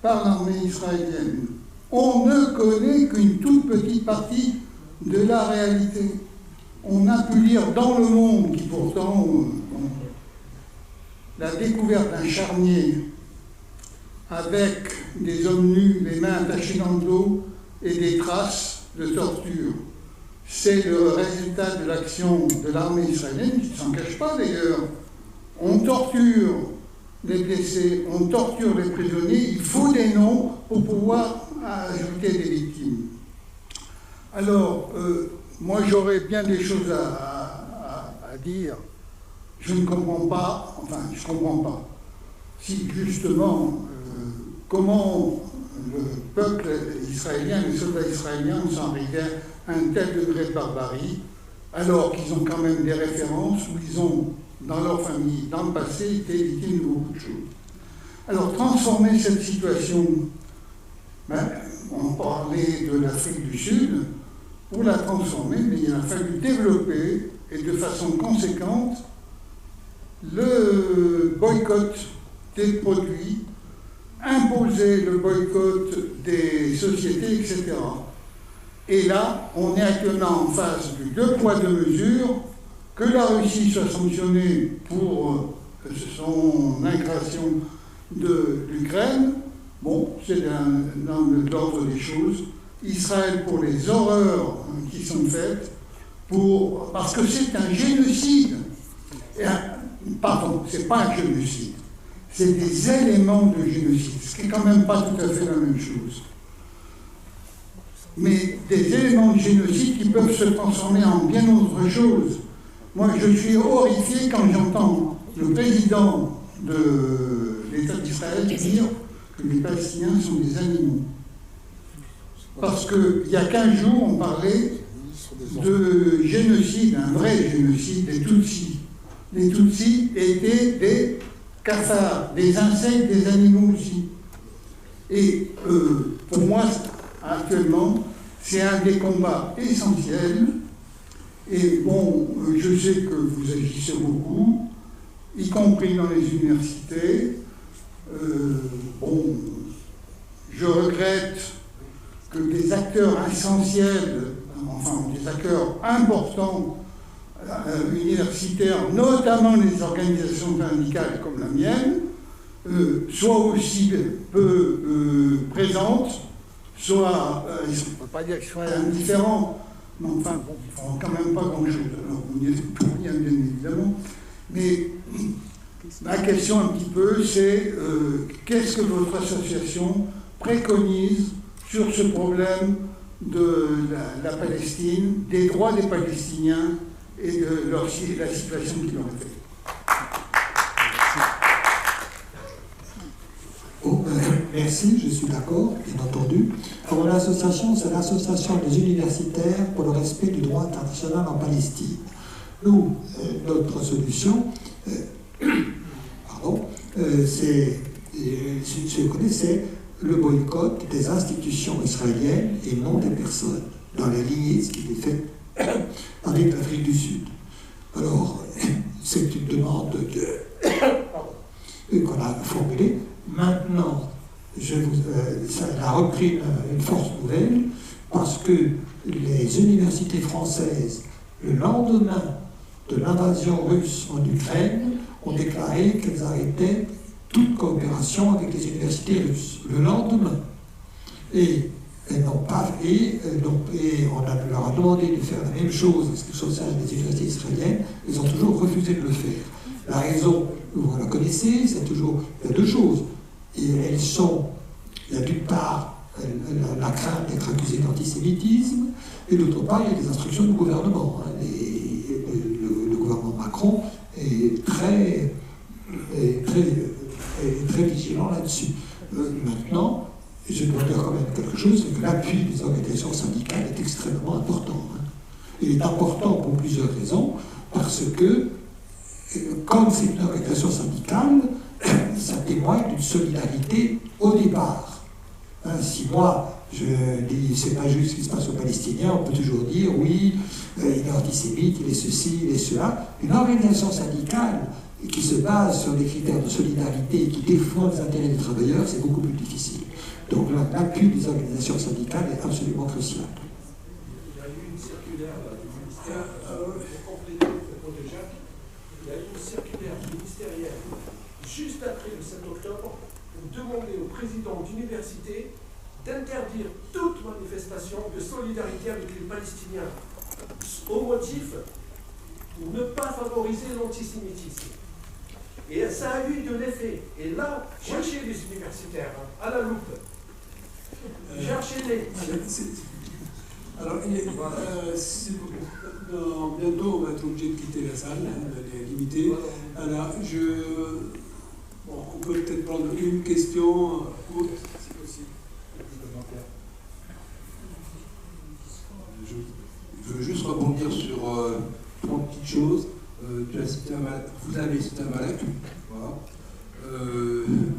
par l'armée israélienne, On ne connaît qu'une toute petite partie de la réalité. On a pu lire dans Le Monde, qui pourtant, la découverte d'un charnier avec des hommes nus, les mains attachées dans le dos et des traces de torture. C'est le résultat de l'action de l'armée israélienne, qui ne s'en cache pas d'ailleurs. On torture les blessés, on torture les prisonniers, il faut des noms pour pouvoir ajouter des victimes. Alors, moi j'aurais bien des choses à dire. Je ne comprends pas, enfin je ne comprends pas, si justement, comment le peuple israélien, les soldats israéliens sont arrivés à un tel degré de barbarie, alors qu'ils ont quand même des références où ils ont, dans leur famille, dans le passé, été victimes de beaucoup de choses. Alors, transformer cette situation, on parlait de l'Afrique du Sud, pour la transformer, mais il a fallu développer, et de façon conséquente, le boycott des produits, imposer le boycott des sociétés, etc. Et là, on est actuellement en face du 2 poids 2 mesures, que la Russie soit sanctionnée pour son agression de l'Ukraine, bon, c'est dans l'ordre des choses. Israël pour les horreurs qui sont faites, parce que c'est un génocide. Pardon, c'est pas un génocide, c'est des éléments de génocide, ce qui n'est quand même pas tout à fait la même chose. Mais des éléments de génocide qui peuvent se transformer en bien autre chose. Moi, je suis horrifié quand j'entends le président de l'État d'Israël dire que les Palestiniens sont des animaux. Parce qu'il y a 15 jours, on parlait de génocide, un vrai génocide des Tutsis. Les Tutsis étaient des cafards, des insectes, des animaux aussi. Et pour moi, actuellement, c'est un des combats essentiels. Et bon, je sais que vous agissez beaucoup, y compris dans les universités. Bon, je regrette que des acteurs essentiels, enfin des acteurs importants universitaires, notamment les organisations syndicales comme la mienne, soient aussi peu présentes, soit, on ne peut pas dire qu'ils soient indifférents, mais enfin, bon, ils ne font quand même pas grand-chose. Alors, vous n'y êtes pour rien, bien évidemment. Mais ma question un petit peu, c'est qu'est-ce que votre association préconise sur ce problème de la Palestine, des droits des Palestiniens et de la situation qui leur est faite. Bon, merci, je suis d'accord, bien entendu. Alors l'association, c'est l'association des universitaires pour le respect du droit international en Palestine. Nous, notre solution, c'est, je connaissais le boycott des institutions israéliennes et non des personnes, dans la lignée de ce qui est fait avec l'Afrique du Sud. Alors, c'est une demande qu'on a formulée. Maintenant, ça a repris une force nouvelle parce que les universités françaises, le lendemain de l'invasion russe en Ukraine, ont déclaré qu'elles arrêtaient toute coopération avec les universités russes. Le lendemain. Et elles n'ont pas et on leur a demandé de faire la même chose sur les universités israéliennes, ils ont toujours refusé de le faire. La raison, vous la connaissez, c'est toujours, il y a deux choses. Et elles sont, il y a d'une part la crainte d'être accusé d'antisémitisme, et d'autre part, il y a des instructions du gouvernement. Le gouvernement Macron est très vigilant là-dessus. Maintenant, je dois dire quand même quelque chose, c'est que l'appui des organisations syndicales est extrêmement important. Il est important pour plusieurs raisons, parce que, comme c'est une organisation syndicale, ça témoigne d'une solidarité au départ. Si moi, je dis, c'est pas juste ce qui se passe aux Palestiniens, on peut toujours dire, oui, il est antisémite, il est ceci, il est cela. Une organisation syndicale qui se base sur des critères de solidarité et qui défend les intérêts des travailleurs, c'est beaucoup plus difficile. Donc là, l'appui des organisations syndicales est absolument crucial. Il y a eu une circulaire du ministère, pour compléter le propos de Jacques, il y a eu une circulaire ministérielle juste après le 7 octobre pour demander au président d'université d'interdire toute manifestation de solidarité avec les Palestiniens, au motif pour ne pas favoriser l'antisémitisme. Et ça a eu de l'effet. Et là, cherchez les universitaires, à la loupe. Cherchez-les. Alors, bientôt, on va être obligé de quitter la salle, elle est limitée. Alors, on peut peut-être prendre une question courte, si possible. Je veux juste rebondir sur trois petites choses. Vous avez cité un Malek, voilà.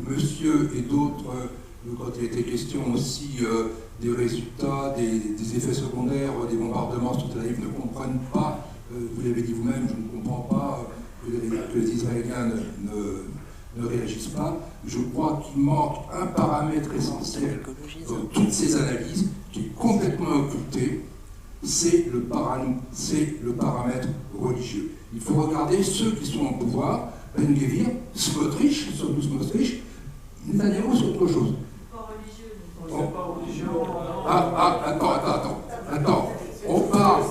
Monsieur et d'autres, quand il était question aussi des résultats, des effets secondaires, des bombardements sur Tel Aviv, ne comprennent pas, vous l'avez dit vous-même, je ne comprends pas que les Israéliens ne réagissent pas. Je crois qu'il manque un paramètre essentiel dans toutes ces analyses qui est complètement occulté, c'est le paramètre religieux. Il faut regarder ceux qui sont au pouvoir, Ben Gvir, Smotrich, surtout Smotrich, Netanyahu, c'est autre chose. Pas religieux. Attends. On parle.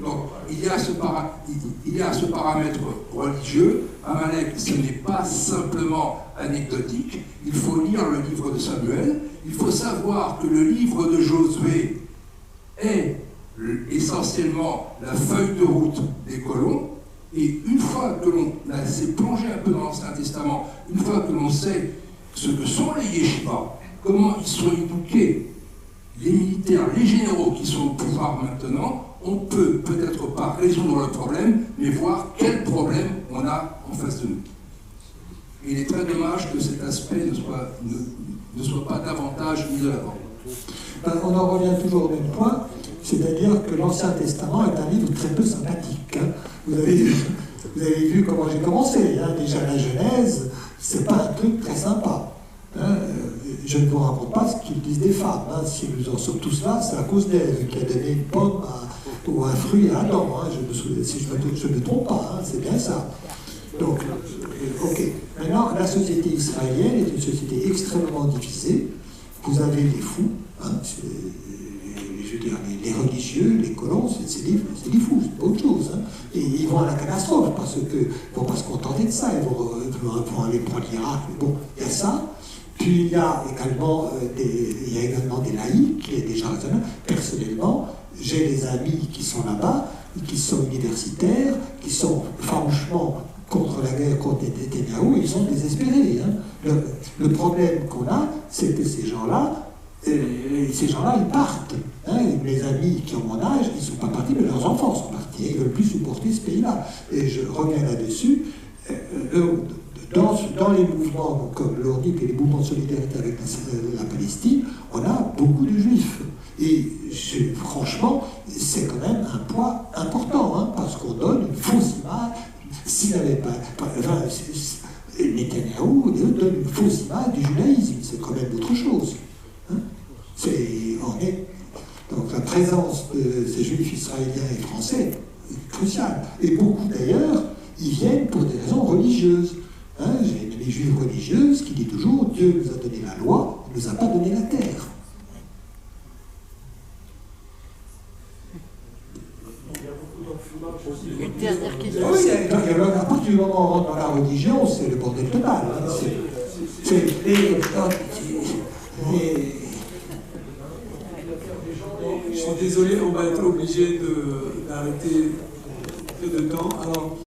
Donc, il y a ce paramètre religieux. Amalek, ce n'est pas simplement anecdotique. Il faut lire le livre de Samuel. Il faut savoir que le livre de Josué est essentiellement la feuille de route des colons. Et une fois que l'on s'est plongé un peu dans l'Ancien Testament, une fois que l'on sait ce que sont les yeshivas, comment ils sont éduqués, les militaires, les généraux qui sont au pouvoir maintenant, on peut peut-être pas résoudre le problème, mais voir quel problème on a en face de nous. Et il est très dommage que cet aspect ne soit pas davantage mis en avant. On en revient toujours au même point, c'est-à-dire que l'Ancien Testament est un livre très peu sympathique. Hein. Vous avez vu comment j'ai commencé. Hein. Déjà la Genèse, c'est pas un truc très sympa. Hein. Je ne vous raconte pas ce qu'ils disent des femmes. Hein. Si nous en sommes tous là, c'est à cause d'Ève qui a donné une pomme ou un fruit à Adam. Hein. Si je ne me trompe pas, hein. C'est bien ça. Donc, ok. Maintenant, la société israélienne est une société extrêmement divisée. Vous avez les fous, hein, je veux dire, les religieux, les colons, c'est des fous, c'est pas autre chose. Hein. Et ils vont à la catastrophe parce qu'ils ne vont pas se contenter de ça, ils vont aller prendre l'Irak. Bon, il y a ça. Puis il y a également des laïcs, qui est déjà raisonnable. Personnellement, j'ai des amis qui sont là-bas, qui sont universitaires, qui sont franchement contre la guerre contre Netanyahou, ils sont désespérés. Hein. Le problème qu'on a, c'est que ces gens-là, ils partent. Hein. Mes amis qui ont mon âge, ils ne sont pas partis, mais leurs enfants sont partis. Ils ne veulent plus supporter ce pays-là. Et je reviens là-dessus. Dans les mouvements comme l'ORNIP et les mouvements de solidarité avec la Palestine, on a beaucoup de juifs. Et franchement, c'est quand même un poids important, hein, parce qu'on donne une fausse image. S'il n'avait pas. Netanyahou donne une fausse image du judaïsme, c'est quand même autre chose. Hein. Donc la présence de ces juifs israéliens et français est cruciale. Et beaucoup d'ailleurs, ils viennent pour des raisons religieuses. Hein. J'ai une amie juive religieuse qui dit toujours Dieu nous a donné la loi, il ne nous a pas donné la terre. Une dernière question. Oui, à partir du moment où on rentre dans la religion, c'est le bordel total. Je suis désolé, on va être obligé d'arrêter peu de temps. Alors,